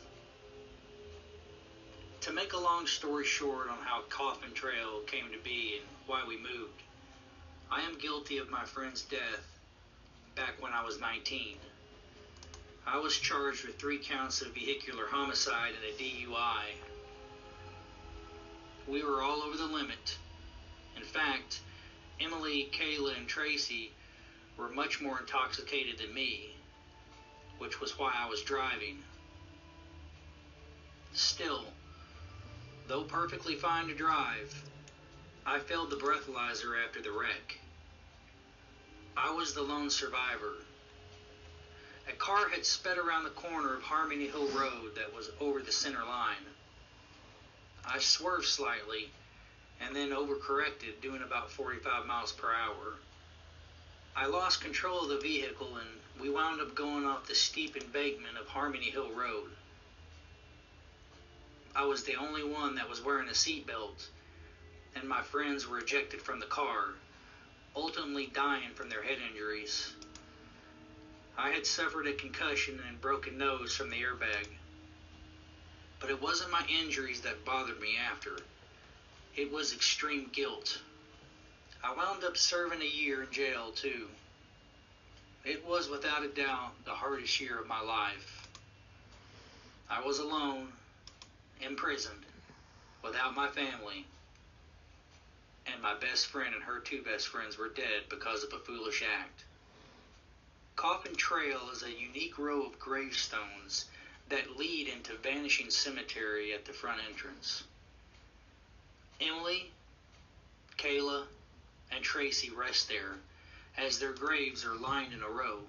To make a long story short on how Coffin Trail came to be and why we moved, I am guilty of my friend's death back when I was 19. I was charged with 3 counts of vehicular homicide and a DUI. We were all over the limit. In fact, Emily, Kayla, and Tracy were much more intoxicated than me, which was why I was driving. Still, though perfectly fine to drive, I failed the breathalyzer after the wreck. I was the lone survivor. A car had sped around the corner of Harmony Hill Road that was over the center line. I swerved slightly and then overcorrected, doing about 45 miles per hour. I lost control of the vehicle and we wound up going off the steep embankment of Harmony Hill Road. I was the only one that was wearing a seatbelt, and my friends were ejected from the car, ultimately dying from their head injuries. I had suffered a concussion and broken nose from the airbag. But it wasn't my injuries that bothered me after. It was extreme guilt. I wound up serving a year in jail too. It was without a doubt the hardest year of my life. I was alone, imprisoned, without my family, and my best friend and her 2 best friends were dead because of a foolish act. Coffin Trail is a unique row of gravestones that lead into Vanishing Cemetery at the front entrance. Emily, Kayla, and Tracy rest there, as their graves are lined in a row.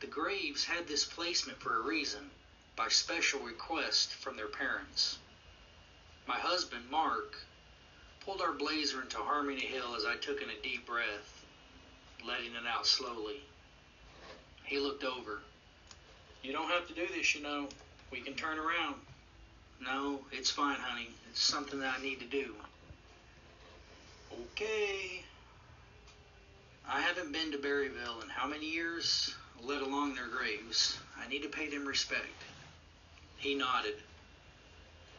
The graves had this placement for a reason, by special request from their parents. My husband, Mark, pulled our Blazer into Harmony Hill as I took in a deep breath, letting it out slowly. He looked over. "You don't have to do this, you know. We can turn around." "No, it's fine, honey. It's something that I need to do." "Okay." I haven't been to Berryville in how many years, let alone their graves. I need to pay them respect. He nodded.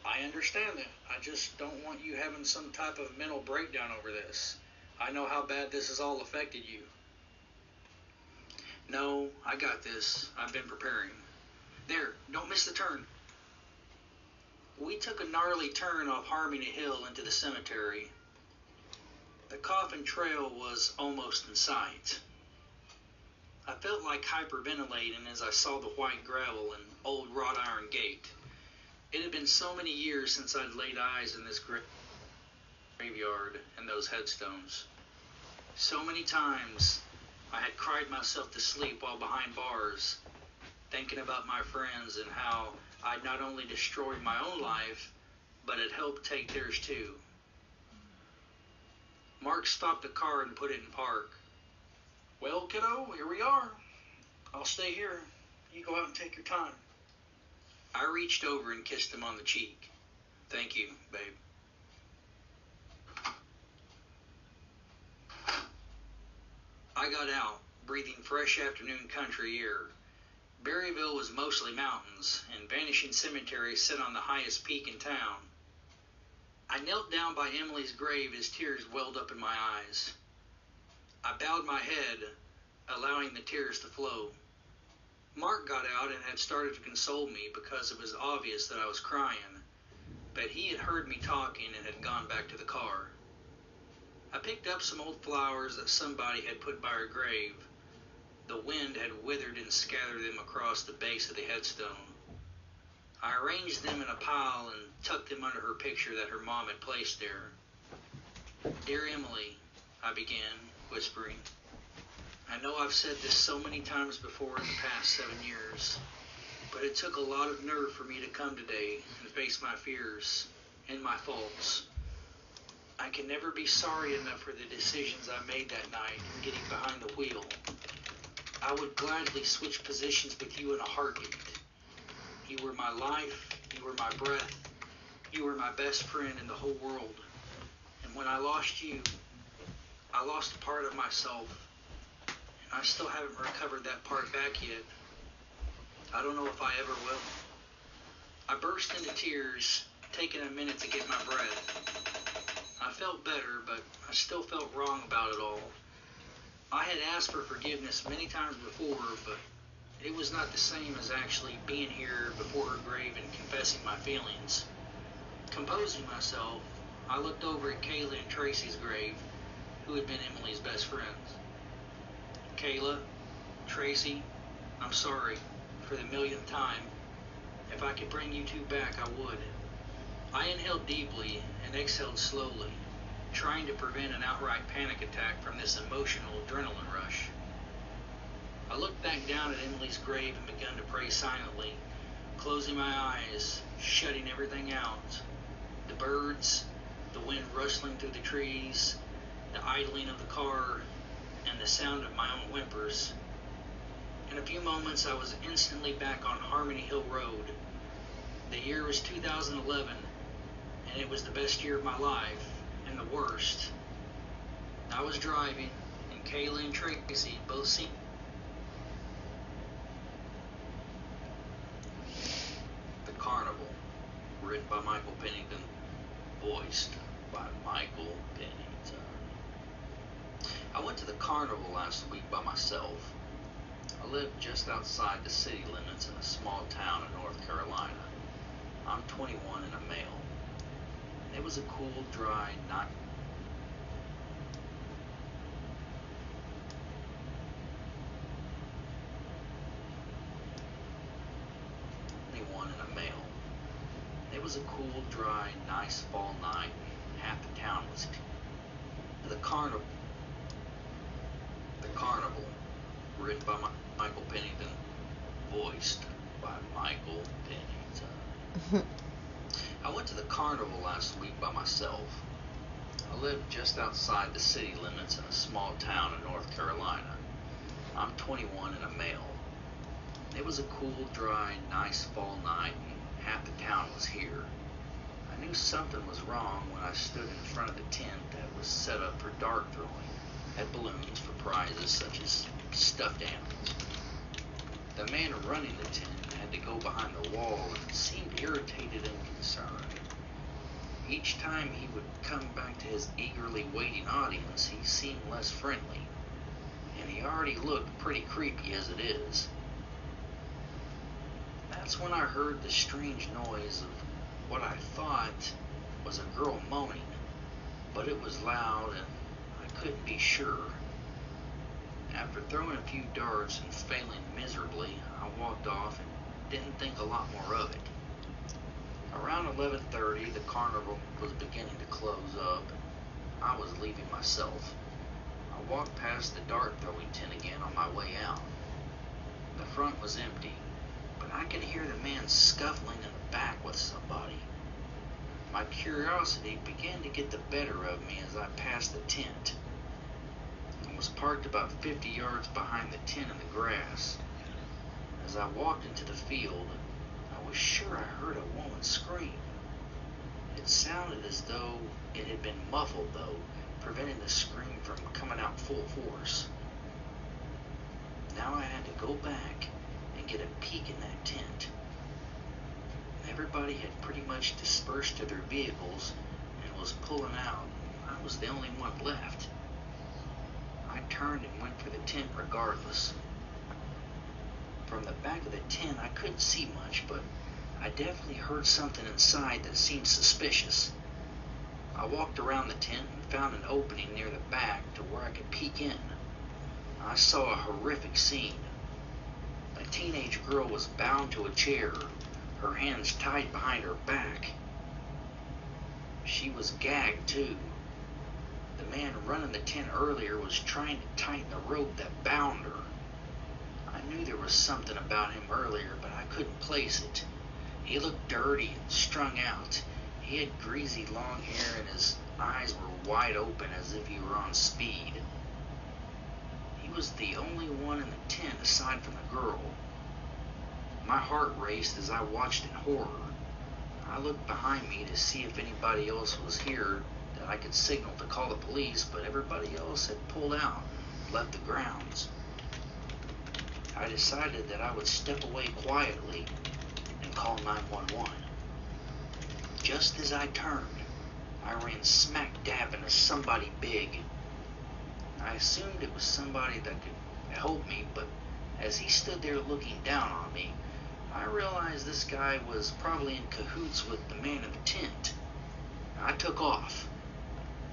"I understand that. I just don't want you having some type of mental breakdown over this. I know how bad this has all affected you." "No, I got this. I've been preparing. There, don't miss the turn." We took a gnarly turn off Harmony Hill into the cemetery. The Coffin Trail was almost in sight. I felt like hyperventilating as I saw the white gravel and old wrought iron gate. It had been so many years since I'd laid eyes in this graveyard and those headstones. So many times I had cried myself to sleep while behind bars, thinking about my friends and how I'd not only destroyed my own life, but had helped take theirs too. Mark stopped the car and put it in park. "Well, kiddo, here we are. I'll stay here. You go out and take your time." I reached over and kissed him on the cheek. Thank you, babe. I got out, breathing fresh afternoon country air. Berryville was mostly mountains, and Vanishing Cemetery sit on the highest peak in town. I knelt down by Emily's grave as tears welled up in my eyes. I bowed my head, allowing the tears to flow. Mark got out and had started to console me because it was obvious that I was crying, but he had heard me talking and had gone back to the car. I picked up some old flowers that somebody had put by her grave. The wind had withered and scattered them across the base of the headstone. I arranged them in a pile and tucked them under her picture that her mom had placed there. Dear Emily, I began, whispering. I know I've said this so many times before in the past 7 years, but it took a lot of nerve for me to come today and face my fears and my faults. I can never be sorry enough for the decisions I made that night in getting behind the wheel. I would gladly switch positions with you in a heartbeat. You were my life, you were my breath, you were my best friend in the whole world. And when I lost you, I lost a part of myself, and I still haven't recovered that part back yet. I don't know if I ever will. I burst into tears, taking a minute to get my breath. I felt better, but I still felt wrong about it all. I had asked for forgiveness many times before, but it was not the same as actually being here before her grave and confessing my feelings. Composing myself, I looked over at Kayla and Tracy's grave, who had been Emily's best friends. Kayla, Tracy, I'm sorry, for the millionth time. If I could bring you two back, I would. I inhaled deeply and exhaled slowly, trying to prevent an outright panic attack from this emotional adrenaline rush. I looked back down at Emily's grave and began to pray silently, closing my eyes, shutting everything out. The birds, the wind rustling through the trees, the idling of the car, and the sound of my own whimpers. In a few moments, I was instantly back on Harmony Hill Road. The year was 2011, and it was the best year of my life, and the worst. I was driving, and Kayla and Tracy both seemed... The Carnival, written by Michael Pennington, voiced by Michael Pennington. I went to the carnival last week by myself. I live just outside the city limits in a small town in North Carolina. I'm 21 and a male. It was a cool, dry night. 21 and a male. It was a cool, dry, nice fall night, and half the town was the carnival. The Carnival, written by Michael Pennington, voiced by Michael Pennington. I went to the carnival last week by myself. I live just outside the city limits in a small town in North Carolina. I'm 21 and a male. It was a cool, dry, nice fall night, and half the town was here. I knew something was wrong when I stood in front of the tent that was set up for dart throwing, had balloons for prizes such as stuffed animals. The man running the tent had to go behind the wall and seemed irritated and concerned. Each time he would come back to his eagerly waiting audience, he seemed less friendly, and he already looked pretty creepy as it is. That's when I heard the strange noise of what I thought was a girl moaning, but it was loud and I couldn't be sure. After throwing a few darts and failing miserably, I walked off and didn't think a lot more of it. Around 11:30, the carnival was beginning to close up, and I was leaving myself. I walked past the dart throwing tent again on my way out. The front was empty, but I could hear the man scuffling in the back with somebody. My curiosity began to get the better of me as I passed the tent. I was parked about 50 yards behind the tent in the grass. As I walked into the field, I was sure I heard a woman scream. It sounded as though it had been muffled, though, preventing the scream from coming out full force. Now I had to go back and get a peek in that tent. Everybody had pretty much dispersed to their vehicles and was pulling out. I was the only one left. I turned and went for the tent regardless. From the back of the tent, I couldn't see much, but I definitely heard something inside that seemed suspicious. I walked around the tent and found an opening near the back to where I could peek in. I saw a horrific scene. A teenage girl was bound to a chair, her hands tied behind her back. She was gagged, too. The man running the tent earlier was trying to tighten the rope that bound her. I knew there was something about him earlier, but I couldn't place it. He looked dirty and strung out. He had greasy long hair and his eyes were wide open as if he were on speed. He was the only one in the tent aside from the girl. My heart raced as I watched in horror. I looked behind me to see if anybody else was here that I could signal to call the police, but everybody else had pulled out and left the grounds. I decided that I would step away quietly and call 911. Just as I turned, I ran smack dab into somebody big. I assumed it was somebody that could help me, but as he stood there looking down on me, I realized this guy was probably in cahoots with the man in the tent. I took off.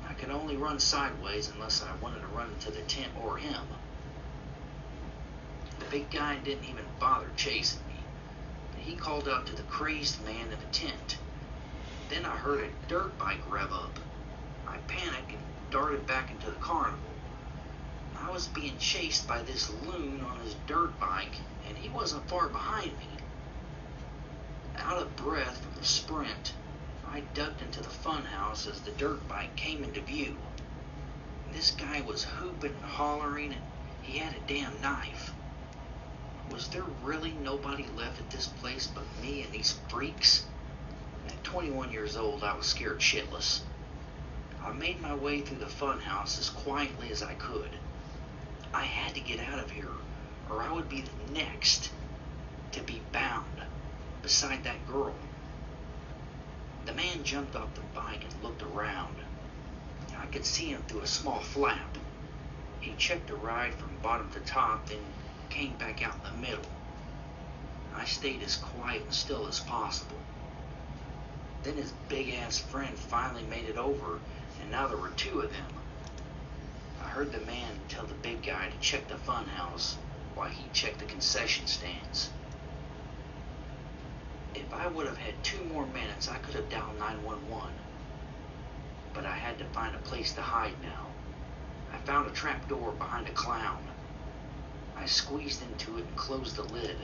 I could only run sideways unless I wanted to run into the tent or him. The big guy didn't even bother chasing me. He called out to the crazed man in the tent. Then I heard a dirt bike rev up. I panicked and darted back into the carnival. I was being chased by this loon on his dirt bike, and he wasn't far behind me. Out of breath from the sprint, I ducked into the funhouse as the dirt bike came into view. This guy was hooping and hollering, and he had a damn knife. Was there really nobody left at this place but me and these freaks? At 21 years old, I was scared shitless. I made my way through the funhouse as quietly as I could. I had to get out of here, or I would be the next to be bound beside that girl. The man jumped off the bike and looked around. I could see him through a small flap. He checked the ride from bottom to top, then came back out in the middle. I stayed as quiet and still as possible. Then his big-ass friend finally made it over, and now there were two of them. I heard the man tell the big guy to check the funhouse while he checked the concession stands. If I would have had 2 more minutes, I could have dialed 911. But I had to find a place to hide now. I found a trap door behind a clown. I squeezed into it and closed the lid.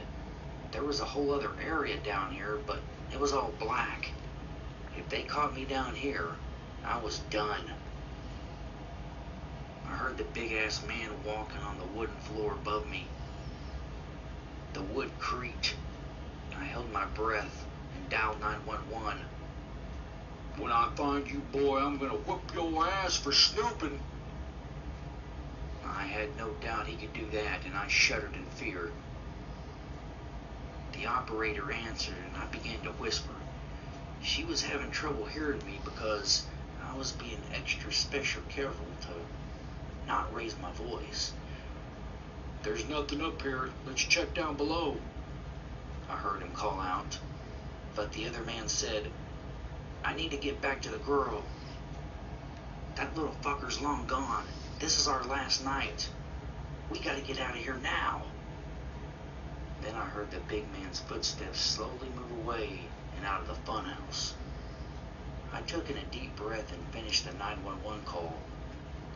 There was a whole other area down here, but it was all black. If they caught me down here, I was done. I heard the big-ass man walking on the wooden floor above me. The wood creaked. I held my breath and dialed 911. When I find you, boy, I'm gonna whoop your ass for snooping. I had no doubt he could do that, and I shuddered in fear. The operator answered, and I began to whisper. She was having trouble hearing me because I was being extra special careful to not raise my voice. There's nothing up here. Let's check down below, I heard him call out. But the other man said, I need to get back to the girl. That little fucker's long gone. This is our last night. We gotta get out of here now. Then I heard the big man's footsteps slowly move away and out of the funhouse. I took in a deep breath and finished the 911 call,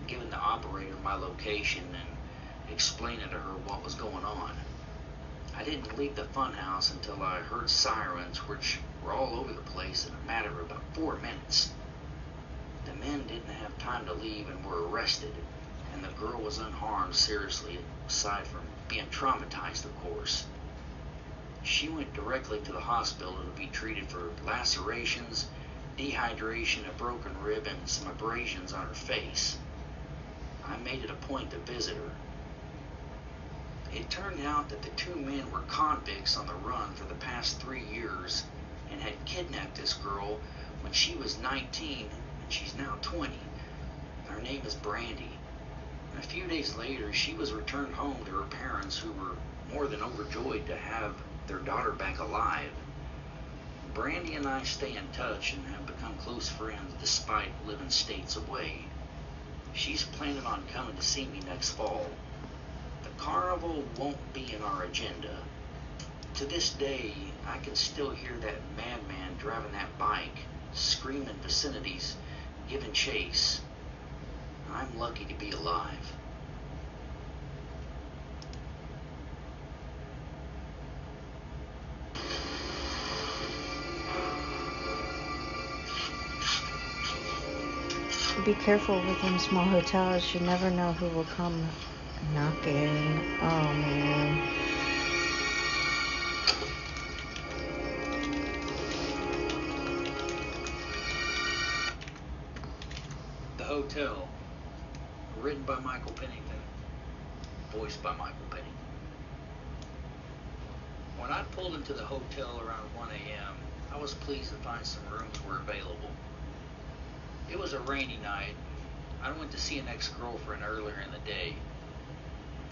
giving the operator my location and explaining to her what was going on. I didn't leave the funhouse until I heard sirens, which were all over the place in a matter of about 4 minutes. The men didn't have time to leave and were arrested, and the girl was unharmed seriously, aside from being traumatized, of course. She went directly to the hospital to be treated for lacerations dehydration, a broken rib, and some abrasions on her face. I made it a point to visit her. It turned out that the two men were convicts on the run for the past 3 years and had kidnapped this girl when she was 19 and she's now 20. Her name is Brandy. And a few days later, she was returned home to her parents, who were more than overjoyed to have their daughter back alive. Brandy and I stay in touch and have become close friends despite living states away. She's planning on coming to see me next fall. The carnival won't be in our agenda. To this day, I can still hear that madman driving that bike, screaming vicinities, giving chase. I'm lucky to be alive. Be careful with them small hotels. You never know who will come knocking. Oh, man. The Hotel, written by Michael Pennington, voiced by Michael Pennington. When I pulled into the hotel around 1 a.m., I was pleased to find some rooms were available. It was a rainy night. I went to see an ex-girlfriend earlier in the day.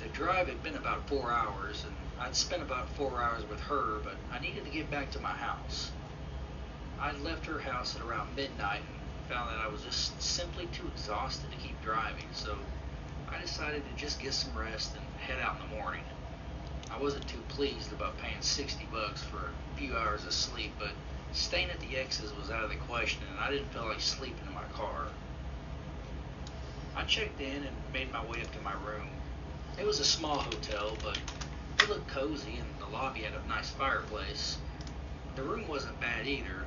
The drive had been about 4 hours, and I'd spent about 4 hours with her, but I needed to get back to my house. I'd left her house at around midnight and found that I was just simply too exhausted to keep driving, so I decided to just get some rest and head out in the morning. I wasn't too pleased about paying $60 for a few hours of sleep, but staying at the X's was out of the question, and I didn't feel like sleeping in my car. I checked in and made my way up to my room. It was a small hotel, but it looked cozy, and the lobby had a nice fireplace. The room wasn't bad either,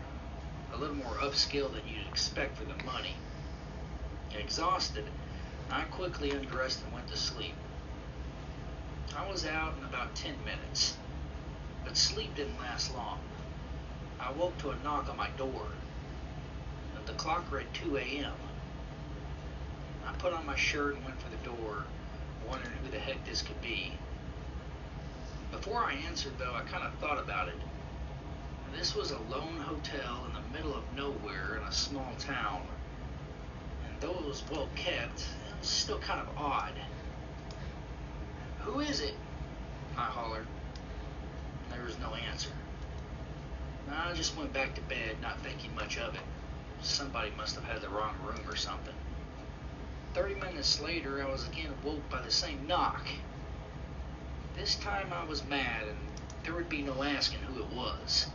a little more upscale than you'd expect for the money. Exhausted, I quickly undressed and went to sleep. I was out in about 10 minutes, but sleep didn't last long. I woke to a knock on my door, and the clock read 2 a.m. I put on my shirt and went for the door, wondering who the heck this could be. Before I answered, though, I kind of thought about it. This was a lone hotel in the middle of nowhere in a small town, and though it was well kept, it was still kind of odd. "Who is it?" I hollered. There was no answer. I just went back to bed, not thinking much of it. Somebody must have had the wrong room or something. 30 minutes later, I was again woke by the same knock. This time I was mad, and there would be no asking who it was.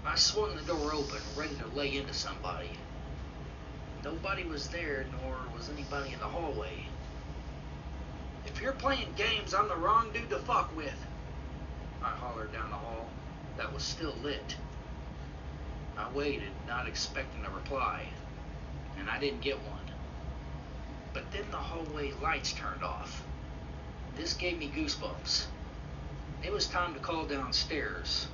I swung the door open, ready to lay into somebody. Nobody was there, nor was anybody in the hallway. "If you're playing games, I'm the wrong dude to fuck with," I hollered down the hall that was still lit. I waited, not expecting a reply, and I didn't get one. But then the hallway lights turned off. This gave me goosebumps. It was time to call downstairs.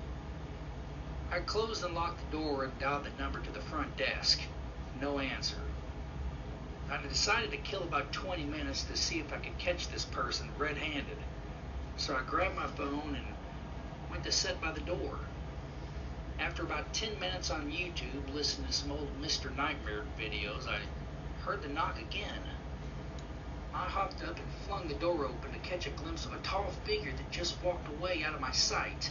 I closed and locked the door and dialed the number to the front desk. No answer. I decided to kill about 20 minutes to see if I could catch this person red-handed. So I grabbed my phone and went to sit by the door. After about 10 minutes on YouTube, listening to some old Mr. Nightmare videos, I heard the knock again. I hopped up and flung the door open to catch a glimpse of a tall figure that just walked away out of my sight.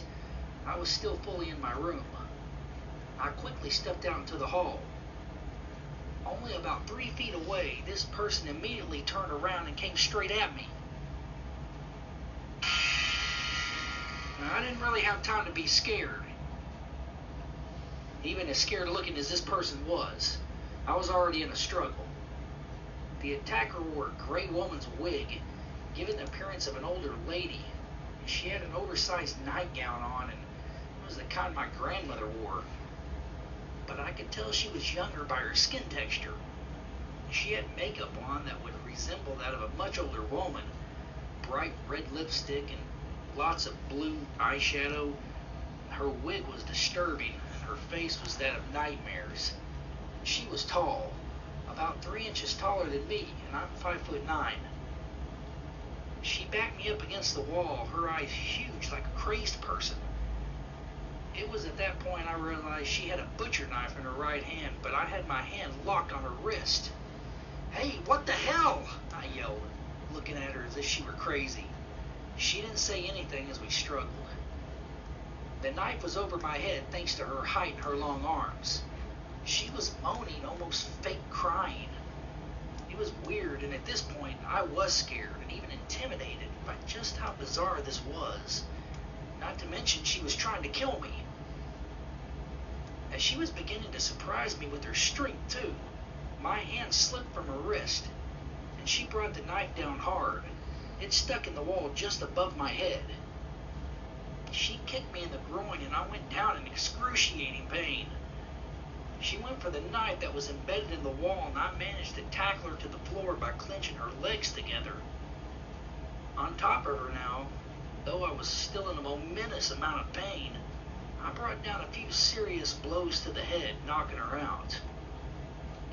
I was still fully in my room. I quickly stepped out into the hall. Only about 3 feet away, this person immediately turned around and came straight at me. Now, I didn't really have time to be scared. Even as scared looking as this person was, I was already in a struggle. The attacker wore a gray woman's wig, giving the appearance of an older lady. She had an oversized nightgown on, and it was the kind my grandmother wore. But I could tell she was younger by her skin texture. She had makeup on that would resemble that of a much older woman, bright red lipstick and lots of blue eyeshadow. Her wig was disturbing, and her face was that of nightmares. She was tall, about 3 inches taller than me, and I'm 5'9". She backed me up against the wall, her eyes huge like a crazed person. It was at that point I realized she had a butcher knife in her right hand, but I had my hand locked on her wrist. "Hey, what the hell?" I yelled, looking at her as if she were crazy. She didn't say anything as we struggled. The knife was over my head thanks to her height and her long arms. She was moaning, almost fake crying. It was weird, and at this point I was scared and even intimidated by just how bizarre this was. Not to mention she was trying to kill me. As she was beginning to surprise me with her strength too, my hand slipped from her wrist, and she brought the knife down hard. It stuck in the wall just above my head. She kicked me in the groin, and I went down in excruciating pain. She went for the knife that was embedded in the wall, and I managed to tackle her to the floor by clenching her legs together. On top of her now, though I was still in a momentous amount of pain, I brought down a few serious blows to the head, knocking her out.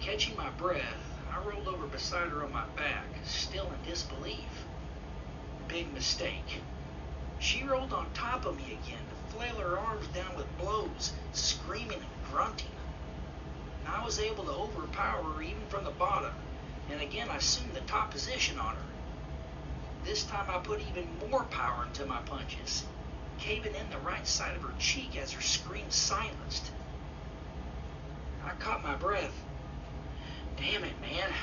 Catching my breath, I rolled over beside her on my back, still in disbelief. Big mistake. She rolled on top of me again to flail her arms down with blows, screaming and grunting. I was able to overpower her even from the bottom, and again I assumed the top position on her. This time I put even more power into my punches, caving in the right side of her cheek as her screams silenced. I caught my breath. "Damn it, man.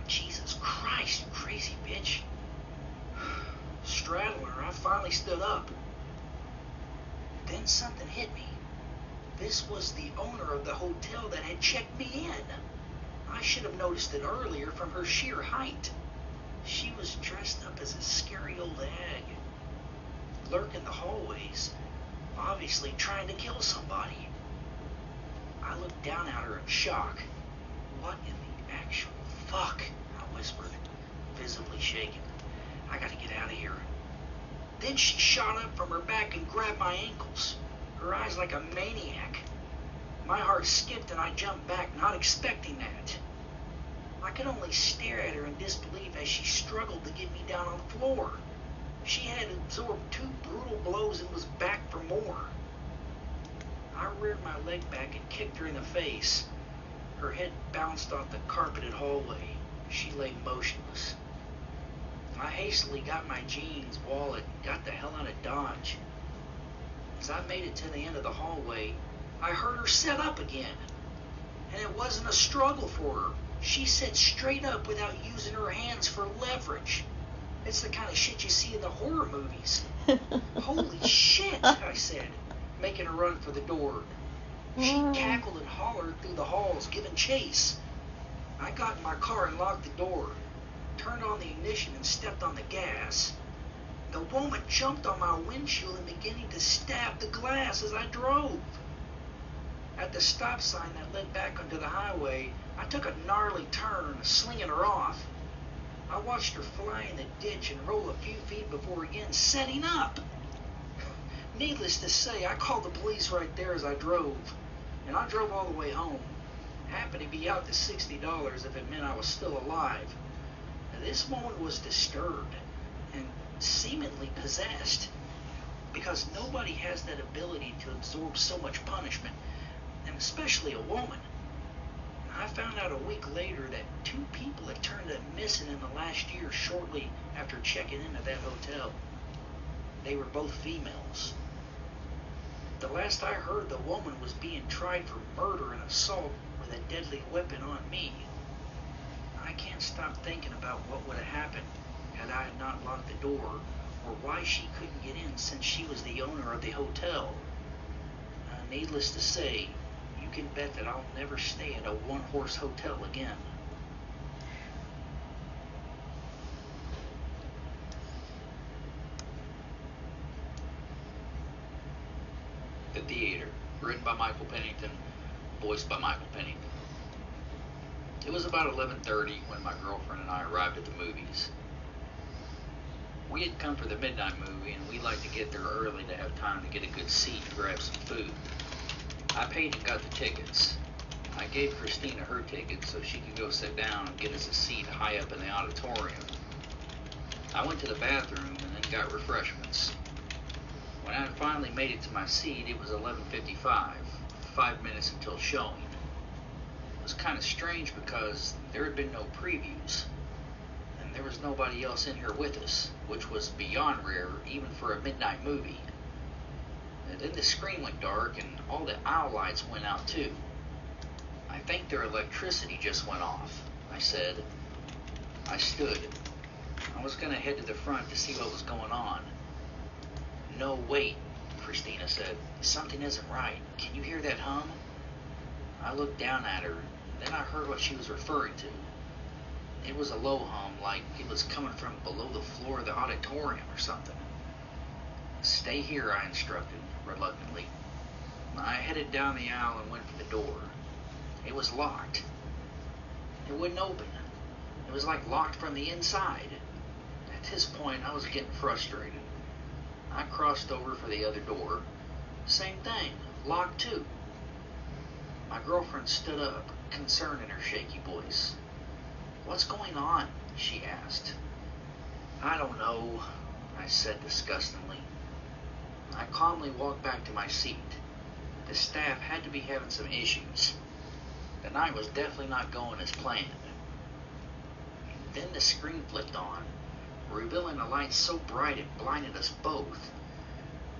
Jesus Christ, you crazy bitch." Straddling her, I finally stood up. Then something hit me. This was the owner of the hotel that had checked me in. I should have noticed it earlier from her sheer height. She was dressed up as a scary old hag, lurking the hallways, obviously trying to kill somebody. I looked down at her in shock. "What in the actual fuck?" I whispered, visibly shaken. "I gotta get out of here." Then she shot up from her back and grabbed my ankles, her eyes like a maniac. My heart skipped and I jumped back, not expecting that. I could only stare at her in disbelief as she struggled to get me down on the floor. She had absorbed 2 brutal blows and was back for more. I reared my leg back and kicked her in the face. Her head bounced off the carpeted hallway. She lay motionless. I hastily got my jeans, wallet, and got the hell out of Dodge. As I made it to the end of the hallway, I heard her set up again. And it wasn't a struggle for her. She sat straight up without using her hands for leverage. It's the kind of shit you see in the horror movies. "Holy shit," I said, making a run for the door. She cackled and hollered through the halls, giving chase. I got in my car and locked the door, turned on the ignition and stepped on the gas. The woman jumped on my windshield and beginning to stab the glass as I drove. At the stop sign that led back onto the highway, I took a gnarly turn, slinging her off. I watched her fly in the ditch and roll a few feet before again setting up. Needless to say, I called the police right there as I drove, and I drove all the way home, happy to be out to $60 if it meant I was still alive. Now, this woman was disturbed and seemingly possessed, because nobody has that ability to absorb so much punishment, and especially a woman. I found out a week later that 2 people had turned up missing in the last year shortly after checking into that hotel. They were both females. The last I heard, the woman was being tried for murder and assault with a deadly weapon on me. I can't stop thinking about what would have happened had I not locked the door, or why she couldn't get in since she was the owner of the hotel. Needless to say, you can bet that I'll never stay at a one-horse hotel again. The Theater, written by Michael Pennington, voiced by Michael Pennington. It was about 11:30 when my girlfriend and I arrived at the movies. We had come for the midnight movie, and we liked to get there early to have time to get a good seat and grab some food. I paid and got the tickets. I gave Christina her ticket so she could go sit down and get us a seat high up in the auditorium. I went to the bathroom and then got refreshments. When I had finally made it to my seat, it was 11:55, 5 minutes until showing. It was kind of strange because there had been no previews, and there was nobody else in here with us, which was beyond rare even for a midnight movie. And then the screen went dark and all the aisle lights went out too. I think their electricity just went off, I said. I stood. I was going to head to the front to see what was going on. No, wait, Christina said. Something isn't right. Can you hear that hum? I looked down at her, then I heard what she was referring to. It was a low hum, like it was coming from below the floor of the auditorium or something. Stay here, I instructed, reluctantly. I headed down the aisle and went for the door. It was locked. It wouldn't open. It was like locked from the inside. At this point, I was getting frustrated. I crossed over for the other door. Same thing, locked too. My girlfriend stood up, concern in her shaky voice. What's going on? She asked. I don't know, I said disgustingly. I calmly walked back to my seat. The staff had to be having some issues. The night was definitely not going as planned. Then the screen flicked on, revealing a light so bright it blinded us both.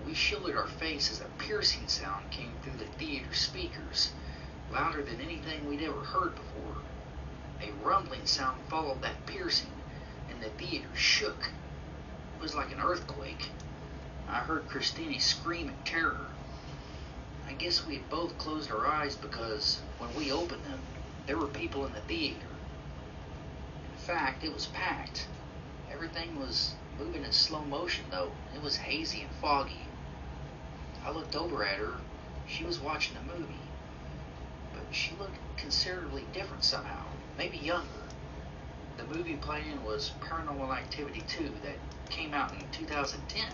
We shielded our faces as a piercing sound came through the theater speakers, louder than anything we'd ever heard before. A rumbling sound followed that piercing, and the theater shook. It was like an earthquake. I heard Christina scream in terror. I guess we had both closed our eyes because when we opened them, there were people in the theater. In fact, it was packed. Everything was moving in slow motion, though. It was hazy and foggy. I looked over at her. She was watching a movie. But she looked considerably different somehow. Maybe younger. The movie playing was Paranormal Activity 2 that came out in 2010.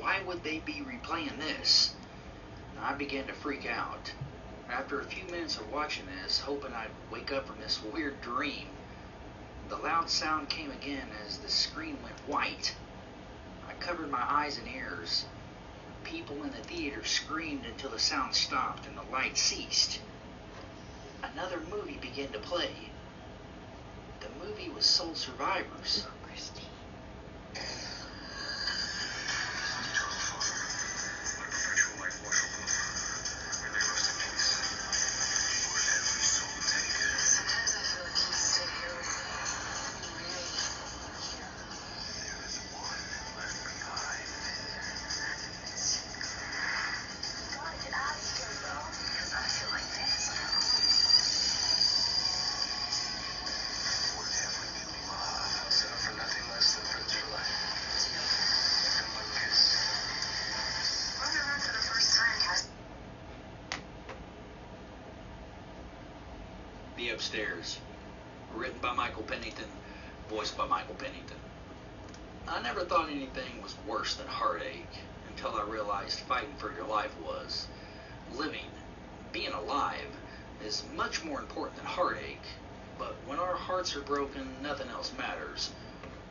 Why would they be replaying this? I began to freak out. After a few minutes of watching this, hoping I'd wake up from this weird dream, the loud sound came again as the screen went white. I covered my eyes and ears. People in the theater screamed until the sound stopped and the light ceased. Another movie began to play. The movie was Soul Survivors. The Upstairs, written by Michael Pennington, voiced by Michael Pennington. I never thought anything was worse than heartache until I realized fighting for your life was. Living, being alive, is much more important than heartache, but when our hearts are broken, nothing else matters.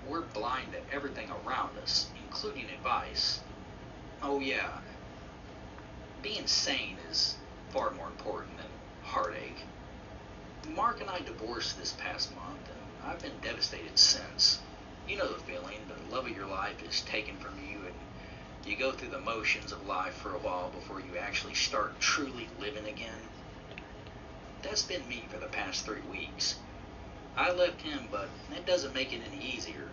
We're blind to everything around us, including advice. Oh yeah, being sane is far more important than heartache. Mark and I divorced this past month, and I've been devastated since. You know the feeling, the love of your life is taken from you, and you go through the motions of life for a while before you actually start truly living again. That's been me for the past 3 weeks. I left him, but it doesn't make it any easier.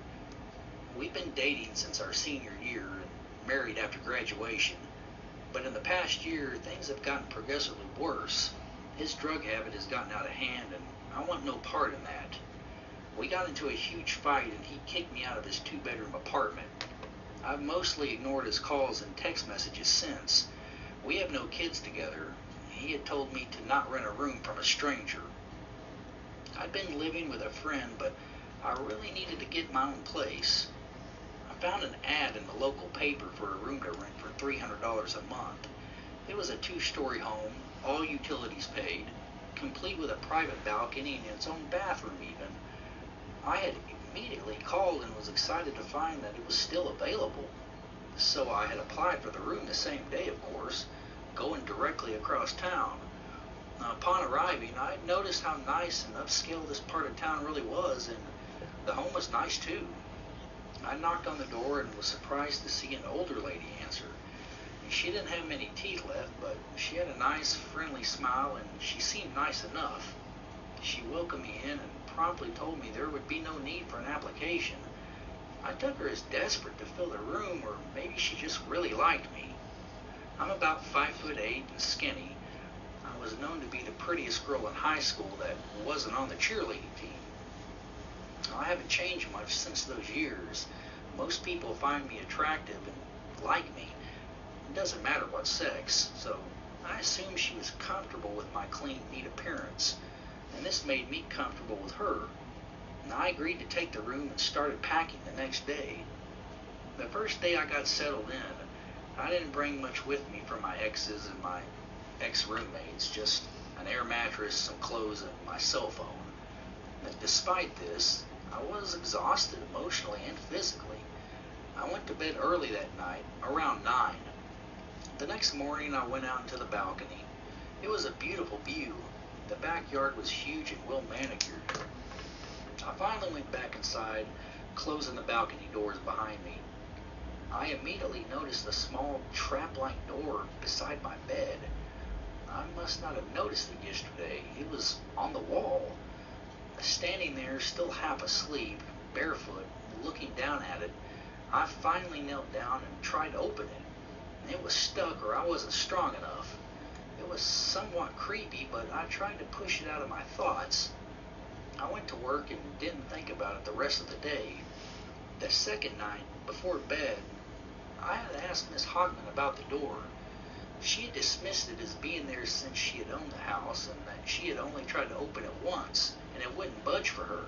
We've been dating since our senior year and married after graduation. But in the past year, things have gotten progressively worse. His drug habit has gotten out of hand, and I want no part in that. We got into a huge fight, and he kicked me out of his 2-bedroom apartment. I've mostly ignored his calls and text messages since. We have no kids together. He had told me to not rent a room from a stranger. I'd been living with a friend, but I really needed to get my own place. I found an ad in the local paper for a room to rent for $300 a month. It was a 2-story home, all utilities paid, complete with a private balcony and its own bathroom even. I had immediately called and was excited to find that it was still available. So I had applied for the room the same day, of course, going directly across town. Upon arriving, I noticed how nice and upscale this part of town really was, and the home was nice too. I knocked on the door and was surprised to see an older lady answer. She didn't have many teeth left, but she had a nice, friendly smile, and she seemed nice enough. She welcomed me in and promptly told me there would be no need for an application. I took her as desperate to fill the room, or maybe she just really liked me. I'm about 5'8" and skinny. I was known to be the prettiest girl in high school that wasn't on the cheerleading team. I haven't changed much since those years. Most people find me attractive and like me. It doesn't matter what sex, so I assumed she was comfortable with my clean, neat appearance, and this made me comfortable with her. And I agreed to take the room and started packing the next day. The first day I got settled in, I didn't bring much with me from my exes and my ex-roommates, just an air mattress, some clothes, and my cell phone. And despite this, I was exhausted emotionally and physically. I went to bed early that night, around 9. The next morning I went out into the balcony. It was a beautiful view. The backyard was huge and well manicured. I finally went back inside, closing the balcony doors behind me. I immediately noticed a small trap-like door beside my bed. I must not have noticed it yesterday. It was on the wall. Standing there, still half asleep, barefoot, looking down at it, I finally knelt down and tried to open it. It was stuck, or I wasn't strong enough. It was somewhat creepy, but I tried to push it out of my thoughts. I went to work and didn't think about it the rest of the day. The second night, before bed, I had asked Miss Hogman about the door. She had dismissed it as being there since she had owned the house, and that she had only tried to open it once, and it wouldn't budge for her.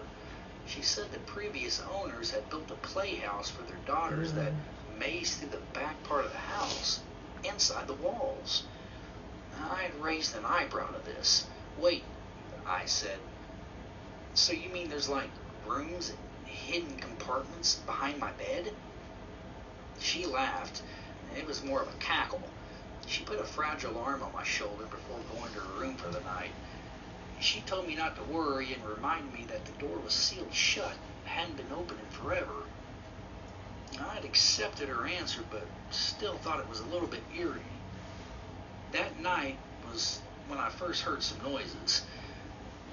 She said the previous owners had built a playhouse for their daughters that mazed through the back part of the house, inside the walls. I had raised an eyebrow to this. "Wait," I said, "so you mean there's like rooms and hidden compartments behind my bed?" She laughed, and it was more of a cackle. She put a fragile arm on my shoulder before going to her room for the night. She told me not to worry and reminded me that the door was sealed shut and hadn't been opened in forever. I had accepted her answer, but still thought it was a little bit eerie. That night was when I first heard some noises.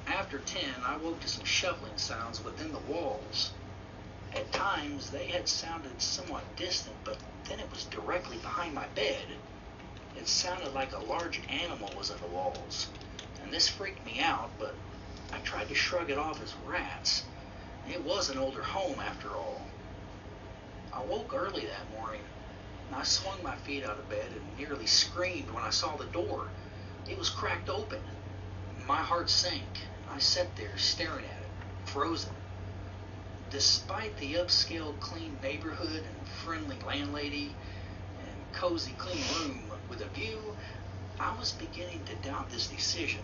After 10, I woke to some shuffling sounds within the walls. At times, they had sounded somewhat distant, but then it was directly behind my bed. It sounded like a large animal was at the walls, and this freaked me out, but I tried to shrug it off as rats. It was an older home, after all. I woke early that morning, and I swung my feet out of bed and nearly screamed when I saw the door. It was cracked open. My heart sank. I sat there staring at it, frozen. Despite the upscale clean neighborhood and friendly landlady and cozy clean room with a view, I was beginning to doubt this decision.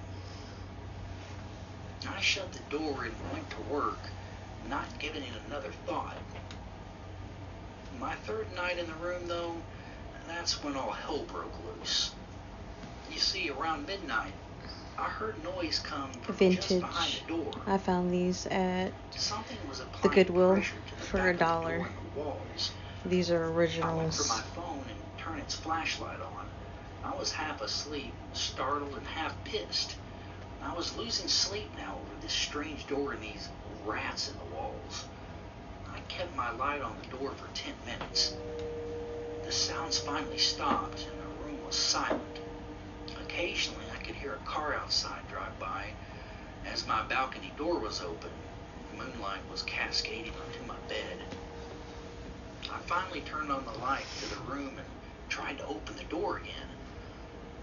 I shut the door and went to work, not giving it another thought. My third night in the room, though, that's when all hell broke loose. You see, around midnight, I heard noise come from just behind the door. I found these at Something was applying the Goodwill pressure to the for back of the $1. door and the walls. These are I went originals. for my phone and turned its flashlight on. I was half asleep, startled and half pissed. I was losing sleep now over this strange door and these rats in the walls. I kept my light on the door for 10 minutes. The sounds finally stopped and the room was silent. Occasionally I could hear a car outside drive by. As my balcony door was open, moonlight was cascading onto my bed. I finally turned on the light to the room and tried to open the door again.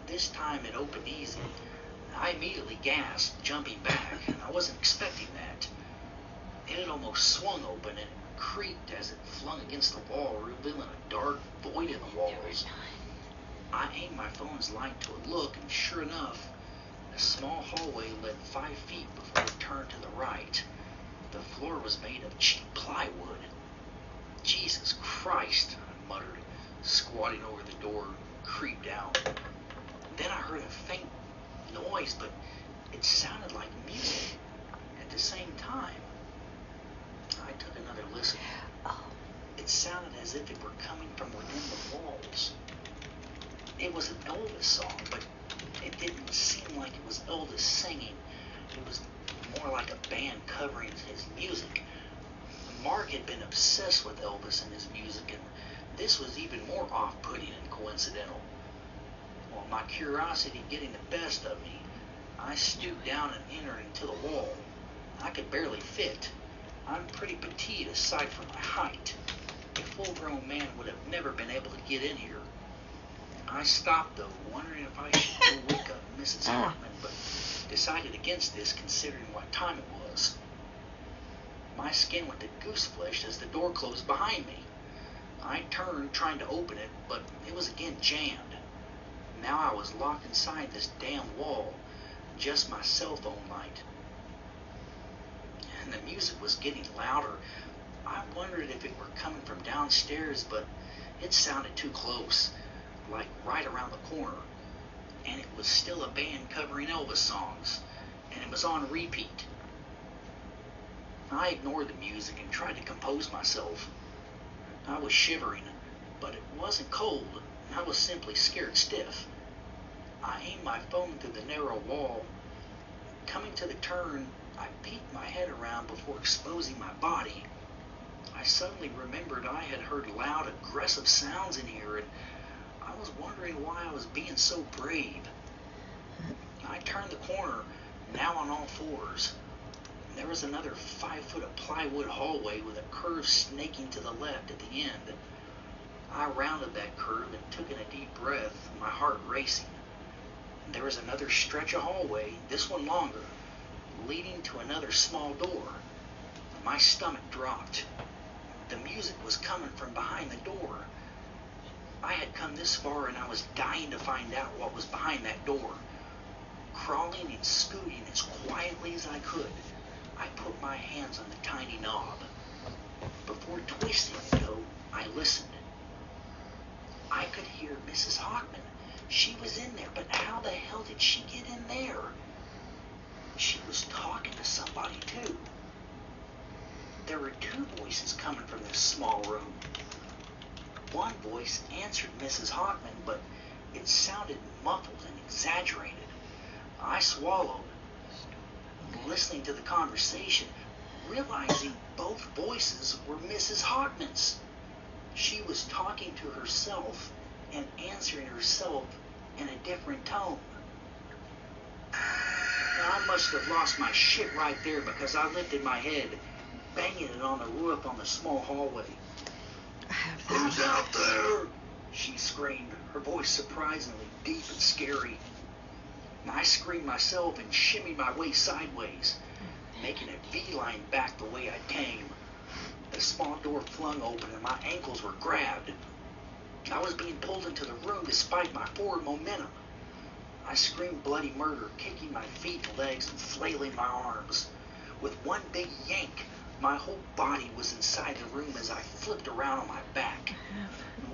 This time it opened easy. I immediately gasped, jumping back, and I wasn't expecting that. It had almost swung open and creaked as it flung against the wall, revealing a dark void in the walls. I aimed my phone's light to a look, and sure enough, a small hallway led 5 feet before it turned to the right. The floor was made of cheap plywood. Jesus Christ, I muttered, squatting over the door, creeped out. Then I heard a faint noise, but it sounded like music at the same time. I took another listen. It sounded as if it were coming from within the walls. It was an Elvis song, but it didn't seem like it was Elvis singing. It was more like a band covering his music. Mark had been obsessed with Elvis and his music, and this was even more off-putting and coincidental. While my curiosity getting the best of me, I stooped down and entered into the wall. I could barely fit. I'm pretty petite aside from my height. A full-grown man would have never been able to get in here. I stopped, though, wondering if I should go wake up Mrs. Hartman, but decided against this considering what time it was. My skin went to goose-flesh as the door closed behind me. I turned, trying to open it, but it was again jammed. Now I was locked inside this damn wall, just my cell phone light. And the music was getting louder. I wondered if it were coming from downstairs, but it sounded too close, like right around the corner. And it was still a band covering Elvis songs, and it was on repeat. I ignored the music and tried to compose myself. I was shivering, but it wasn't cold. I was simply scared stiff. I aimed my phone through the narrow wall. Coming to the turn, I peeked my head around before exposing my body. I suddenly remembered I had heard loud, aggressive sounds in here, and I was wondering why I was being so brave. I turned the corner, now on all fours. There was another 5 foot of plywood hallway with a curve snaking to the left at the end. I rounded that curve and took in a deep breath, my heart racing. There was another stretch of hallway, this one longer, leading to another small door. My stomach dropped. The music was coming from behind the door. I had come this far and I was dying to find out what was behind that door. Crawling and scooting as quietly as I could, I put my hands on the tiny knob. Before twisting it, though, I listened. I could hear Mrs. Hockman. She was in there, but how the hell did she get in there? She was talking to somebody, too. There were 2 voices coming from this small room. One voice answered Mrs. Hockman, but it sounded muffled and exaggerated. I swallowed, listening to the conversation, realizing both voices were Mrs. Hockman's. She was talking to herself and answering herself in a different tone. Now, I must have lost my shit right there because I lifted my head, banging it on the roof on the small hallway. "Who's out there?" she screamed, her voice surprisingly deep and scary. I screamed myself and shimmied my way sideways, making a beeline back the way I came. The small door flung open and my ankles were grabbed. I was being pulled into the room despite my forward momentum. I screamed bloody murder, kicking my feet and legs and flailing my arms. With one big yank, my whole body was inside the room as I flipped around on my back.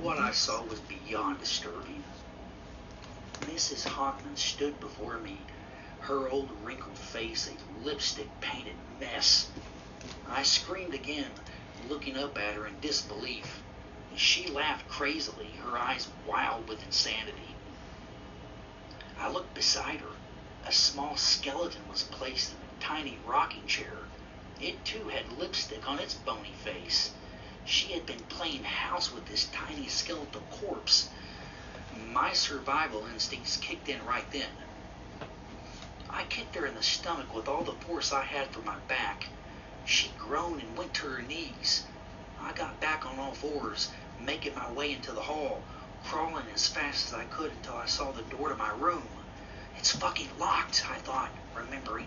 What I saw was beyond disturbing. Mrs. Hockman stood before me, her old wrinkled face a lipstick-painted mess. I screamed again, looking up at her in disbelief. She laughed crazily, her eyes wild with insanity. I looked beside her. A small skeleton was placed in a tiny rocking chair. It too had lipstick on its bony face. She had been playing house with this tiny skeletal corpse. My survival instincts kicked in right then. I kicked her in the stomach with all the force I had for my back. She groaned and went to her knees. I got back on all fours, making my way into the hall, crawling as fast as I could until I saw the door to my room. It's fucking locked, I thought, remembering.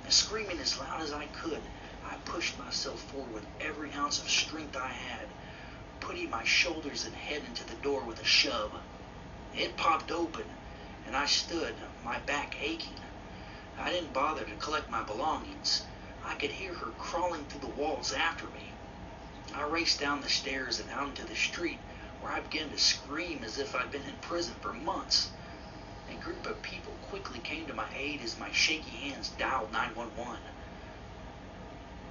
And screaming as loud as I could, I pushed myself forward with every ounce of strength I had, putting my shoulders and head into the door with a shove. It popped open, and I stood, my back aching. I didn't bother to collect my belongings. I could hear her crawling through the walls after me. I raced down the stairs and out into the street, where I began to scream as if I'd been in prison for months. A group of people quickly came to my aid as my shaky hands dialed 911.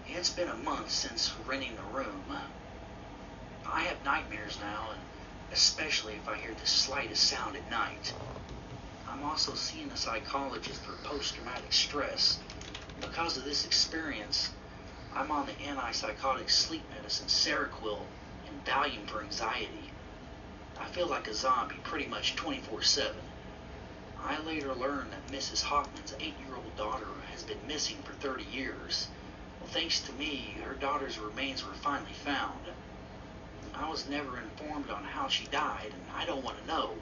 It's been a month since renting the room. I have nightmares now, and especially if I hear the slightest sound at night. I'm also seeing a psychologist for post-traumatic stress. Because of this experience, I'm on the antipsychotic sleep medicine Seroquel and Valium for anxiety. I feel like a zombie pretty much 24/7. I later learned that Mrs. Hoffman's 8-year-old daughter has been missing for 30 years. Well, thanks to me, her daughter's remains were finally found. I was never informed on how she died, and I don't want to know.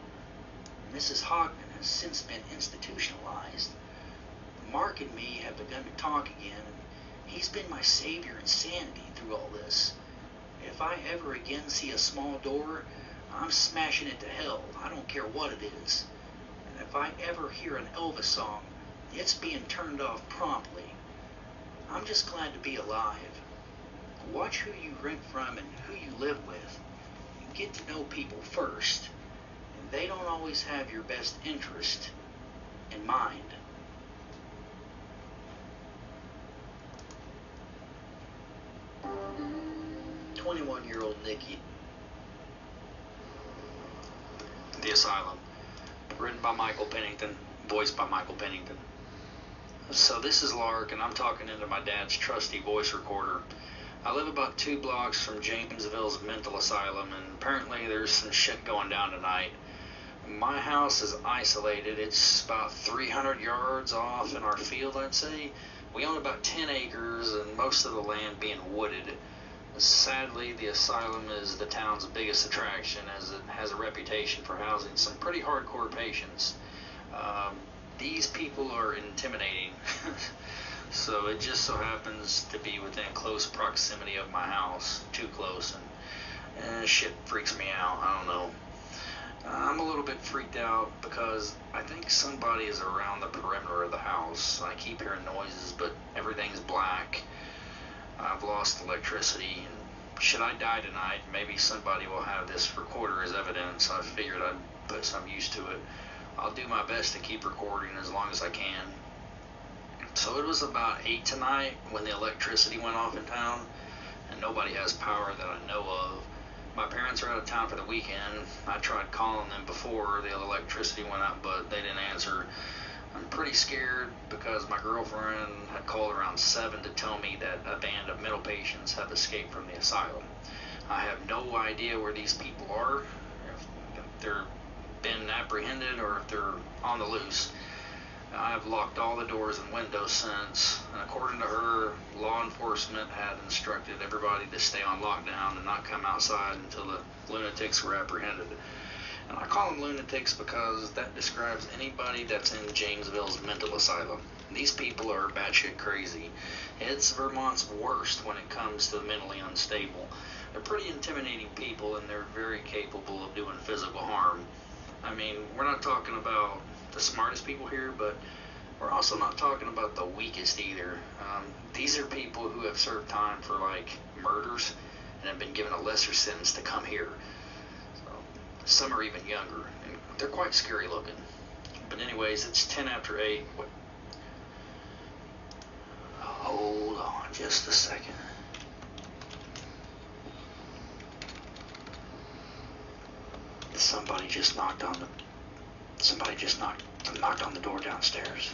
Mrs. Hoffman has since been institutionalized. Mark and me have begun to talk again, and he's been my savior and sanity through all this. If I ever again see a small door, I'm smashing it to hell. I don't care what it is. And if I ever hear an Elvis song, it's being turned off promptly. I'm just glad to be alive. Watch who you rent from and who you live with. Get to know people first. And they don't always have your best interest in mind. "21-year-old Nikki." The Asylum. Written by Michael Pennington. Voiced by Michael Pennington. So this is Lark, and I'm talking into my dad's trusty voice recorder. I live about 2 blocks from Jacksonville's mental asylum, and apparently there's some shit going down tonight. My house is isolated. It's about 300 yards off in our field, I'd say. We own about 10 acres, and most of the land being wooded. Sadly, the asylum is the town's biggest attraction, as it has a reputation for housing some pretty hardcore patients. These people are intimidating, so it just so happens to be within close proximity of my house. Too close, and shit freaks me out. I don't know. I'm a little bit freaked out because I think somebody is around the perimeter of the house. I keep hearing noises, but everything's black. I've lost electricity, and should I die tonight, maybe somebody will have this recorder as evidence. I figured I'd put some use to it. I'll do my best to keep recording as long as I can. So it was about 8 tonight when the electricity went off in town, and nobody has power that I know of. My parents are out of town for the weekend. I tried calling them before the electricity went out, but they didn't answer. I'm pretty scared because my girlfriend had called around 7 to tell me that a band of mental patients have escaped from the asylum. I have no idea where these people are, if they're been apprehended or if they're on the loose. I've locked all the doors and windows since, and according to her, law enforcement had instructed everybody to stay on lockdown and not come outside until the lunatics were apprehended. And I call them lunatics because that describes anybody that's in Janesville's mental asylum. These people are batshit crazy. It's Vermont's worst when it comes to the mentally unstable. They're pretty intimidating people, and they're very capable of doing physical harm. I mean, we're not talking about the smartest people here, but we're also not talking about the weakest either. These are people who have served time for, like, murders and have been given a lesser sentence to come here. So, some are even younger, and they're quite scary looking. But anyways, it's 10 after 8. Hold on just a second. Somebody just knocked on the door downstairs.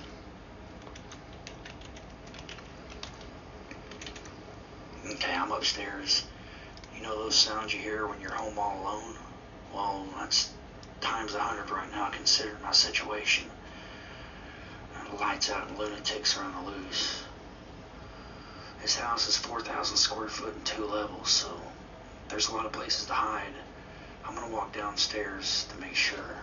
Okay, I'm upstairs. You know those sounds you hear when you're home all alone? Well, that's times 100 right now, considering my situation. The lights out and lunatics are on the loose. This house is 4,000 square foot and 2 levels, so there's a lot of places to hide. I'm gonna walk downstairs to make sure.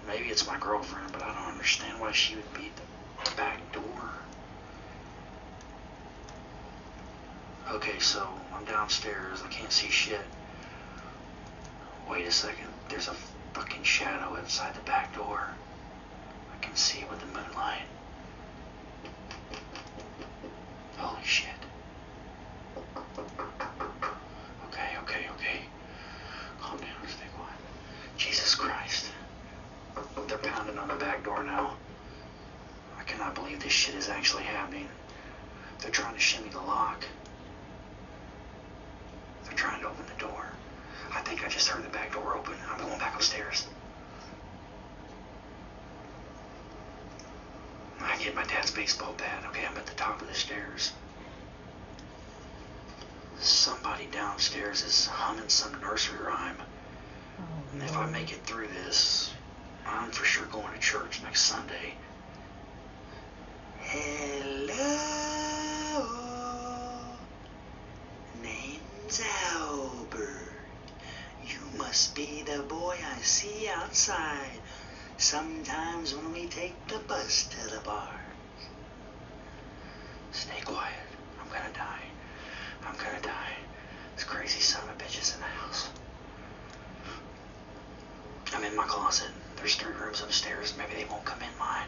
Maybe it's my girlfriend, but I don't understand why she would be at the back door. Okay, so I'm downstairs. I can't see shit. Wait a second. There's a fucking shadow outside the back door. I can see it with the moonlight. Holy shit. Okay. Calm down, stay quiet. Jesus Christ. They're pounding on the back door now. I cannot believe this shit is actually happening. They're trying to shimmy the lock. They're trying to open the door. I think I just heard the back door open. I'm going back upstairs. I get my dad's baseball bat. Okay, I'm at the top of the stairs. Somebody downstairs is humming some nursery rhyme. And if I make it through this, I'm for sure going to church next Sunday. Hello. Name's Albert. You must be the boy I see outside sometimes when we take the bus to the bar. Stay quiet. I'm gonna die. This crazy son of a bitch is in the house. I'm in my closet. There's 3 rooms upstairs. Maybe they won't come in mine.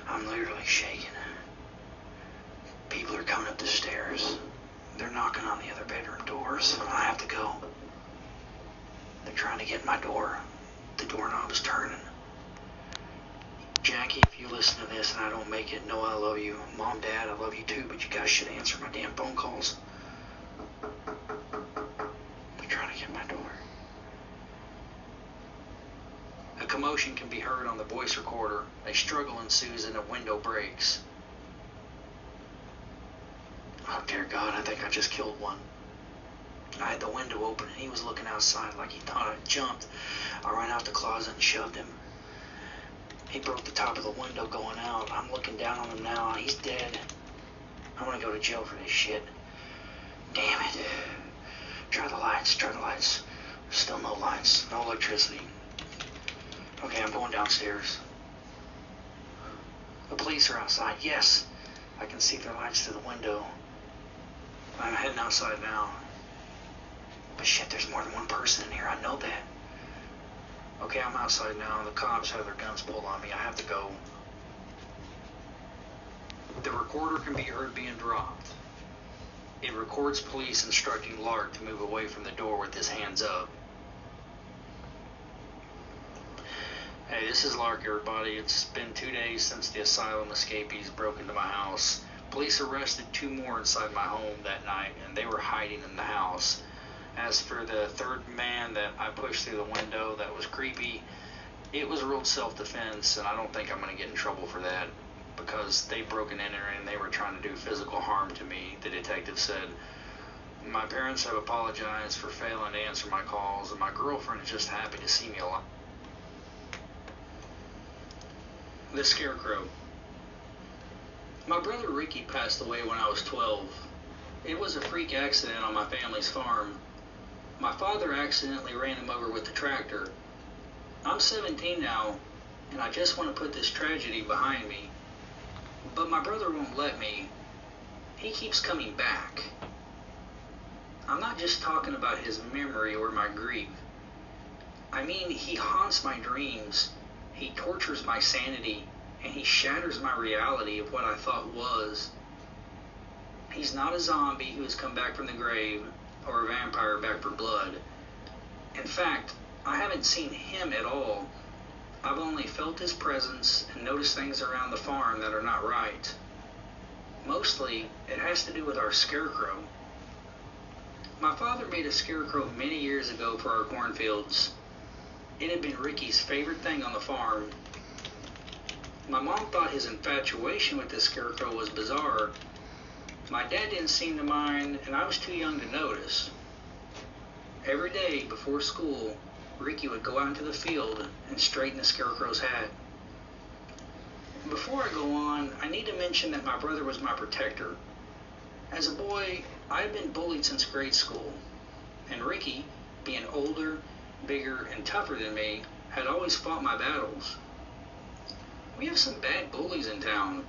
I'm literally shaking. People are coming up the stairs. They're knocking on the other bedroom doors. I have to go. They're trying to get in my door. The doorknob's turning. Jackie, if you listen to this and I don't make it, know I love you. Mom, Dad, I love you too, but you guys should answer my damn phone calls. They're trying to get in my door. A commotion can be heard on the voice recorder. A struggle ensues and a window breaks. Oh dear God, I think I just killed one. I had the window open and he was looking outside like he thought I jumped. I ran out the closet and shoved him. He broke the top of the window going out. I'm looking down on him now. He's dead. I'm gonna go to jail for this shit. Damn it. Try the lights. Still no lights. No electricity. Okay, I'm going downstairs. The police are outside. Yes. I can see their lights through the window. I'm heading outside now. But shit, there's more than one person in here. I know that. Okay, I'm outside now. The cops have their guns pulled on me. I have to go. The recorder can be heard being dropped. It records police instructing Lark to move away from the door with his hands up. Hey, this is Lark, everybody. It's been 2 days since the asylum escapees broke into my house. Police arrested 2 more inside my home that night, and they were hiding in the house. As for the 3rd man that I pushed through the window that was creepy, it was ruled self-defense, and I don't think I'm going to get in trouble for that, because they broke and entered and they were trying to do physical harm to me, the detective said. My parents have apologized for failing to answer my calls, and my girlfriend is just happy to see me alive. The Scarecrow. My brother Ricky passed away when I was 12. It was a freak accident on my family's farm. My father accidentally ran him over with the tractor. I'm 17 now, and I just want to put this tragedy behind me. But my brother won't let me. He keeps coming back. I'm not just talking about his memory or my grief. I mean, he haunts my dreams. He tortures my sanity, and he shatters my reality of what I thought was. He's not a zombie who has come back from the grave, or a vampire back for blood. In fact, I haven't seen him at all. I've only felt his presence and noticed things around the farm that are not right. Mostly, it has to do with our scarecrow. My father made a scarecrow many years ago for our cornfields. It had been Ricky's favorite thing on the farm. My mom thought his infatuation with the scarecrow was bizarre. My dad didn't seem to mind, and I was too young to notice. Every day before school, Ricky would go out into the field and straighten the Scarecrow's hat. Before I go on, I need to mention that my brother was my protector. As a boy, I had been bullied since grade school, and Ricky, being older, bigger, and tougher than me, had always fought my battles. We have some bad bullies in town.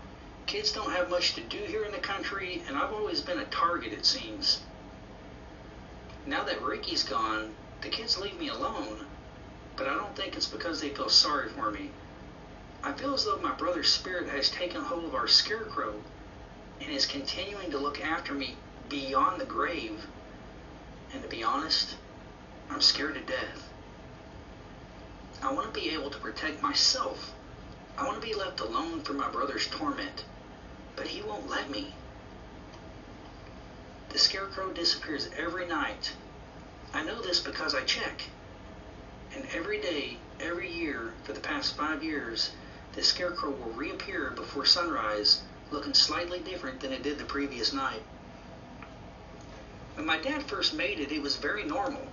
Kids don't have much to do here in the country, and I've always been a target, it seems. Now that Ricky's gone, the kids leave me alone, but I don't think it's because they feel sorry for me. I feel as though my brother's spirit has taken hold of our Scarecrow and is continuing to look after me beyond the grave. And to be honest, I'm scared to death. I want to be able to protect myself. I want to be left alone from my brother's torment, but he won't let me. The Scarecrow disappears every night. I know this because I check. And every day, every year, for the past 5 years, the Scarecrow will reappear before sunrise, looking slightly different than it did the previous night. When my dad first made it, it was very normal,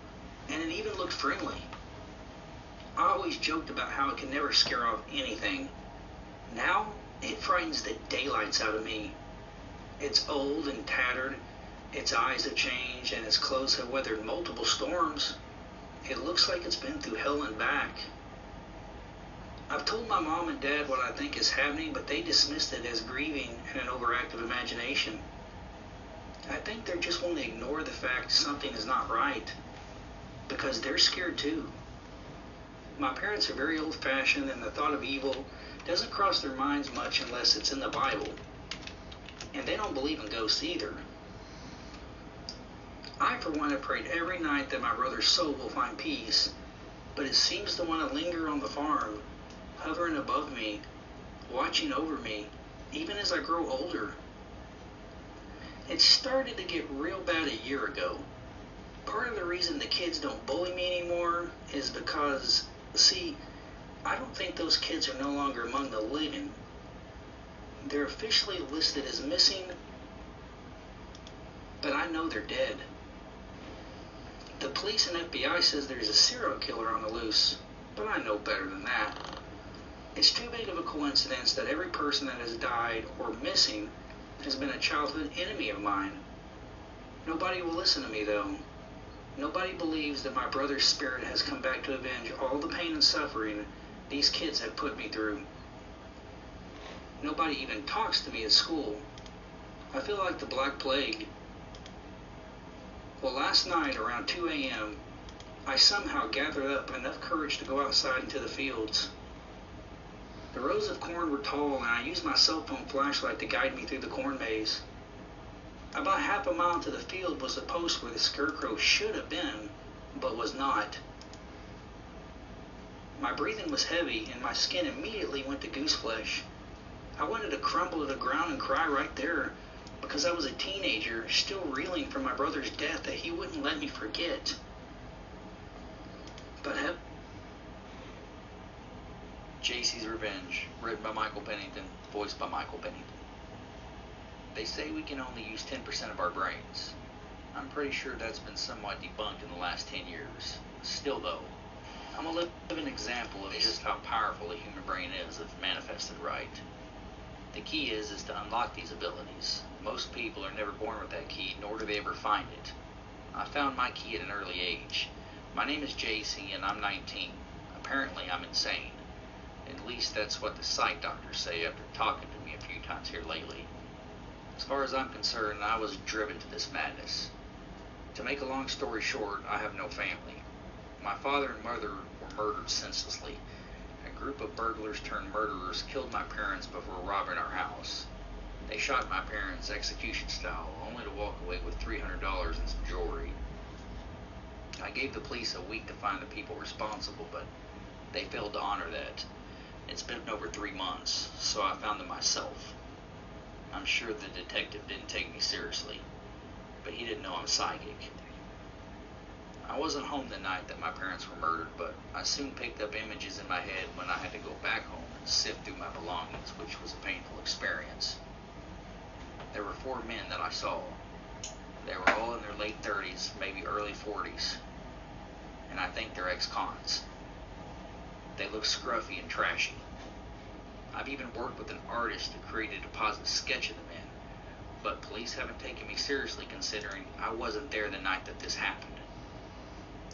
and it even looked friendly. I always joked about how it can never scare off anything. Now, it frightens the daylights out of me. It's old and tattered, its eyes have changed, and its clothes have weathered multiple storms. It looks like it's been through hell and back. I've told my mom and dad what I think is happening, but they dismissed it as grieving and an overactive imagination. I think they're just wanting to ignore the fact something is not right, because they're scared too. My parents are very old-fashioned, and the thought of evil doesn't cross their minds much unless it's in the Bible. And they don't believe in ghosts either. I, for one, have prayed every night that my brother's soul will find peace, but it seems to want to linger on the farm, hovering above me, watching over me, even as I grow older. It started to get real bad a year ago. Part of the reason the kids don't bully me anymore is because, see, I don't think those kids are no longer among the living. They're officially listed as missing, but I know they're dead. The police and FBI says there's a serial killer on the loose, but I know better than that. It's too big of a coincidence that every person that has died or missing has been a childhood enemy of mine. Nobody will listen to me, though. Nobody believes that my brother's spirit has come back to avenge all the pain and suffering these kids have put me through. Nobody even talks to me at school. I feel like the Black Plague. Well, last night around 2 a.m., I somehow gathered up enough courage to go outside into the fields. The rows of corn were tall, and I used my cell phone flashlight to guide me through the corn maze. About half a mile to the field was the post where the Scarecrow should have been, but was not. My breathing was heavy, and my skin immediately went to goose flesh. I wanted to crumble to the ground and cry right there, because I was a teenager, still reeling from my brother's death that he wouldn't let me forget. But JC's Revenge, written by Michael Pennington, voiced by Michael Pennington. They say we can only use 10% of our brains. I'm pretty sure that's been somewhat debunked in the last 10 years. Still though, I'm a living example of just how powerful the human brain is if manifested right. The key is to unlock these abilities. Most people are never born with that key, nor do they ever find it. I found my key at an early age. My name is JC and I'm 19. Apparently I'm insane. At least that's what the psych doctors say after talking to me a few times here lately. As far as I'm concerned, I was driven to this madness. To make a long story short, I have no family. My father and mother were murdered senselessly. A group of burglars turned murderers killed my parents before robbing our house. They shot my parents execution style, only to walk away with $300 and some jewelry. I gave the police a week to find the people responsible, but they failed to honor that. It's been over 3 months, so I found them myself. I'm sure the detective didn't take me seriously, but he didn't know I'm psychic. I wasn't home the night that my parents were murdered, but I soon picked up images in my head when I had to go back home and sift through my belongings, which was a painful experience. There were 4 men that I saw. They were all in their late 30s, maybe early 40s, and I think they're ex-cons. They look scruffy and trashy. I've even worked with an artist who created a deposit sketch of the men, but police haven't taken me seriously considering I wasn't there the night that this happened.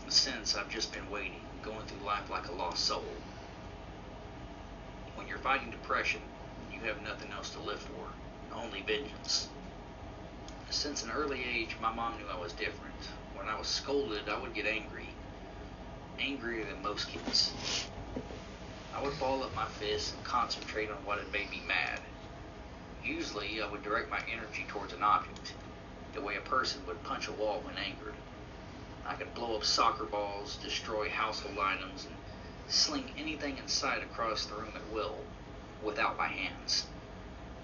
Since I've just been waiting, going through life like a lost soul. When you're fighting depression, you have nothing else to live for, only vengeance. Since an early age, my mom knew I was different. When I was scolded, I would get angry. Angrier than most kids. I would ball up my fists and concentrate on what had made me mad. Usually, I would direct my energy towards an object, the way a person would punch a wall when angered. I could blow up soccer balls, destroy household items, and sling anything in sight across the room at will, without my hands.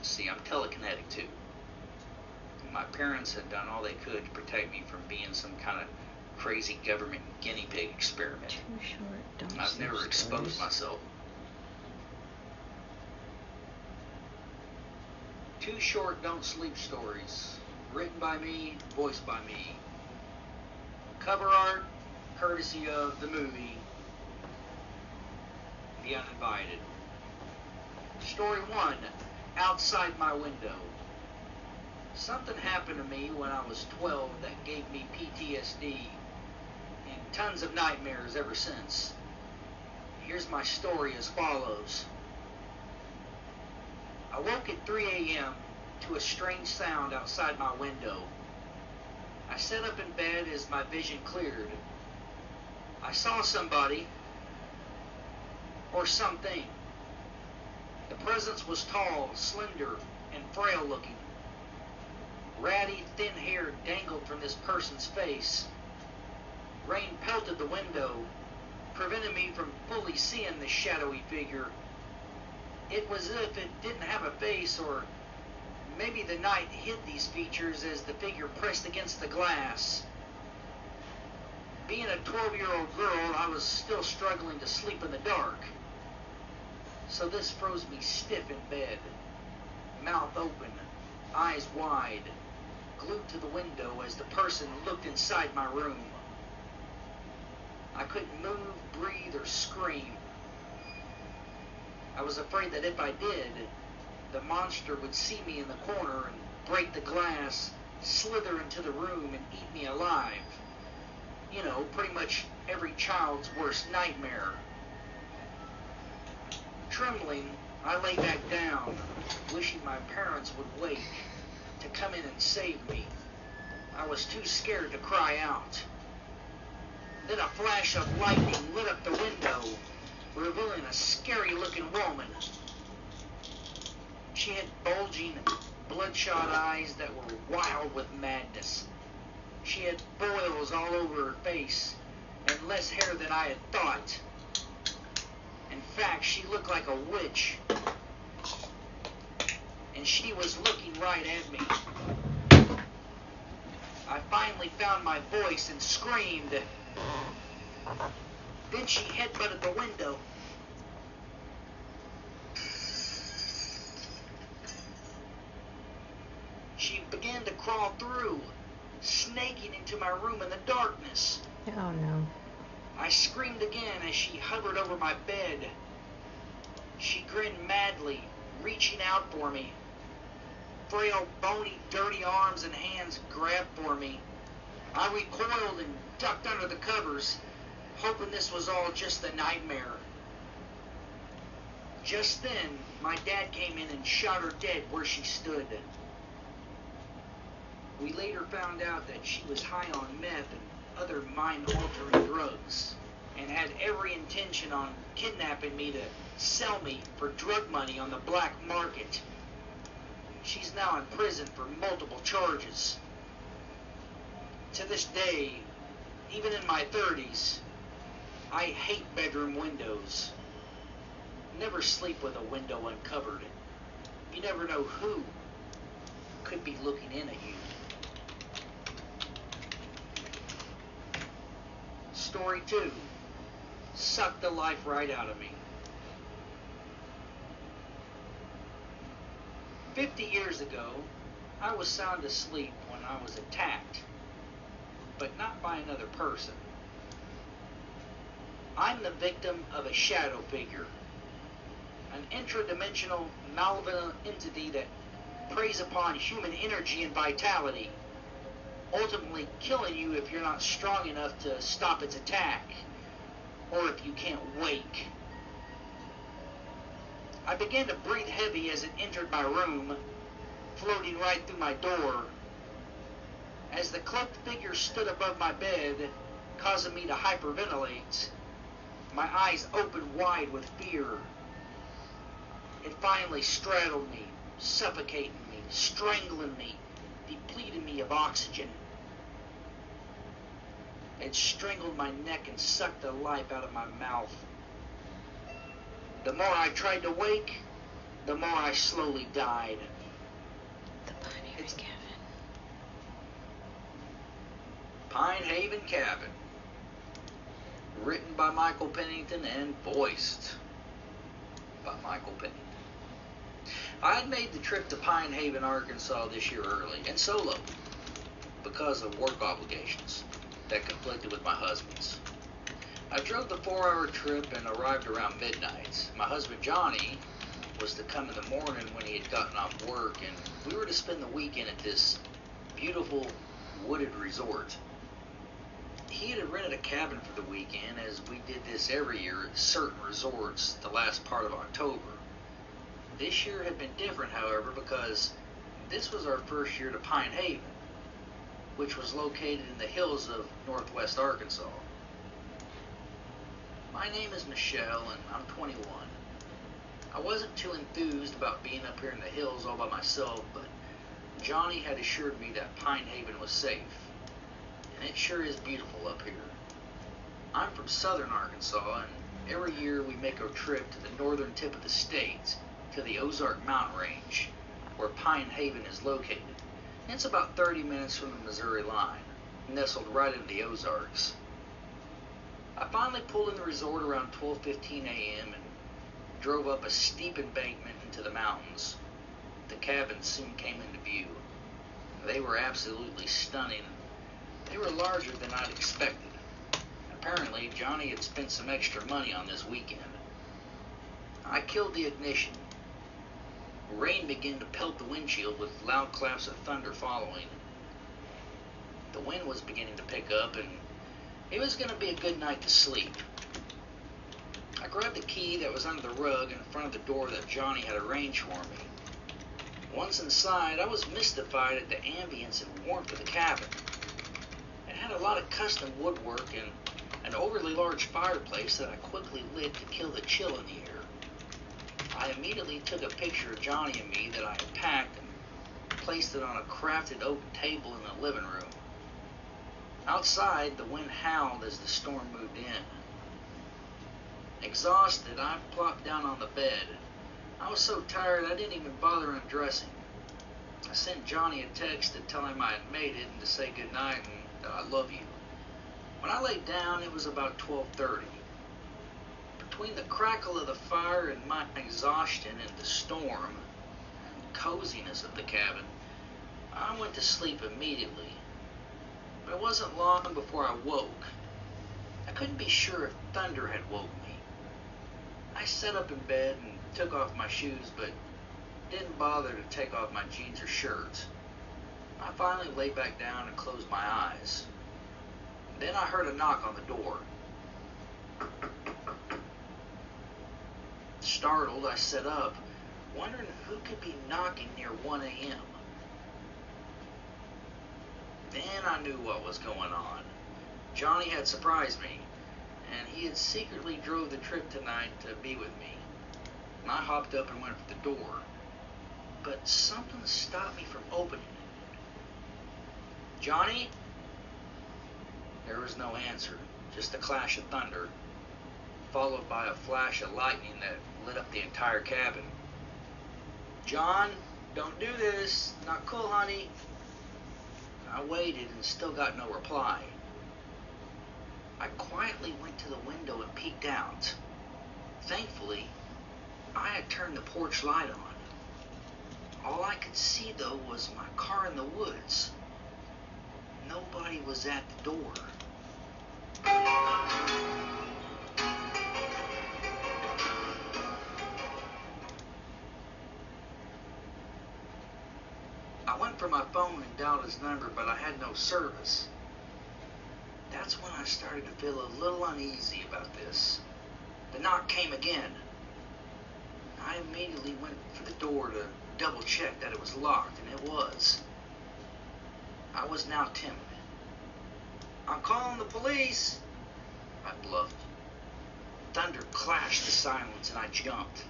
See, I'm telekinetic too. My parents had done all they could to protect me from being some kind of crazy government guinea pig experiment. Too short, don't I've sleep never exposed stories. myself. Too Short, Don't Sleep Stories. Written by me, voiced by me. Cover art, courtesy of the movie The Uninvited. Story 1, Outside My Window. Something happened to me when I was 12 that gave me PTSD and tons of nightmares ever since. Here's my story as follows. I woke at 3 a.m. to a strange sound outside my window. I sat up in bed as my vision cleared. I saw somebody, or something. The presence was tall, slender, and frail looking. Ratty, thin hair dangled from this person's face. Rain pelted the window, preventing me from fully seeing the shadowy figure. It was as if it didn't have a face, or maybe the night hid these features as the figure pressed against the glass. Being a 12-year-old girl, I was still struggling to sleep in the dark. So this froze me stiff in bed, mouth open, eyes wide, glued to the window as the person looked inside my room. I couldn't move, breathe, or scream. I was afraid that if I did, the monster would see me in the corner and break the glass, slither into the room, and eat me alive. You know, pretty much every child's worst nightmare. Trembling, I lay back down, wishing my parents would wake to come in and save me. I was too scared to cry out. Then a flash of lightning lit up the window, revealing a scary-looking woman. She had bulging, bloodshot eyes that were wild with madness. She had boils all over her face, and less hair than I had thought. In fact, she looked like a witch, and she was looking right at me. I finally found my voice and screamed. Then she headbutted the window. She began to crawl through, snaking into my room in the darkness. Oh no. I screamed again as she hovered over my bed. She grinned madly, reaching out for me. Frail, bony, dirty arms and hands grabbed for me. I recoiled and ducked under the covers, hoping this was all just a nightmare. Just then, my dad came in and shot her dead where she stood. We later found out that she was high on meth and other mind-altering drugs, and had every intention on kidnapping me to sell me for drug money on the black market. She's now in prison for multiple charges. To this day, even in my 30s, I hate bedroom windows. Never sleep with a window uncovered. You never know who could be looking in at you. Story 2. Sucked the life right out of me. 50 years ago, I was sound asleep when I was attacked, but not by another person. I'm the victim of a shadow figure, an intradimensional, malevolent entity that preys upon human energy and vitality, ultimately killing you if you're not strong enough to stop its attack, or if you can't wake. I began to breathe heavy as it entered my room, floating right through my door. As the cloaked figure stood above my bed, causing me to hyperventilate, my eyes opened wide with fear. It finally straddled me, suffocating me, strangling me, depleting me of oxygen. It strangled my neck and sucked the life out of my mouth. The more I tried to wake, the more I slowly died. The Pine Haven Cabin. Pine Haven Cabin. Written by Michael Pennington and voiced by Michael Pennington. I had made the trip to Pine Haven, Arkansas this year early and solo because of work obligations that conflicted with my husband's. I drove the 4-hour trip and arrived around midnight. My husband Johnny was to come in the morning when he had gotten off work, and we were to spend the weekend at this beautiful wooded resort. He had rented a cabin for the weekend, as we did this every year at certain resorts the last part of October. This year had been different, however, because this was our first year to Pine Haven, which was located in the hills of northwest Arkansas. My name is Michelle, and I'm 21. I wasn't too enthused about being up here in the hills all by myself, but Johnny had assured me that Pine Haven was safe, and it sure is beautiful up here. I'm from southern Arkansas, and every year we make our trip to the northern tip of the state, to the Ozark Mountain Range, where Pine Haven is located. It's about 30 minutes from the Missouri line, nestled right in the Ozarks. I finally pulled in the resort around 12:15 a.m. and drove up a steep embankment into the mountains. The cabins soon came into view. They were absolutely stunning. They were larger than I'd expected. Apparently, Johnny had spent some extra money on this weekend. I killed the ignition. Rain began to pelt the windshield with loud claps of thunder following. The wind was beginning to pick up, and it was going to be a good night to sleep. I grabbed the key that was under the rug in front of the door that Johnny had arranged for me. Once inside, I was mystified at the ambience and warmth of the cabin. It had a lot of custom woodwork and an overly large fireplace that I quickly lit to kill the chill in the air. I immediately took a picture of Johnny and me that I had packed and placed it on a crafted oak table in the living room. Outside, the wind howled as the storm moved in. Exhausted, I plopped down on the bed. I was so tired I didn't even bother undressing. I sent Johnny a text to tell him I had made it and to say goodnight and that I love you. When I laid down, it was about 12:30. Between the crackle of the fire and my exhaustion and the storm and coziness of the cabin, I went to sleep immediately. But it wasn't long before I woke. I couldn't be sure if thunder had woke me. I sat up in bed and took off my shoes, but didn't bother to take off my jeans or shirt. I finally lay back down and closed my eyes. Then I heard a knock on the door. Startled, I sat up, wondering who could be knocking near 1 a.m. Then I knew what was going on. Johnny had surprised me, and he had secretly drove the trip tonight to be with me. And I hopped up and went for the door, but something stopped me from opening it. Johnny? There was no answer, just a clash of thunder, followed by a flash of lightning that lit up the entire cabin. John, don't do this. Not cool, honey. I waited and still got no reply. I quietly went to the window and peeked out. Thankfully, I had turned the porch light on. All I could see, though, was my car in the woods. Nobody was at the door. I went for my phone and dialed his number, but I had no service. That's when I started to feel a little uneasy about this. The knock came again. I immediately went for the door to double check that it was locked, and it was. I was now timid. "I'm calling the police," I bluffed. Thunder clashed the silence, and I jumped.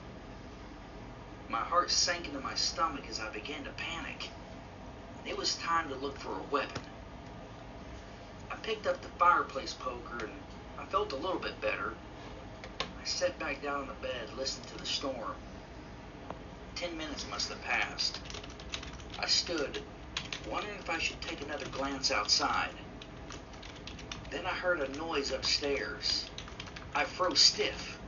My heart sank into my stomach as I began to panic. It was time to look for a weapon. I picked up the fireplace poker, and I felt a little bit better. I sat back down on the bed, listening to the storm. 10 minutes must have passed. I stood, wondering if I should take another glance outside. Then I heard a noise upstairs. I froze stiff.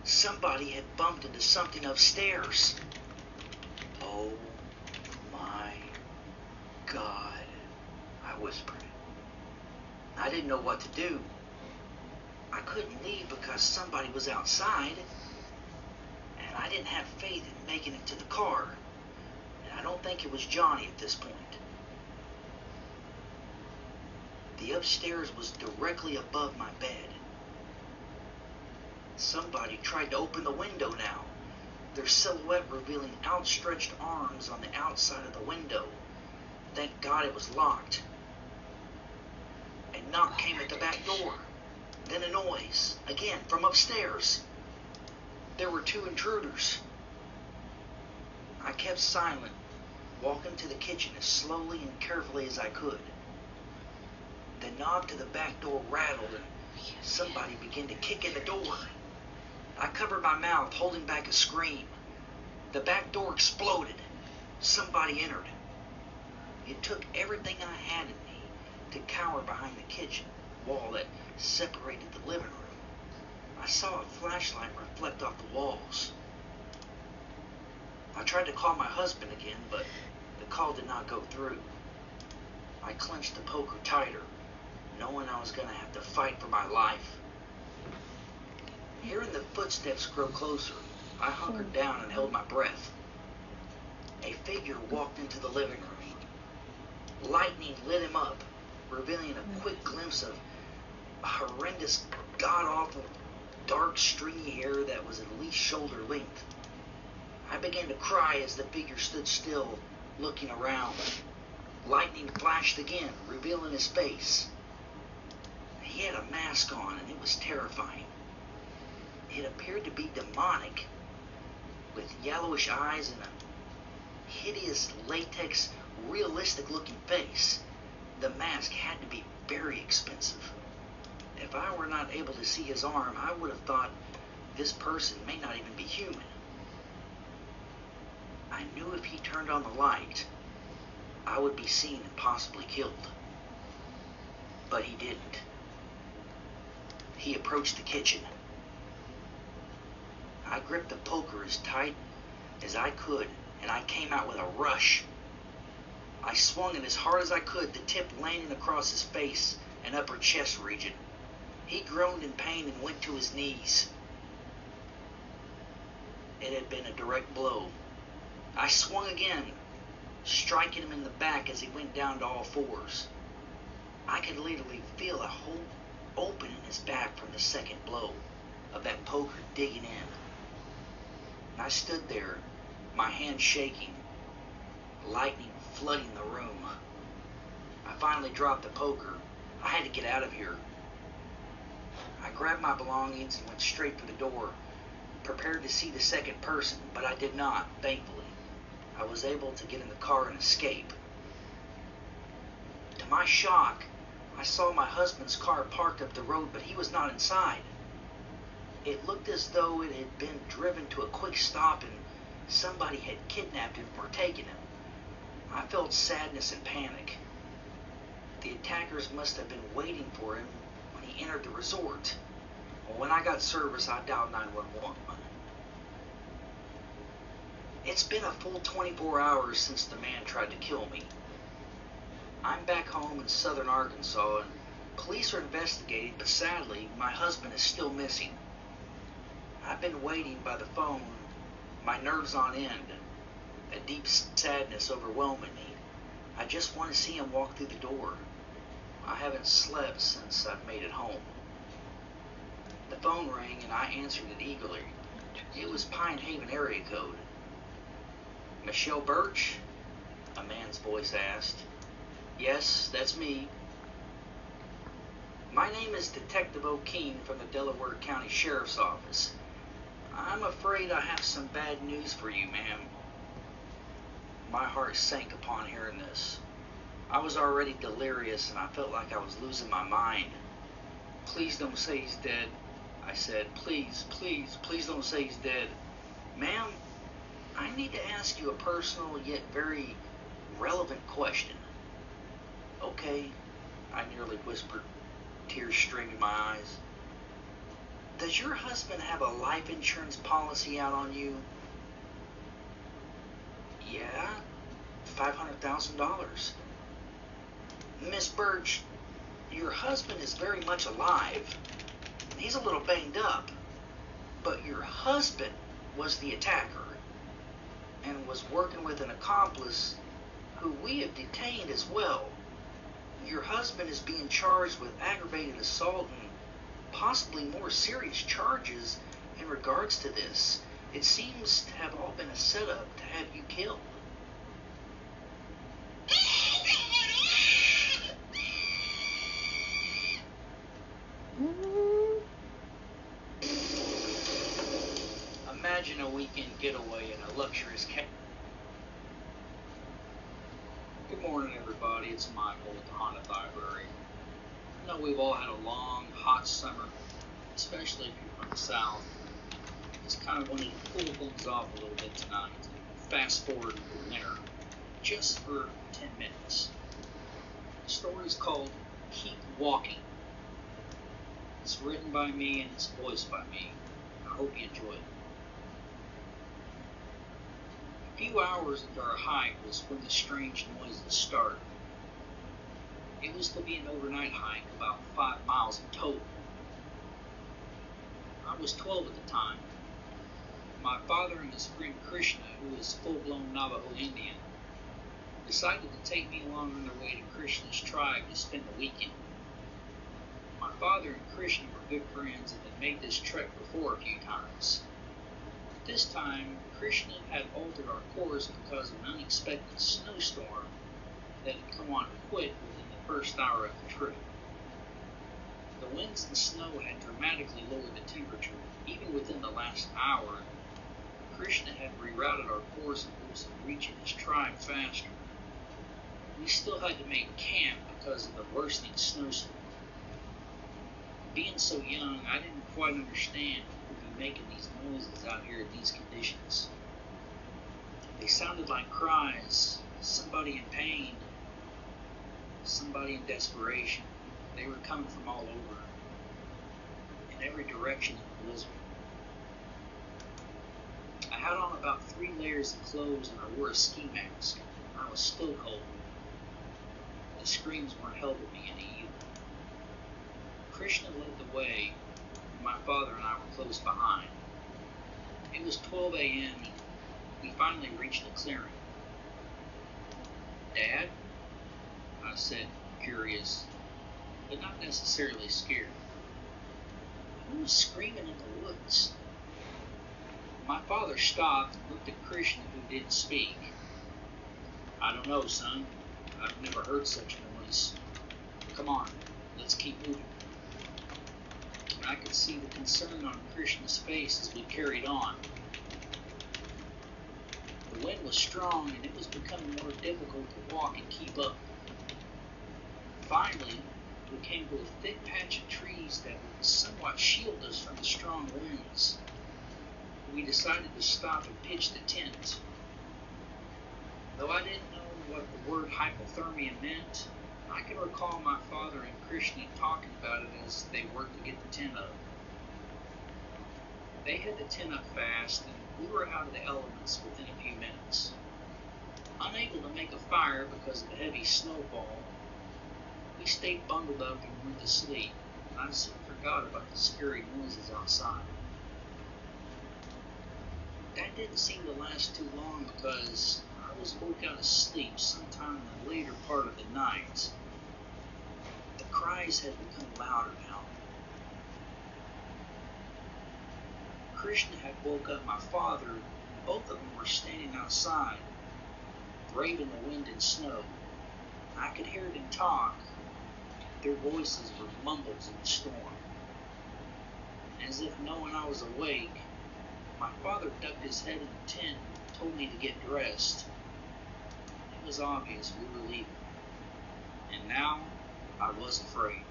Somebody had bumped into something upstairs. "Oh my God," I whispered. I didn't know what to do. I couldn't leave because somebody was outside, and I didn't have faith in making it to the car. And I don't think it was Johnny at this point. The upstairs was directly above my bed. Somebody tried to open the window now, their silhouette revealing outstretched arms on the outside of the window. Thank God it was locked. A knock came at the back door. Then a noise, again, from upstairs. There were two intruders. I kept silent, walking to the kitchen as slowly and carefully as I could. The knob to the back door rattled, and somebody began to kick in the door. I covered my mouth, holding back a scream. The back door exploded. Somebody entered. It took everything I had in me to cower behind the kitchen wall that separated the living room. I saw a flashlight reflect off the walls. I tried to call my husband again, but the call did not go through. I clenched the poker tighter, knowing I was going to have to fight for my life. Hearing the footsteps grow closer, I hunkered down and held my breath. A figure walked into the living room. Lightning lit him up, revealing a quick glimpse of a horrendous, god-awful, dark, stringy hair that was at least shoulder length. I began to cry as the figure stood still, looking around. Lightning flashed again, revealing his face. He had a mask on, and it was terrifying. It appeared to be demonic, with yellowish eyes and a hideous latex, realistic-looking face. The mask had to be very expensive. If I were not able to see his arm, I would have thought this person may not even be human. I knew if he turned on the light, I would be seen and possibly killed. But he didn't. He approached the kitchen. I gripped the poker as tight as I could, and I came out with a rush. I swung it as hard as I could, the tip landing across his face and upper chest region. He groaned in pain and went to his knees. It had been a direct blow. I swung again, striking him in the back as he went down to all fours. I could literally feel a hole open in his back from the second blow of that poker digging in. I stood there, my hands shaking, lightning flooding the room. I finally dropped the poker. I had to get out of here. I grabbed my belongings and went straight for the door, prepared to see the second person, but I did not, thankfully. I was able to get in the car and escape. To my shock, I saw my husband's car parked up the road, but he was not inside. It looked as though it had been driven to a quick stop and somebody had kidnapped him or taken him. I felt sadness and panic. The attackers must have been waiting for him when he entered the resort. Well, when I got service, I dialed 911. It's been a full 24 hours since the man tried to kill me. I'm back home in southern Arkansas, and police are investigating, but sadly, my husband is still missing. I've been waiting by the phone, my nerves on end, a deep sadness overwhelming me. I just want to see him walk through the door. I haven't slept since I've made it home. The phone rang and I answered it eagerly. It was Pine Haven area code. Michelle Birch? A man's voice asked. Yes, that's me. My name is Detective O'Keene from the Delaware County Sheriff's Office. I'm afraid I have some bad news for you, ma'am. My heart sank upon hearing this. I was already delirious and I felt like I was losing my mind. Please don't say he's dead, I said. Please, please, please don't say he's dead. Ma'am, I need to ask you a personal yet very relevant question. Okay, I nearly whispered, tears streaming my eyes. Does your husband have a life insurance policy out on you? Yeah, $500,000. Miss Birch, your husband is very much alive. He's a little banged up, but your husband was the attacker and was working with an accomplice who we have detained as well. Your husband is being charged with aggravated assault and possibly more serious charges in regards to this. It seems to have all been a setup to have you killed. Imagine a weekend getaway in a luxurious cabin. Good morning, everybody. It's Michael with the Honda Library. I know we've all had a long, hot summer, especially if you're from the South. Just kind of wanted to cool things off a little bit tonight. Fast forward to winter, just for 10 minutes. The story is called Keep Walking. It's written by me and it's voiced by me. I hope you enjoy it. A few hours into our hike was when the strange noises started. It was to be an overnight hike, about 5 miles in total. I was 12 at the time. My father and his friend Krishna, who is full-blown Navajo Indian, decided to take me along on their way to Krishna's tribe to spend the weekend. My father and Krishna were good friends and had made this trek before a few times. This time, Krishna had altered our course because of an unexpected snowstorm that had come on quick within the first hour of the trip. The winds and snow had dramatically lowered the temperature, even within the last hour. Krishna had rerouted our course in hopes of reaching his tribe faster. We still had to make camp because of the worsening snowstorm. Being so young, I didn't quite understand who would be making these noises out here in these conditions. They sounded like cries, somebody in pain, somebody in desperation. They were coming from all over, in every direction in the blizzard. I had on about 3 layers of clothes and I wore a ski mask. I was still cold. The screams weren't helping me any either. Krishna led the way, and my father and I were close behind. It was 12 a.m. and we finally reached the clearing. Dad? I said, curious, but not necessarily scared. Who was screaming in the woods? My father stopped and looked at Krishna, who didn't speak. I don't know, son. I've never heard such a noise. Come on, let's keep moving. And I could see the concern on Krishna's face as we carried on. The wind was strong and it was becoming more difficult to walk and keep up. Finally, we came to a thick patch of trees that would somewhat shield us from the strong winds. We decided to stop and pitch the tent. Though I didn't know what the word hypothermia meant, I can recall my father and Krishna talking about it as they worked to get the tent up. They had the tent up fast, and we were out of the elements within a few minutes. Unable to make a fire because of the heavy snowfall, we stayed bundled up and went to sleep, and I soon forgot about the scary noises outside. That didn't seem to last too long because I was woke out of sleep sometime in the later part of the night. The cries had become louder now. Krishna had woke up my father, and both of them were standing outside, braving the wind and snow. I could hear them talk. Their voices were mumbles in the storm. As if knowing I was awake, my father ducked his head in the tent and told me to get dressed. It was obvious we were leaving, and now I was afraid.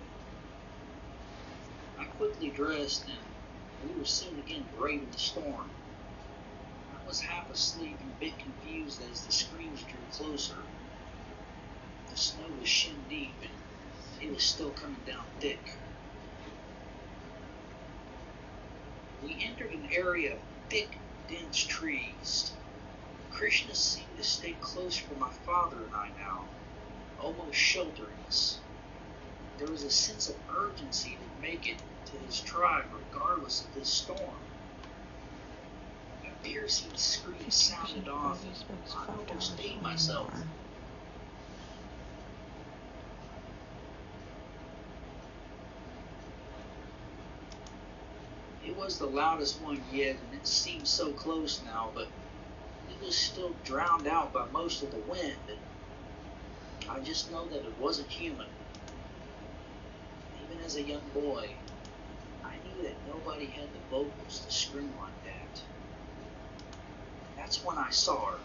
I quickly dressed, and we were soon again braving the storm. I was half asleep and a bit confused as the screams drew closer. The snow was shin deep, and it was still coming down thick. We entered an area of thick, dense trees. Krishna seemed to stay closer to my father and I now, almost sheltering us. There was a sense of urgency to make it to his tribe regardless of this storm. A piercing scream sounded off, and I almost ate myself. It was the loudest one yet, and it seemed so close now, but it was still drowned out by most of the wind, and I just know that it wasn't human. Even as a young boy, I knew that nobody had the vocals to scream like that. That's when I saw her.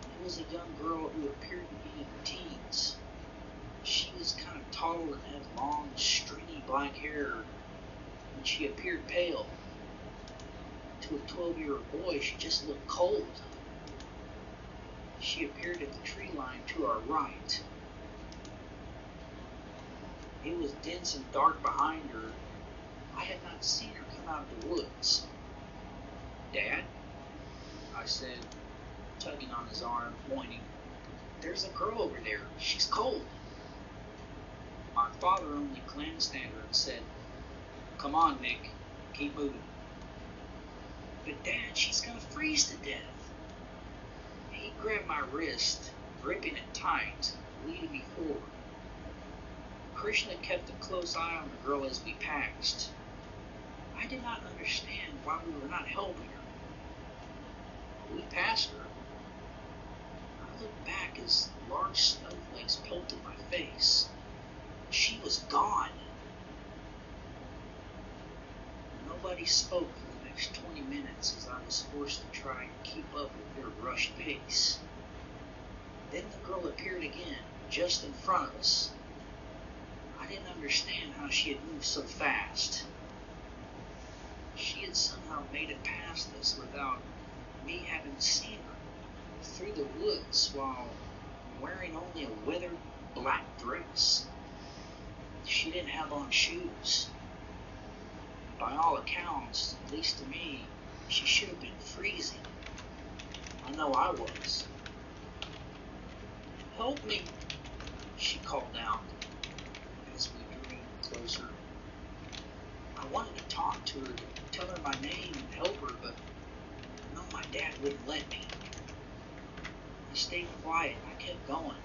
It was a young girl who appeared to be in her teens. She was kind of tall and had long, stringy black hair, and she appeared pale. To a 12-year-old boy, she just looked cold. She appeared at the tree line to our right. It was dense and dark behind her. I had not seen her come out of the woods. "Dad?" I said, tugging on his arm, pointing. "There's a girl over there. She's cold." My father only glanced at her and said, "Come on, Nick. Keep moving." "But Dad, she's gonna freeze to death." He grabbed my wrist, gripping it tight, leading me forward. Krishna kept a close eye on the girl as we passed. I did not understand why we were not helping her. We passed her. I looked back as large snowflakes pelted my face. She was gone. Nobody spoke for the next 20 minutes as I was forced to try and keep up with their rushed pace. Then the girl appeared again, just in front of us. I didn't understand how she had moved so fast. She had somehow made it past us without me having seen her, through the woods, while wearing only a withered black dress. She didn't have on shoes. By all accounts, at least to me, she should have been freezing. I know I was. "Help me," she called out as we drew closer. I wanted to talk to her, to tell her my name and help her, but no, my dad wouldn't let me. I stayed quiet and I kept going,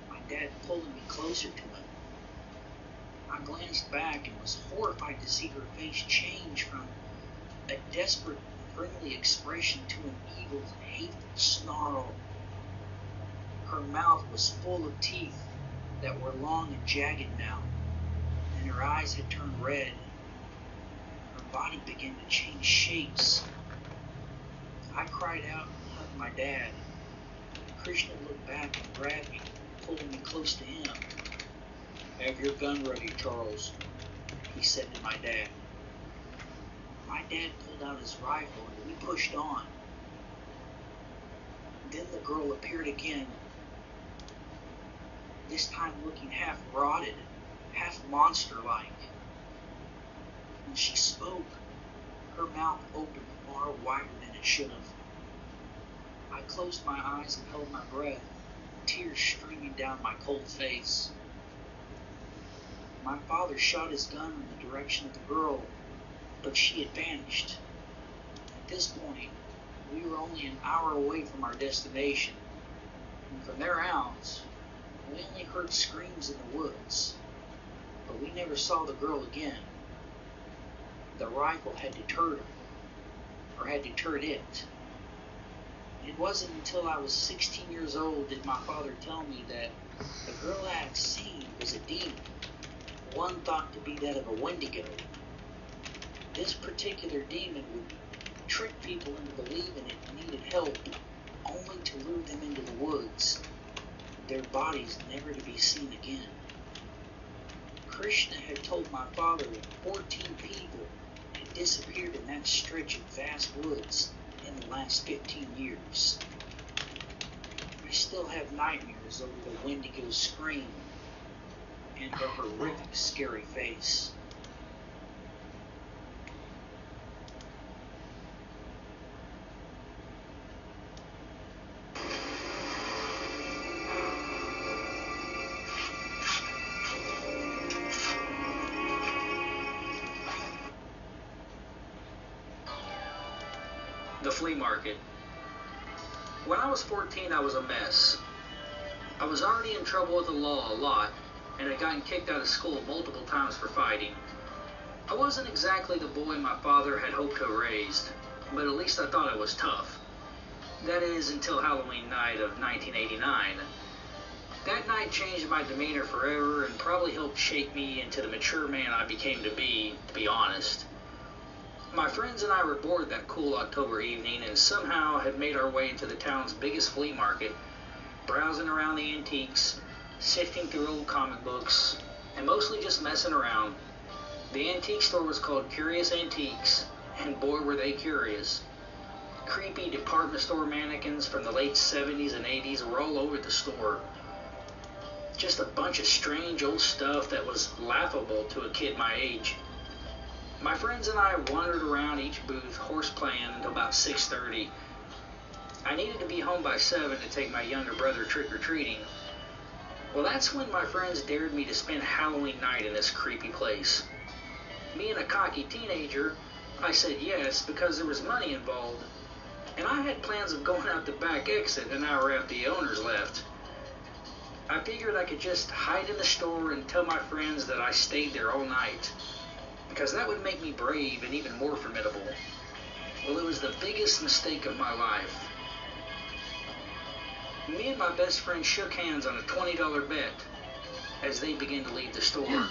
my dad pulling me closer to him. I glanced back and was horrified to see her face change from a desperate, friendly expression to an evil, hateful snarl. Her mouth was full of teeth that were long and jagged now, and her eyes had turned red. Her body began to change shapes. I cried out and hugged my dad. Krishna looked back and grabbed me, pulling me close to him. "Have your gun ready, Charles," he said to my dad. My dad pulled out his rifle and we pushed on. Then the girl appeared again, this time looking half rotted, half monster-like. And she spoke. Her mouth opened far wider than it should have. I closed my eyes and held my breath, tears streaming down my cold face. My father shot his gun in the direction of the girl, but she had vanished. At this point, we were only an hour away from our destination, and from there out, we only heard screams in the woods, but we never saw the girl again. The rifle had deterred her, or had deterred it. It wasn't until I was 16 years old did my father tell me that the girl I had seen was a demon, one thought to be that of a Wendigo. This particular demon would trick people into believing it needed help, only to lure them into the woods, their bodies never to be seen again. Krishna had told my father that 14 people had disappeared in that stretch of vast woods in the last 15 years. I still have nightmares over the Wendigo's scream and her horrific, scary face. The flea market. When I was 14, I was a mess. I was already in trouble with the law a lot, and had gotten kicked out of school multiple times for fighting. I wasn't exactly the boy my father had hoped to have raised, but at least I thought I was tough. That is, until Halloween night of 1989. That night changed my demeanor forever and probably helped shape me into the mature man I became to be honest. My friends and I were bored that cool October evening and somehow had made our way into the town's biggest flea market, browsing around the antiques, sifting through old comic books, and mostly just messing around. The antique store was called Curious Antiques, and boy were they curious. Creepy department store mannequins from the late 70s and 80s were all over the store. Just a bunch of strange old stuff that was laughable to a kid my age. My friends and I wandered around each booth, horse-playing, until about 6:30. I needed to be home by 7 to take my younger brother trick-or-treating. Well, that's when my friends dared me to spend Halloween night in this creepy place. Being a cocky teenager, I said yes because there was money involved, and I had plans of going out the back exit an hour after the owners left. I figured I could just hide in the store and tell my friends that I stayed there all night, because that would make me brave and even more formidable. Well, it was the biggest mistake of my life. Me and my best friend shook hands on a $20 bet as they began to leave the store.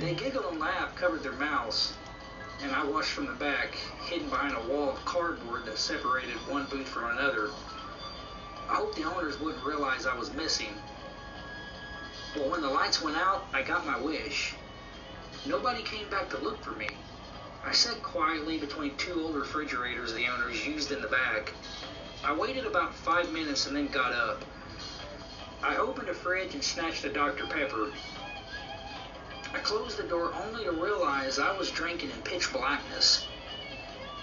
They giggled and laughed, covered their mouths, and I watched from the back, hidden behind a wall of cardboard that separated one booth from another. I hoped the owners wouldn't realize I was missing. Well, when the lights went out, I got my wish. Nobody came back to look for me. I sat quietly between two old refrigerators the owners used in the back. I waited about 5 minutes and then got up. I opened a fridge and snatched a Dr. Pepper. I closed the door only to realize I was drinking in pitch blackness.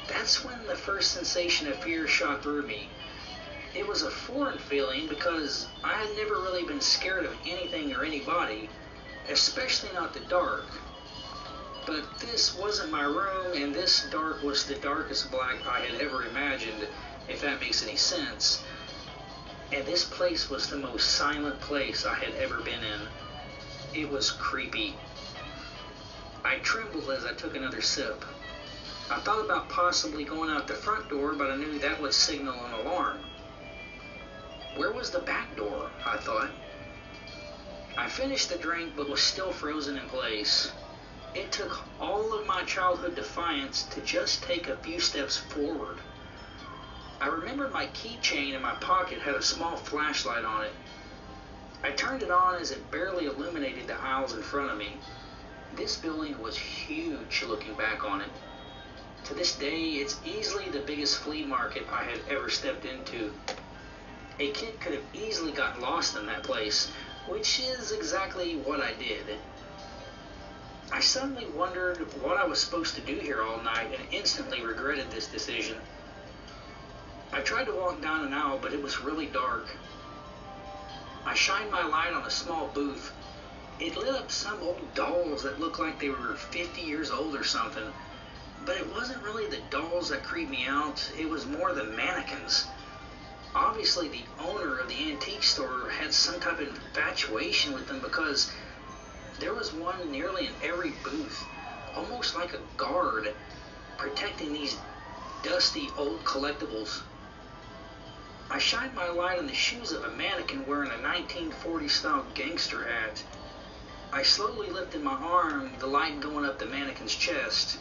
That's when the first sensation of fear shot through me. It was a foreign feeling because I had never really been scared of anything or anybody, especially not the dark. But this wasn't my room, and this dark was the darkest black I had ever imagined, if that makes any sense. And this place was the most silent place I had ever been in. It was creepy. I trembled as I took another sip. I thought about possibly going out the front door, but I knew that would signal an alarm. Where was the back door? I thought. I finished the drink, but was still frozen in place. It took all of my childhood defiance to just take a few steps forward. I remembered my keychain in my pocket had a small flashlight on it. I turned it on as it barely illuminated the aisles in front of me. This building was huge looking back on it. To this day, it's easily the biggest flea market I had ever stepped into. A kid could have easily gotten lost in that place, which is exactly what I did. I suddenly wondered what I was supposed to do here all night and instantly regretted this decision. I tried to walk down an aisle, but it was really dark. I shined my light on a small booth. It lit up some old dolls that looked like they were 50 years old or something. But it wasn't really the dolls that creeped me out, it was more the mannequins. Obviously, the owner of the antique store had some type of infatuation with them because there was one nearly in every booth, almost like a guard, protecting these dusty old collectibles. I shined my light on the shoes of a mannequin wearing a 1940s-style gangster hat. I slowly lifted my arm, the light going up the mannequin's chest.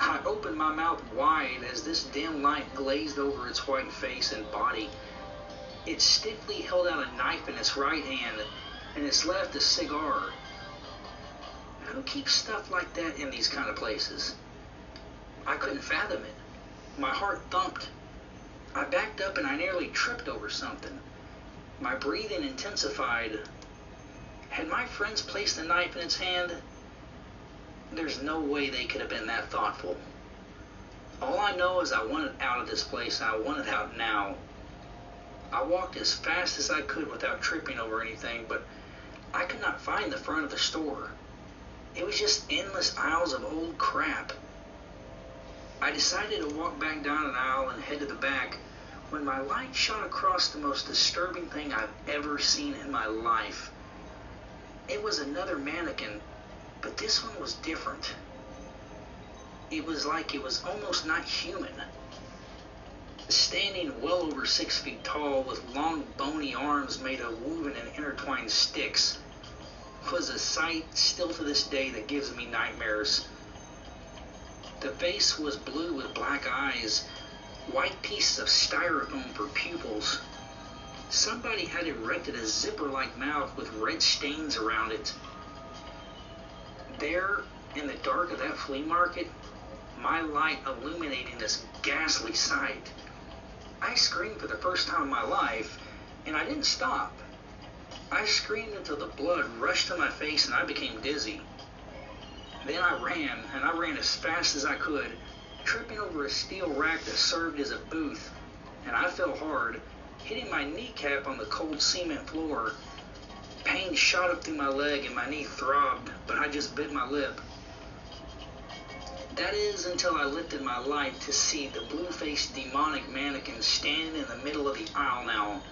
I opened my mouth wide as this dim light glazed over its white face and body. It stiffly held out a knife in its right hand, and its left a cigar. Who keeps stuff like that in these kind of places? I couldn't fathom it. My heart thumped. I backed up and I nearly tripped over something. My breathing intensified. Had my friends placed the knife in its hand? There's no way they could have been that thoughtful. All I know is I wanted out of this place, and I wanted out now. I walked as fast as I could without tripping over anything, but I could not find the front of the store. It was just endless aisles of old crap. I decided to walk back down an aisle and head to the back when my light shot across the most disturbing thing I've ever seen in my life. It was another mannequin, but this one was different. It was like it was almost not human. Standing well over 6 feet tall with long bony arms made of woven and intertwined sticks was a sight still to this day that gives me nightmares. The face was blue with black eyes, white pieces of styrofoam for pupils. Somebody had erected a zipper-like mouth with red stains around it. There, in the dark of that flea market, my light illuminating this ghastly sight. I screamed for the first time in my life, and I didn't stop. I screamed until the blood rushed to my face and I became dizzy. Then I ran as fast as I could, tripping over a steel rack that served as a booth, and I fell hard, hitting my kneecap on the cold cement floor. Pain shot up through my leg and my knee throbbed, but I just bit my lip. That is until I lifted my light to see the blue-faced demonic mannequin standing in the middle of the aisle now.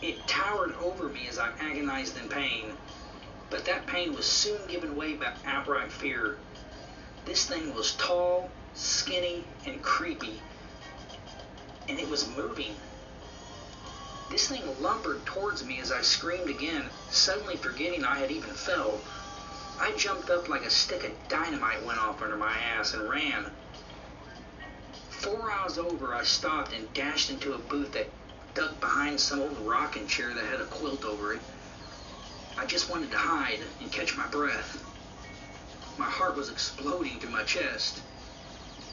It towered over me as I agonized in pain, but that pain was soon given way by outright fear. This thing was tall, skinny, and creepy, and it was moving. This thing lumbered towards me as I screamed again, suddenly forgetting I had even fell. I jumped up like a stick of dynamite went off under my ass and ran. 4 hours over, I stopped and dashed into a booth that ducked behind some old rocking chair that had a quilt over it. I just wanted to hide and catch my breath. My heart was exploding through my chest.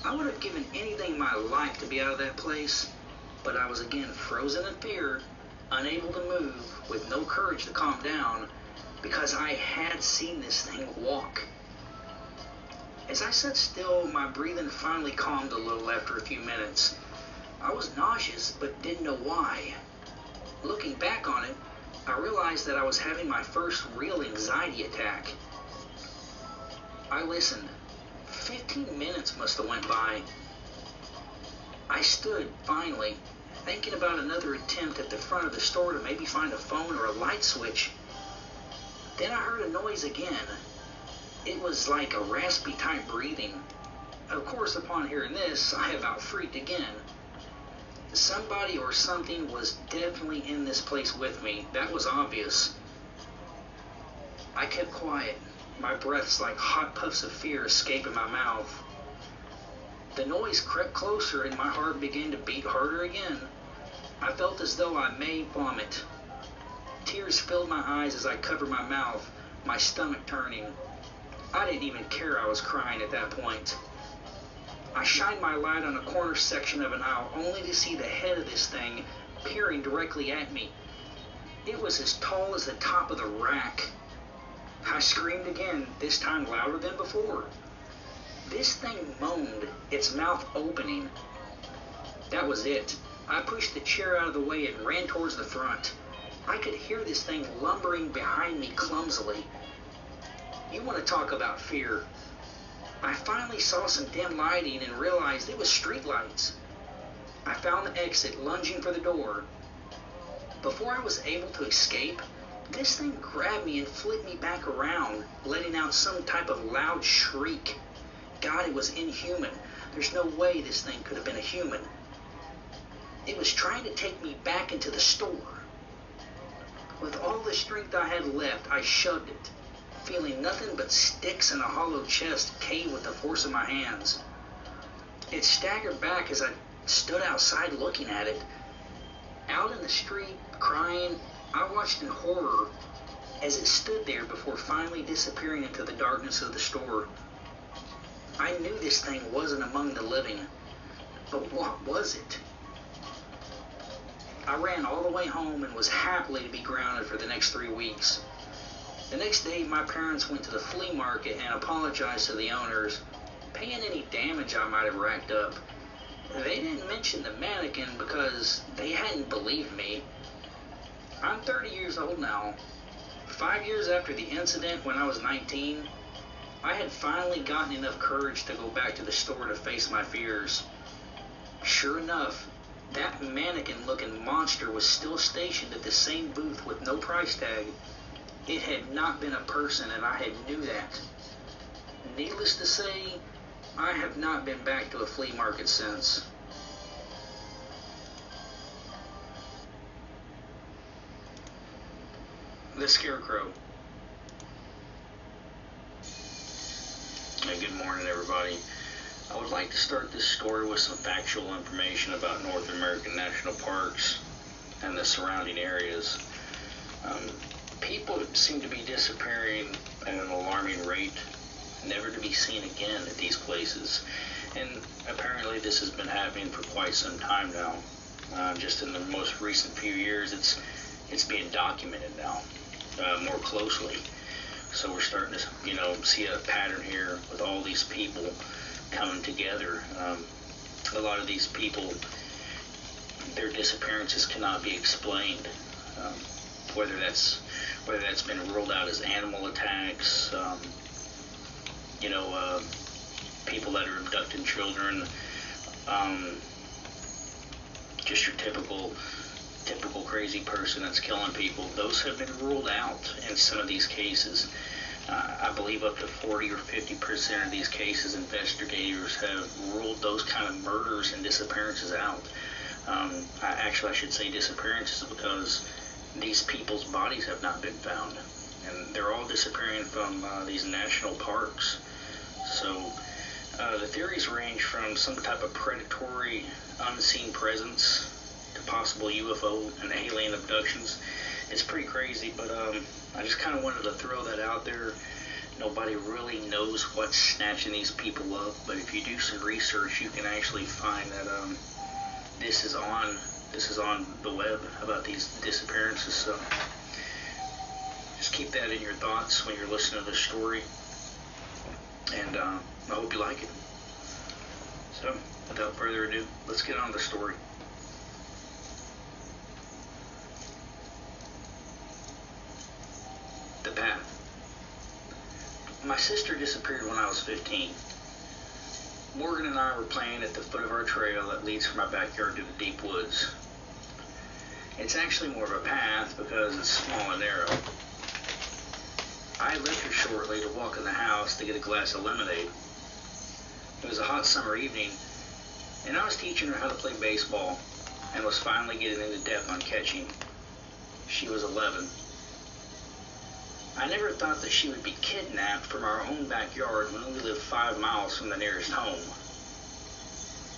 I would have given anything in my life to be out of that place, but I was again frozen in fear, unable to move, with no courage to calm down, because I had seen this thing walk. As I sat still, my breathing finally calmed a little after a few minutes. I was nauseous, but didn't know why. Looking back on it, I realized that I was having my first real anxiety attack. I listened. 15 minutes must have went by. I stood, finally, thinking about another attempt at the front of the store to maybe find a phone or a light switch. Then I heard a noise again. It was like a raspy type breathing. Of course, upon hearing this, I about freaked again. Somebody or something was definitely in this place with me. That was obvious. I kept quiet, my breaths like hot puffs of fear escaping my mouth. The noise crept closer and my heart began to beat harder again. I felt as though I may vomit. Tears filled my eyes as I covered my mouth, my stomach turning. I didn't even care I was crying at that point. I shined my light on a corner section of an aisle only to see the head of this thing peering directly at me. It was as tall as the top of the rack. I screamed again, this time louder than before. This thing moaned, its mouth opening. That was it. I pushed the chair out of the way and ran towards the front. I could hear this thing lumbering behind me clumsily. You want to talk about fear. I finally saw some dim lighting and realized it was street lights. I found the exit, lunging for the door. Before I was able to escape, this thing grabbed me and flipped me back around, letting out some type of loud shriek. God, it was inhuman. There's no way this thing could have been a human. It was trying to take me back into the store. With all the strength I had left, I shoved it, feeling nothing but sticks and a hollow chest cave with the force of my hands. It staggered back as I stood outside looking at it. Out in the street, crying, I watched in horror as it stood there before finally disappearing into the darkness of the store. I knew this thing wasn't among the living, but what was it? I ran all the way home and was happy to be grounded for the next 3 weeks. The next day, my parents went to the flea market and apologized to the owners, paying any damage I might have racked up. They didn't mention the mannequin because they hadn't believed me. I'm 30 years old now. 5 years after the incident when I was 19, I had finally gotten enough courage to go back to the store to face my fears. Sure enough, that mannequin-looking monster was still stationed at the same booth with no price tag. It had not been a person, and I had knew that. Needless to say, I have not been back to a flea market since. The Scarecrow. Good morning, everybody. I would like to start this story with some factual information about North American national parks and the surrounding areas. People seem to be disappearing at an alarming rate, never to be seen again at these places. And apparently this has been happening for quite some time now. Just in the most recent few years, it's being documented now more closely. So we're starting to, see a pattern here with all these people coming together. A lot of these people, their disappearances cannot be explained. Whether that's been ruled out as animal attacks, people that are abducting children, just your typical crazy person that's killing people. Those have been ruled out in some of these cases. I believe up to 40 or 50% of these cases, investigators have ruled those kind of murders and disappearances out. I should say disappearances because these people's bodies have not been found, and they're all disappearing from these national parks. So the theories range from some type of predatory, unseen presence to possible UFO and alien abductions. It's pretty crazy, but I just kind of wanted to throw that out there. Nobody really knows what's snatching these people up, but if you do some research, you can actually find that this is on the web about these disappearances. So just keep that in your thoughts when you're listening to this story, and I hope you like it. So without further ado, let's get on to the story. The path. My sister disappeared when I was 15. Morgan and I were playing at the foot of our trail that leads from my backyard to the deep woods. It's actually more of a path because it's small and narrow. I left her shortly to walk in the house to get a glass of lemonade. It was a hot summer evening, and I was teaching her how to play baseball and was finally getting into depth on catching. She was 11. I never thought that she would be kidnapped from our own backyard when we lived 5 miles from the nearest home.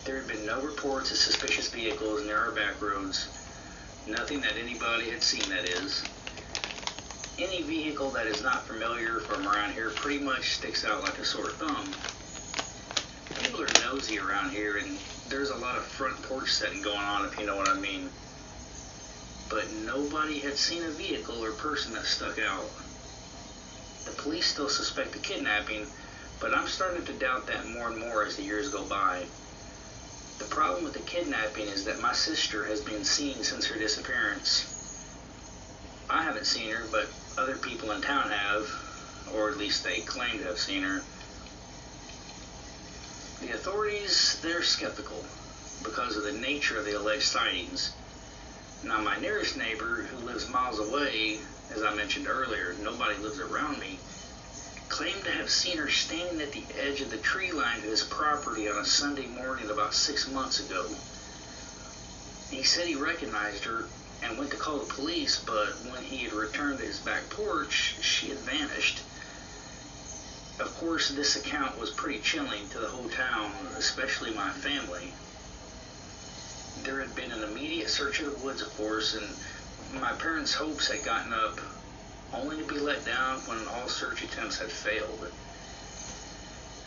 There had been no reports of suspicious vehicles near our back roads. Nothing that anybody had seen, that is. Any vehicle that is not familiar from around here pretty much sticks out like a sore thumb. People are nosy around here, and there's a lot of front porch setting going on, if you know what I mean. But nobody had seen a vehicle or person that stuck out. The police still suspect the kidnapping, but I'm starting to doubt that more and more as the years go by. The problem with the kidnapping is that my sister has been seen since her disappearance. I haven't seen her, but other people in town have, or at least they claim to have seen her. The authorities, they're skeptical because of the nature of the alleged sightings. Now, my nearest neighbor, who lives miles away, as I mentioned earlier, nobody lives around me, claimed to have seen her standing at the edge of the tree line of his property on a Sunday morning about 6 months ago. He said he recognized her and went to call the police, but when he had returned to his back porch, she had vanished. Of course, this account was pretty chilling to the whole town, especially my family. There had been an immediate search of the woods, of course, and my parents' hopes had gotten up, only to be let down when all search attempts had failed.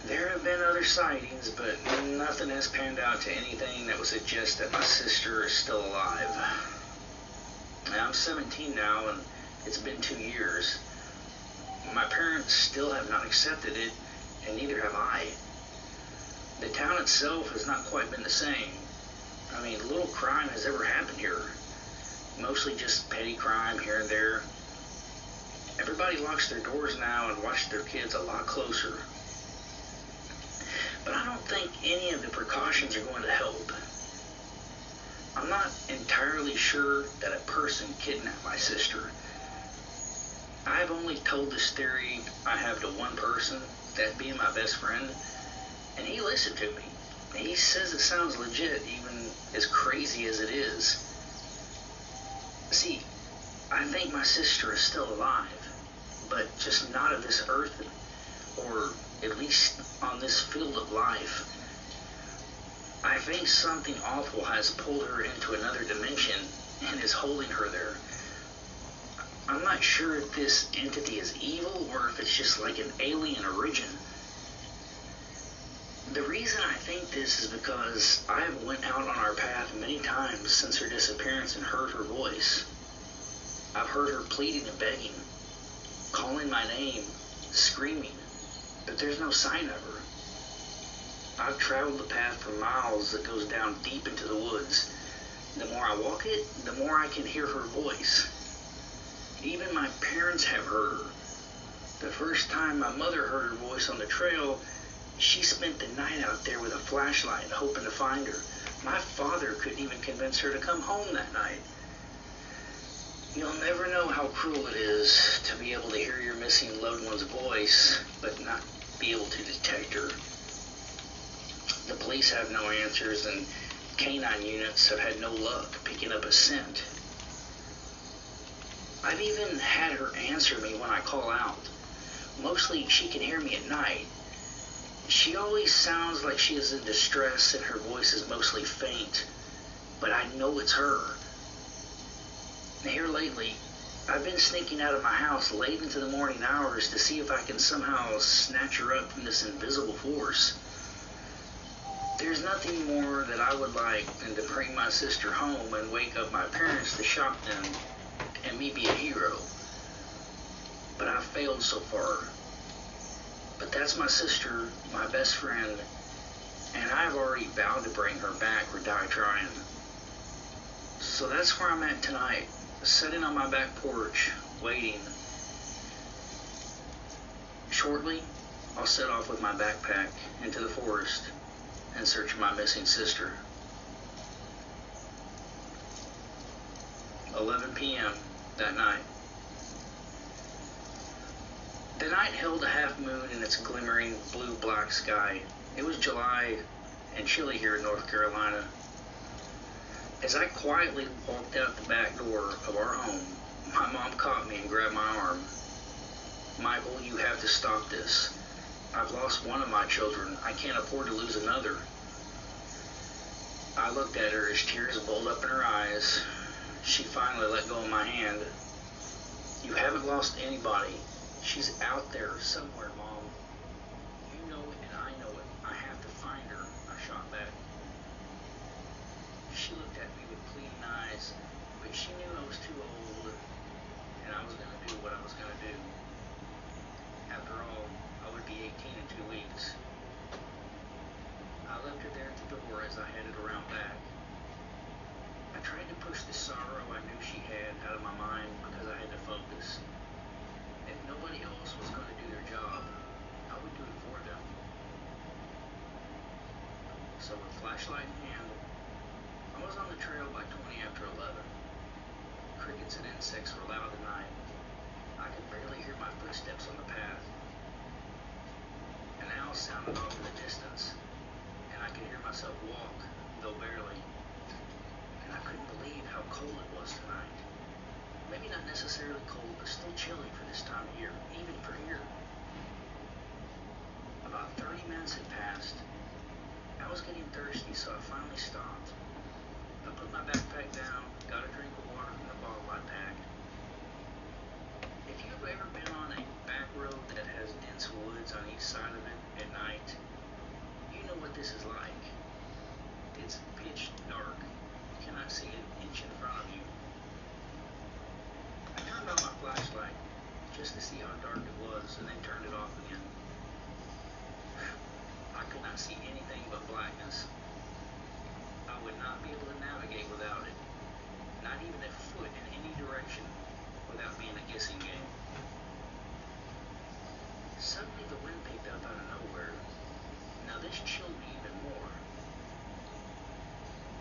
There have been other sightings, but nothing has panned out to anything that would suggest that my sister is still alive. I'm 17 now, and it's been 2 years. My parents still have not accepted it, and neither have I. The town itself has not quite been the same. I mean, little crime has ever happened here. Mostly just petty crime here and there. Everybody locks their doors now and watches their kids a lot closer. But I don't think any of the precautions are going to help. I'm not entirely sure that a person kidnapped my sister. I've only told this theory I have to one person, that being my best friend, and he listened to me. He says it sounds legit, even as crazy as it is. See, I think my sister is still alive, but just not of this earth, or at least on this field of life. I think something awful has pulled her into another dimension and is holding her there. I'm not sure if this entity is evil or if it's just like an alien origin. The reason I think this is because I have went out on our path many times since her disappearance and heard her voice. I've heard her pleading and begging, calling my name, screaming, but there's no sign of her. I've traveled the path for miles that goes down deep into the woods. The more I walk it, the more I can hear her voice. Even my parents have heard her. The first time my mother heard her voice on the trail, she spent the night out there with a flashlight hoping to find her. My father couldn't even convince her to come home that night. You'll never know how cruel it is to be able to hear your missing loved one's voice, but not be able to detect her. The police have no answers, and canine units have had no luck picking up a scent. I've even had her answer me when I call out. Mostly she can hear me at night. She always sounds like she is in distress and her voice is mostly faint, but I know it's her. Here lately, I've been sneaking out of my house late into the morning hours to see if I can somehow snatch her up from this invisible force. There's nothing more that I would like than to bring my sister home and wake up my parents to shock them and me be a hero. But I've failed so far. But that's my sister, my best friend, and I've already vowed to bring her back or die trying. So that's where I'm at tonight, sitting on my back porch, waiting. Shortly, I'll set off with my backpack into the forest in search of my missing sister. 11 p.m. that night. The night held a half moon in its glimmering blue-black sky. It was July and chilly here in North Carolina. As I quietly walked out the back door of our home, my mom caught me and grabbed my arm. "Michael, you have to stop this. I've lost one of my children. I can't afford to lose another." I looked at her as tears bubbled up in her eyes. She finally let go of my hand. "You haven't lost anybody. She's out there somewhere, Mom. You know it and I know it. I have to find her," I shot back. She looked at me with pleading eyes, but she knew I was too old, and I was going to do what I was going to do. So with flashlight in hand, I was on the trail by 20 after 11. Crickets and insects were loud tonight. I could barely hear my footsteps on the path. An owl sounded off in the distance, and I could hear myself walk, though barely. And I couldn't believe how cold it was tonight. Maybe not necessarily cold, but still chilly for this time of year, even for here. About 30 minutes had passed. I was getting thirsty, so I finally stopped. I put my backpack down, got a drink of water from the bottle I packed. If you've ever been on a back road that has dense woods on each side of it at night, you know what this is like. It's pitch dark. You cannot see an inch in front of you. I turned on my flashlight just to see how dark it was and then turned it off again. I could not see anything but blackness. I would not be able to navigate without it. Not even a foot in any direction without being a guessing game. Suddenly the wind picked up out of nowhere. Now this chilled me even more.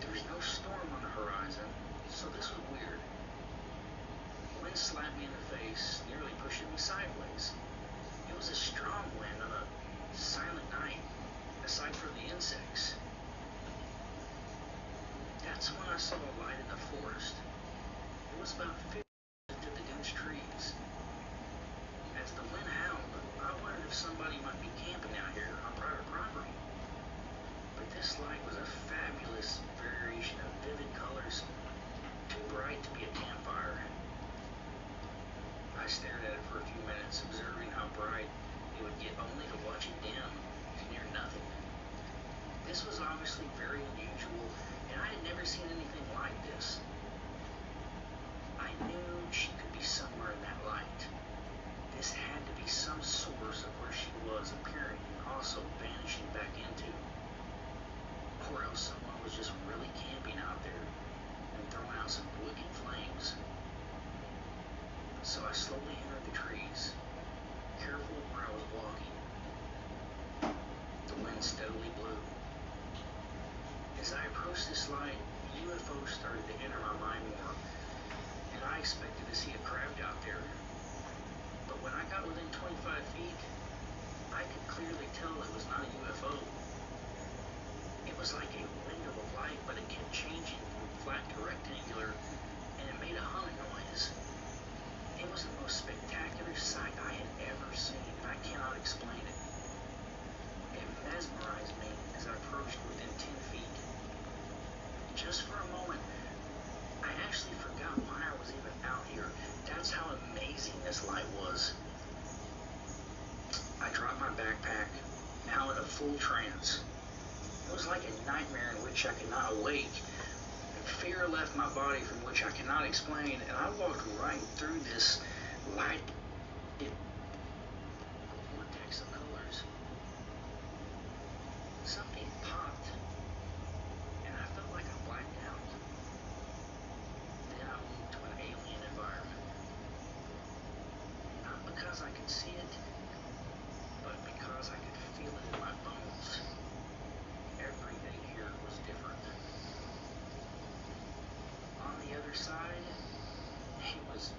There was no storm on the horizon, so this was weird. The wind slapped me in the face, nearly pushing me sideways. It was a strong wind on a silent night, aside from the insects. That's when I saw a light in the forest. It was about 50 to the dense trees. As the wind howled, I wondered if somebody might be camping out here on private property. But this light was a fabulous variation of vivid colors, too bright to be a campfire. I stared at it for a few minutes, observing how bright it would get only to watch it dim to near nothing. This was obviously very unusual, and I had never seen anything like this. I knew she could be somewhere in that light. This had to be some source of where she was appearing and also vanishing back into. Or else someone was just really camping out there and throwing out some wicked flames. So I slowly entered the trees, careful of where I was walking. The wind steadily blew. As I approached this light, UFOs started to enter my mind more, and I expected to see a craft out there. But when I got within 25 feet, I could clearly tell it was not a UFO. It was like a window of light, but it kept changing from flat to rectangular, and it made a humming noise. It was the most spectacular sight I had ever seen, and I cannot explain it. It mesmerized me as I approached within 10 feet. Just for a moment, I actually forgot why I was even out here. That's how amazing this light was. I dropped my backpack, now in a full trance. It was like a nightmare in which I could not awake. Fear left my body from which I cannot explain, and I walked right through this light. It vortex of colors. Something popped, and I felt like I blacked out. Then I moved to an alien environment. Not because I could see it, but because I could feel it in my bones. Everything here was different. On the other side, it was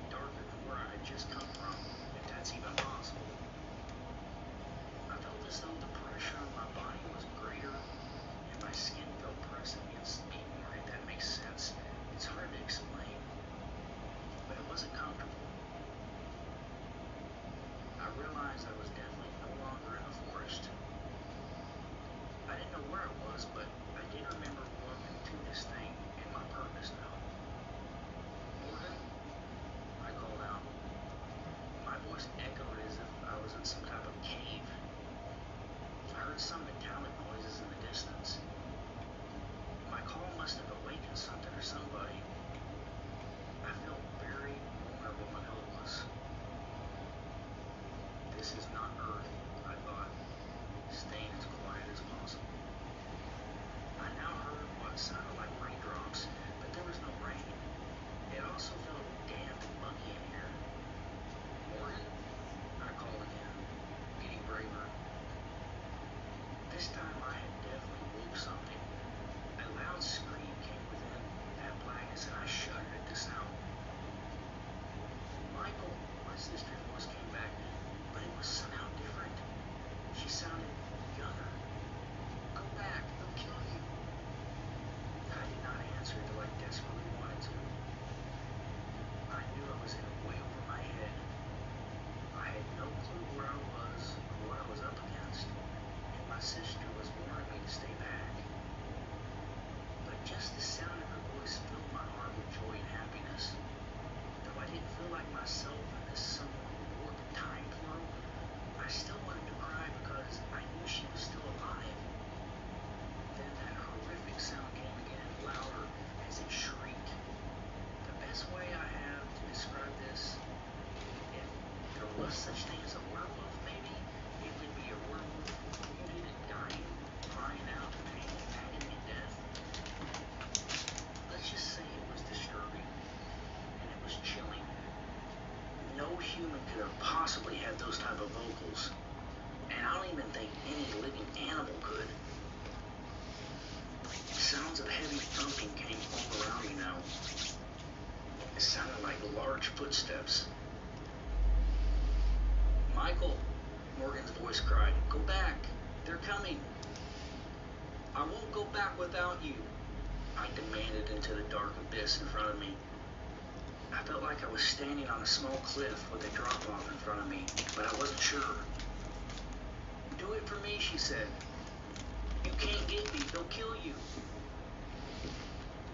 darker than where I had just come from, if that's even possible. I felt as though the pressure on my body was greater, and my skin felt pressed against me more, if that makes sense. It's hard to explain, but it wasn't comfortable. I realized I was definitely no longer in the forest. I didn't know where I was, but I did remember walking to this thing and my purpose now. Morgan, I called out. My voice echoed as if I was in some type of cave. I heard some metallic noises in the distance. My call must have awakened something or somebody. I felt very vulnerable and helpless. This is not Earth, I thought, staying as quiet as possible. I now heard what sounded like raindrops, but there was no footsteps. "Michael," Morgan's voice cried, "go back. They're coming." "I won't go back without you," I demanded into the dark abyss in front of me. I felt like I was standing on a small cliff with a drop-off in front of me, but I wasn't sure. "Do it for me," she said. "You can't get me. They'll kill you."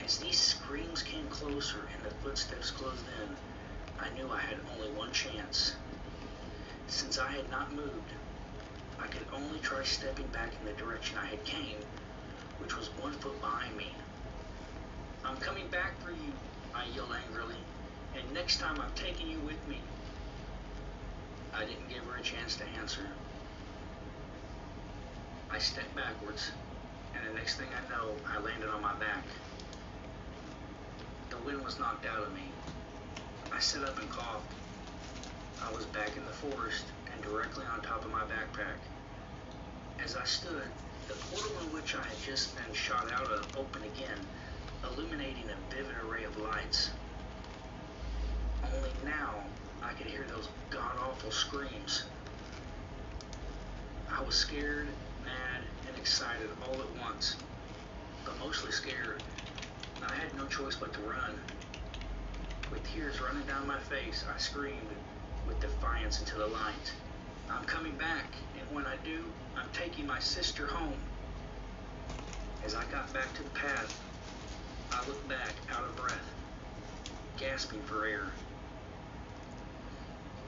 As these screams came closer and the footsteps closed in, I knew I had only one chance. Since I had not moved, I could only try stepping back in the direction I had came, which was 1 foot behind me. "I'm coming back for you," I yelled angrily, "and next time I'm taking you with me." I didn't give her a chance to answer. I stepped backwards, and the next thing I know, I landed on my back. The wind was knocked out of me. I sat up and coughed. I was back in the forest and directly on top of my backpack. As I stood, the portal in which I had just been shot out of opened again, illuminating a vivid array of lights. Only now I could hear those god-awful screams. I was scared, mad, and excited all at once, but mostly scared. I had no choice but to run. With tears running down my face, I screamed with defiance into the light, "I'm coming back, and when I do, I'm taking my sister home." As I got back to the path, I looked back out of breath, gasping for air.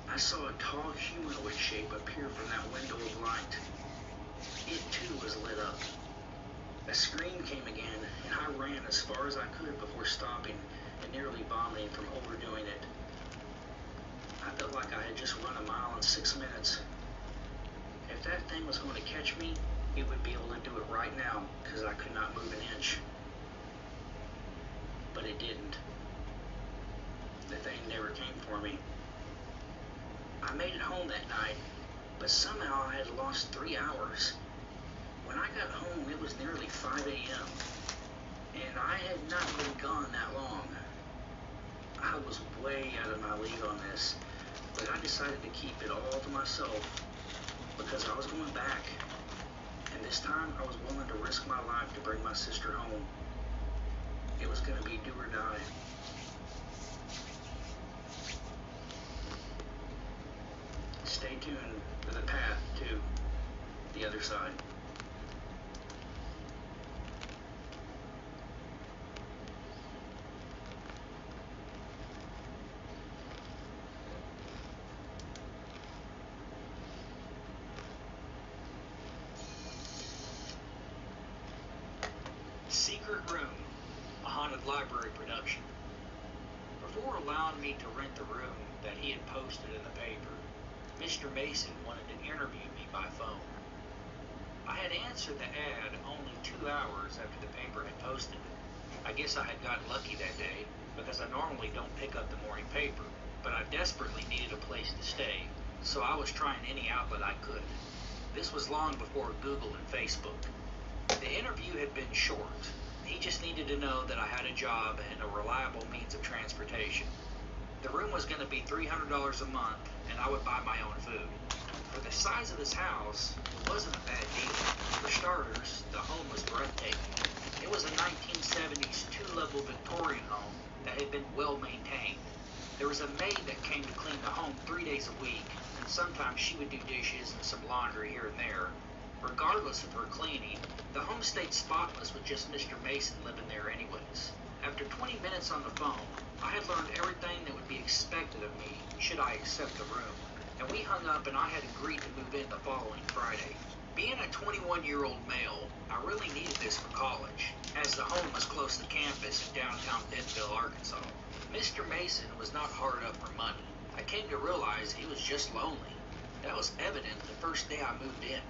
I saw a tall humanoid shape appear from that window of light. It too was lit up. A scream came again, and I ran as far as I could before stopping and nearly vomiting from overdoing it. I felt like I had just run a mile in 6 minutes. If that thing was going to catch me, it would be able to do it right now, because I could not move an inch. But it didn't. The thing never came for me. I made it home that night, but somehow I had lost 3 hours. When I got home, it was nearly 5 a.m., and I had not been gone that long. I was way out of my league on this, but I decided to keep it all to myself because I was going back, and this time I was willing to risk my life to bring my sister home. It was going to be do or die. Stay tuned for the path to the other side. Secret Room, a haunted library production. Before allowing me to rent the room that he had posted in the paper, Mr. Mason wanted to interview me by phone. I had answered the ad only 2 hours after the paper had posted it. I guess I had gotten lucky that day, because I normally don't pick up the morning paper, but I desperately needed a place to stay, so I was trying any outlet I could. This was long before Google and Facebook. The interview had been short. He just needed to know that I had a job and a reliable means of transportation. The room was going to be $300 a month, and I would buy my own food. For the size of this house, it wasn't a bad deal. For starters, the home was breathtaking. It was a 1970s 2-level Victorian home that had been well maintained. There was a maid that came to clean the home 3 days a week, and sometimes she would do dishes and some laundry here and there. Regardless of her cleaning, the home stayed spotless with just Mr. Mason living there anyways. After 20 minutes on the phone, I had learned everything that would be expected of me should I accept the room, and we hung up and I had agreed to move in the following Friday. Being a 21-year-old male, I really needed this for college, as the home was close to campus in downtown Denville, Arkansas. Mr. Mason was not hard up for money. I came to realize he was just lonely. That was evident the first day I moved in.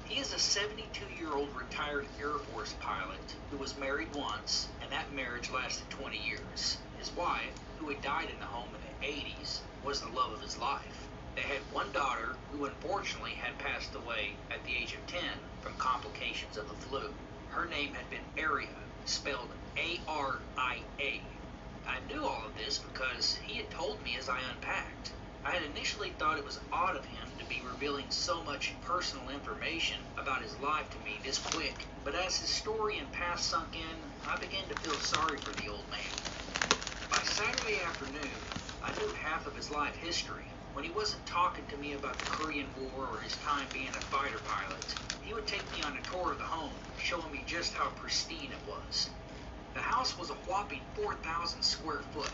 He is a 72-year-old retired Air Force pilot who was married once, and that marriage lasted 20 years. His wife, who had died in the home in the 80s, was the love of his life. They had one daughter who unfortunately had passed away at the age of 10 from complications of the flu. Her name had been Aria, spelled A-R-I-A. I knew all of this because he had told me as I unpacked. I had initially thought it was odd of him to be revealing so much personal information about his life to me this quick, but as his story and past sunk in, I began to feel sorry for the old man. By Saturday afternoon, I knew half of his life history. When he wasn't talking to me about the Korean War or his time being a fighter pilot, he would take me on a tour of the home, showing me just how pristine it was. The house was a whopping 4,000 square foot,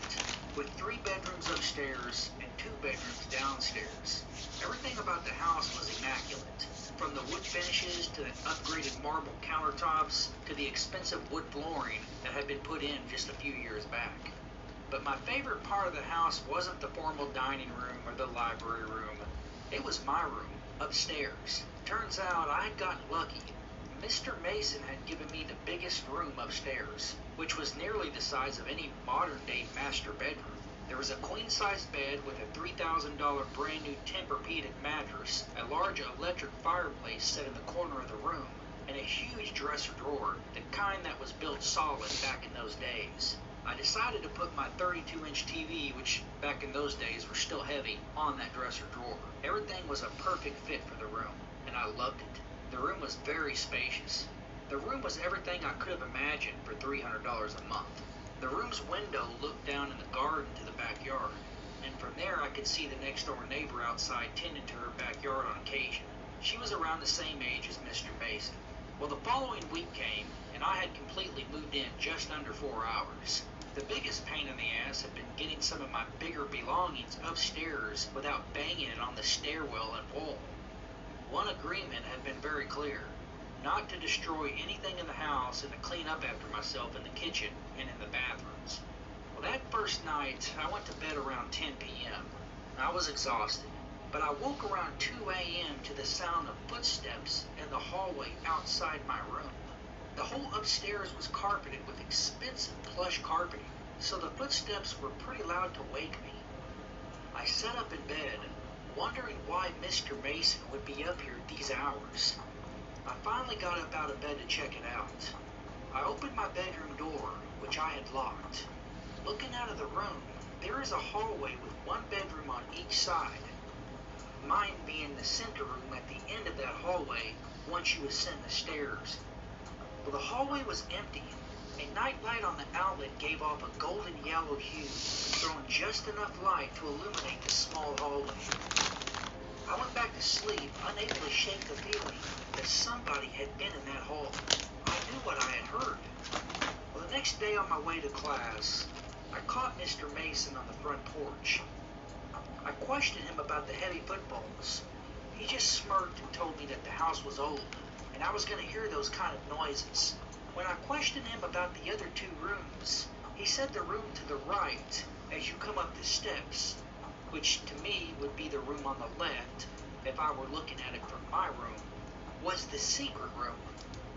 with 3 bedrooms upstairs and 2 bedrooms downstairs. Everything about the house was immaculate, from the wood finishes to the upgraded marble countertops to the expensive wood flooring that had been put in just a few years back. But my favorite part of the house wasn't the formal dining room or the library room. It was my room, upstairs. Turns out I had gotten lucky. Mr. Mason had given me the biggest room upstairs, which was nearly the size of any modern-day master bedroom. There was a queen-size bed with a $3,000 brand-new Tempur-Pedic mattress, a large electric fireplace set in the corner of the room, and a huge dresser drawer, the kind that was built solid back in those days. I decided to put my 32-inch TV, which back in those days were still heavy, on that dresser drawer. Everything was a perfect fit for the room, and I loved it. The room was very spacious. The room was everything I could have imagined for $300 a month. The room's window looked down in the garden to the backyard, and from there I could see the next-door neighbor outside tending to her backyard on occasion. She was around the same age as Mr. Mason. Well, the following week came, and I had completely moved in just under 4 hours. The biggest pain in the ass had been getting some of my bigger belongings upstairs without banging it on the stairwell and wall. One agreement had been very clear: not to destroy anything in the house and to clean up after myself in the kitchen and in the bathrooms. Well, that first night, I went to bed around 10 p.m. I was exhausted, but I woke around 2 a.m. to the sound of footsteps in the hallway outside my room. The whole upstairs was carpeted with expensive plush carpeting, so the footsteps were pretty loud to wake me. I sat up in bed, wondering why Mr. Mason would be up here at these hours. I finally got up out of bed to check it out. I opened my bedroom door, which I had locked. Looking out of the room, there is a hallway with 1 bedroom on each side, mine being the center room at the end of that hallway once you ascend the stairs. Well, the hallway was empty. A nightlight on the outlet gave off a golden yellow hue, throwing just enough light to illuminate the small hallway. I went back to sleep, unable to shake the feeling that somebody had been in that hall. I knew what I had heard. Well, the next day on my way to class, I caught Mr. Mason on the front porch. I questioned him about the heavy footfalls. He just smirked and told me that the house was old, and I was going to hear those kind of noises. When I questioned him about the other 2 rooms, he said the room to the right as you come up the steps, which to me would be the room on the left if I were looking at it from my room, was the secret room,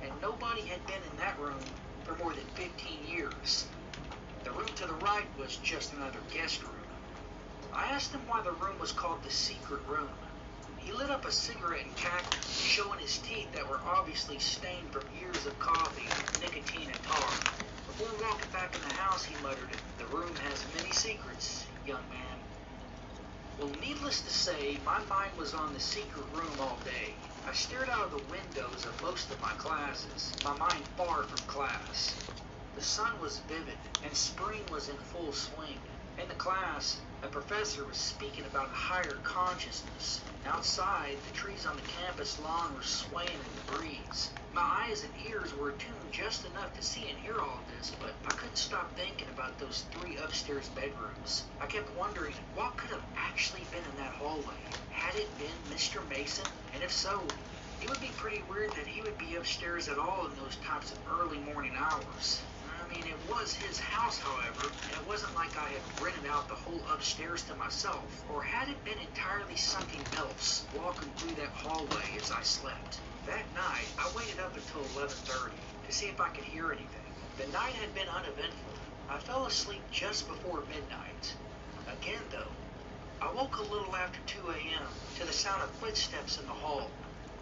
and nobody had been in that room for more than 15 years. The room to the right was just another guest room. I asked him why the room was called the secret room. He lit up a cigarette and cackled, showing his teeth that were obviously stained from years of coffee, nicotine, and tar. Before walking back in the house, he muttered, "The room has many secrets, young man." Well, needless to say, my mind was on the secret room all day. I stared out of the windows of most of my classes, my mind far from class. The sun was vivid, and spring was in full swing. In the class, a professor was speaking about a higher consciousness. Outside, the trees on the campus lawn were swaying in the breeze. My eyes and ears were attuned just enough to see and hear all of this, but I couldn't stop thinking about those 3 upstairs bedrooms. I kept wondering what could have actually been in that hallway. Had it been Mr. Mason? And if so, it would be pretty weird that he would be upstairs at all in those types of early morning hours. I mean, it was his house, however, and it wasn't like I had rented out the whole upstairs to myself. Or had it been entirely something else, walking through that hallway as I slept? That night, I waited up until 11:30 to see if I could hear anything. The night had been uneventful. I fell asleep just before midnight. Again, though, I woke a little after 2 a.m. to the sound of footsteps in the hall.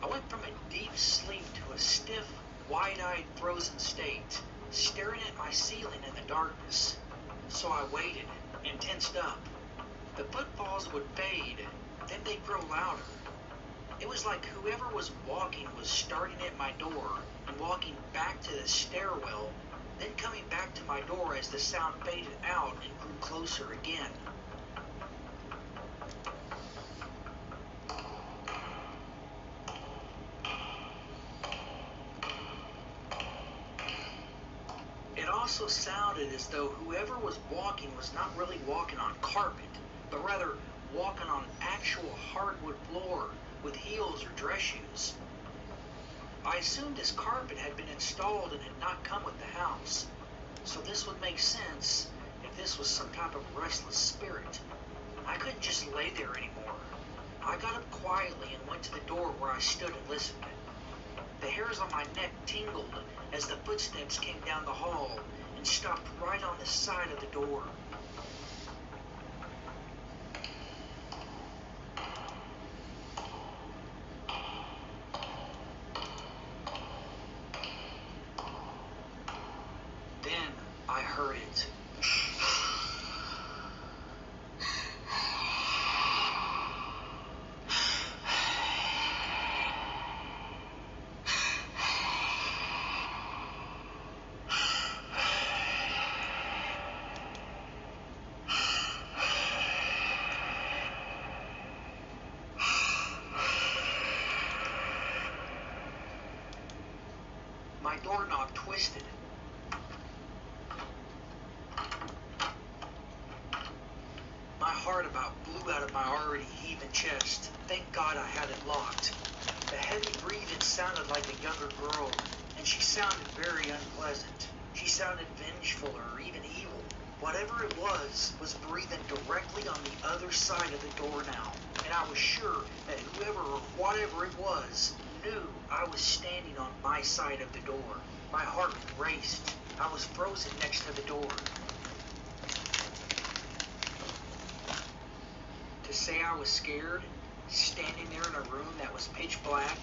I went from a deep sleep to a stiff, wide-eyed, frozen state, staring at my ceiling in the darkness. So I waited and tensed up. The footfalls would fade, then they'd grow louder. It was like whoever was walking was starting at my door and walking back to the stairwell, then coming back to my door as the sound faded out and grew closer again. It also sounded as though whoever was walking was not really walking on carpet, but rather walking on actual hardwood floor with heels or dress shoes. I assumed this carpet had been installed and had not come with the house, so this would make sense if this was some type of restless spirit. I couldn't just lay there anymore. I got up quietly and went to the door where I stood and listened. The hairs on my neck tingled as the footsteps came down the hall and stopped right on the side of the door. Then I heard it. My doorknob twisted. My heart about blew out of my already heaving chest. Thank God I had it locked. The heavy breathing sounded like a younger girl, and she sounded very unpleasant. She sounded vengeful or even evil. Whatever it was breathing directly on the other side of the door now, and I was sure that whoever or whatever it was knew I was standing on my side of the door. My heart raced. I was frozen next to the door. To say I was scared, standing there in a room that was pitch black,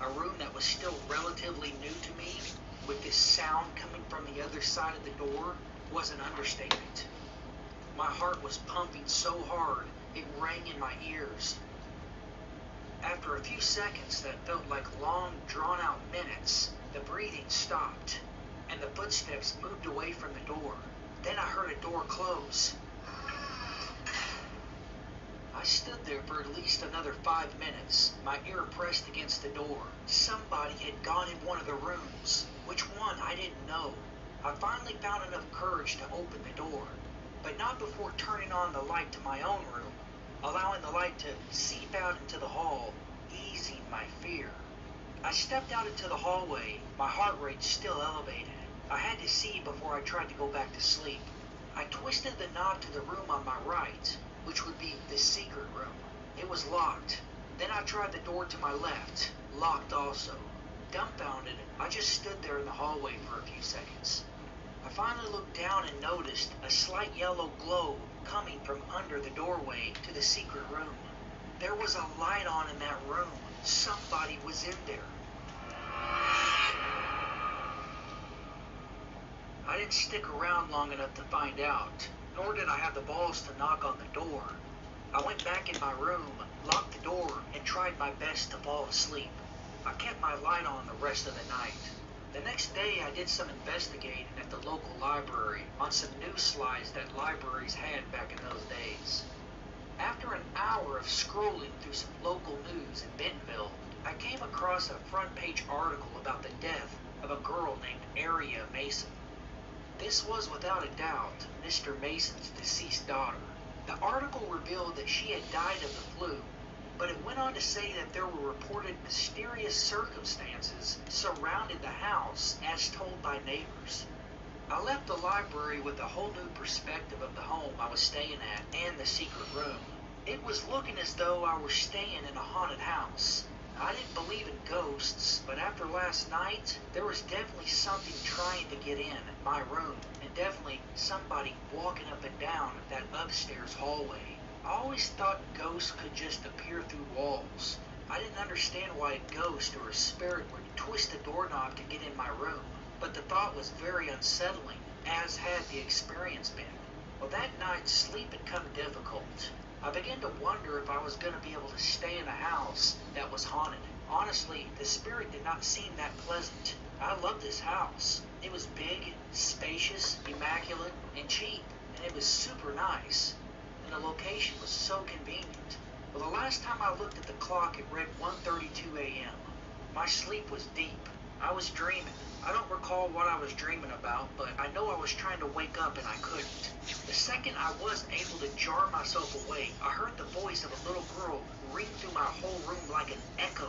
a room that was still relatively new to me, with this sound coming from the other side of the door, was an understatement. My heart was pumping so hard, it rang in my ears. After a few seconds that felt like long, drawn-out minutes, the breathing stopped, and the footsteps moved away from the door. Then I heard a door close. I stood there for at least another 5 minutes, my ear pressed against the door. Somebody had gone in one of the rooms. Which one, I didn't know. I finally found enough courage to open the door, but not before turning on the light to my own room, allowing the light to seep out into the hall, easing my fear. I stepped out into the hallway, my heart rate still elevated. I had to see before I tried to go back to sleep. I twisted the knob to the room on my right, which would be the secret room. It was locked. Then I tried the door to my left, locked also. Dumbfounded, I just stood there in the hallway for a few seconds. I finally looked down and noticed a slight yellow glow coming from under the doorway to the secret room. There was a light on in that room. Somebody was in there. I didn't stick around long enough to find out, nor did I have the balls to knock on the door. I went back in my room, locked the door, and tried my best to fall asleep. I kept my light on the rest of the night. The next day, I did some investigating at the local library on some news slides that libraries had back in those days. After an hour of scrolling through some local news in Bentonville, I came across a front-page article about the death of a girl named Aria Mason. This was, without a doubt, Mr. Mason's deceased daughter. The article revealed that she had died of the flu, but it went on to say that there were reported mysterious circumstances surrounding the house as told by neighbors. I left the library with a whole new perspective of the home I was staying at and the secret room. It was looking as though I were staying in a haunted house. I didn't believe in ghosts, but after last night, there was definitely something trying to get in my room, and definitely somebody walking up and down that upstairs hallway. I always thought ghosts could just appear through walls. I didn't understand why a ghost or a spirit would twist the doorknob to get in my room, but the thought was very unsettling, as had the experience been. Well, that night, sleep had come difficult. I began to wonder if I was going to be able to stay in a house that was haunted. Honestly, the spirit did not seem that pleasant. I loved this house. It was big, spacious, immaculate, and cheap, and it was super nice. And the location was so convenient. Well, the last time I looked at the clock, it read 1:32 a.m. My sleep was deep. I was dreaming. I don't recall what I was dreaming about, but I know I was trying to wake up and I couldn't. The second I was able to jar myself awake, I heard the voice of a little girl ring through my whole room like an echo.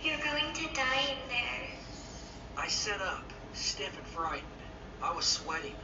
You're going to die in there. I sat up, stiff and frightened. I was sweating.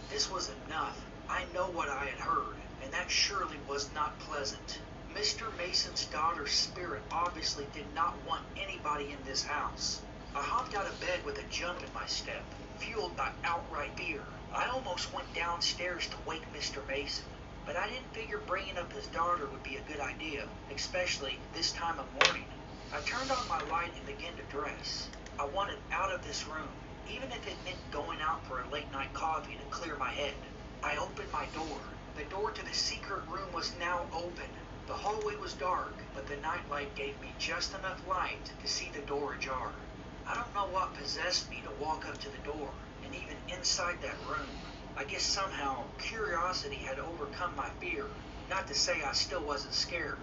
This was enough. I know what I had heard, and that surely was not pleasant. Mr. Mason's daughter's spirit obviously did not want anybody in this house. I hopped out of bed with a jump in my step, fueled by outright fear. I almost went downstairs to wake Mr. Mason, but I didn't figure bringing up his daughter would be a good idea, especially this time of morning. I turned on my light and began to dress. I wanted out of this room, even if it meant going out for a late-night coffee to clear my head. I opened my door. The door to the secret room was now open. The hallway was dark, but the nightlight gave me just enough light to see the door ajar. I don't know what possessed me to walk up to the door, and even inside that room, I guess somehow curiosity had overcome my fear. Not to say I still wasn't scared.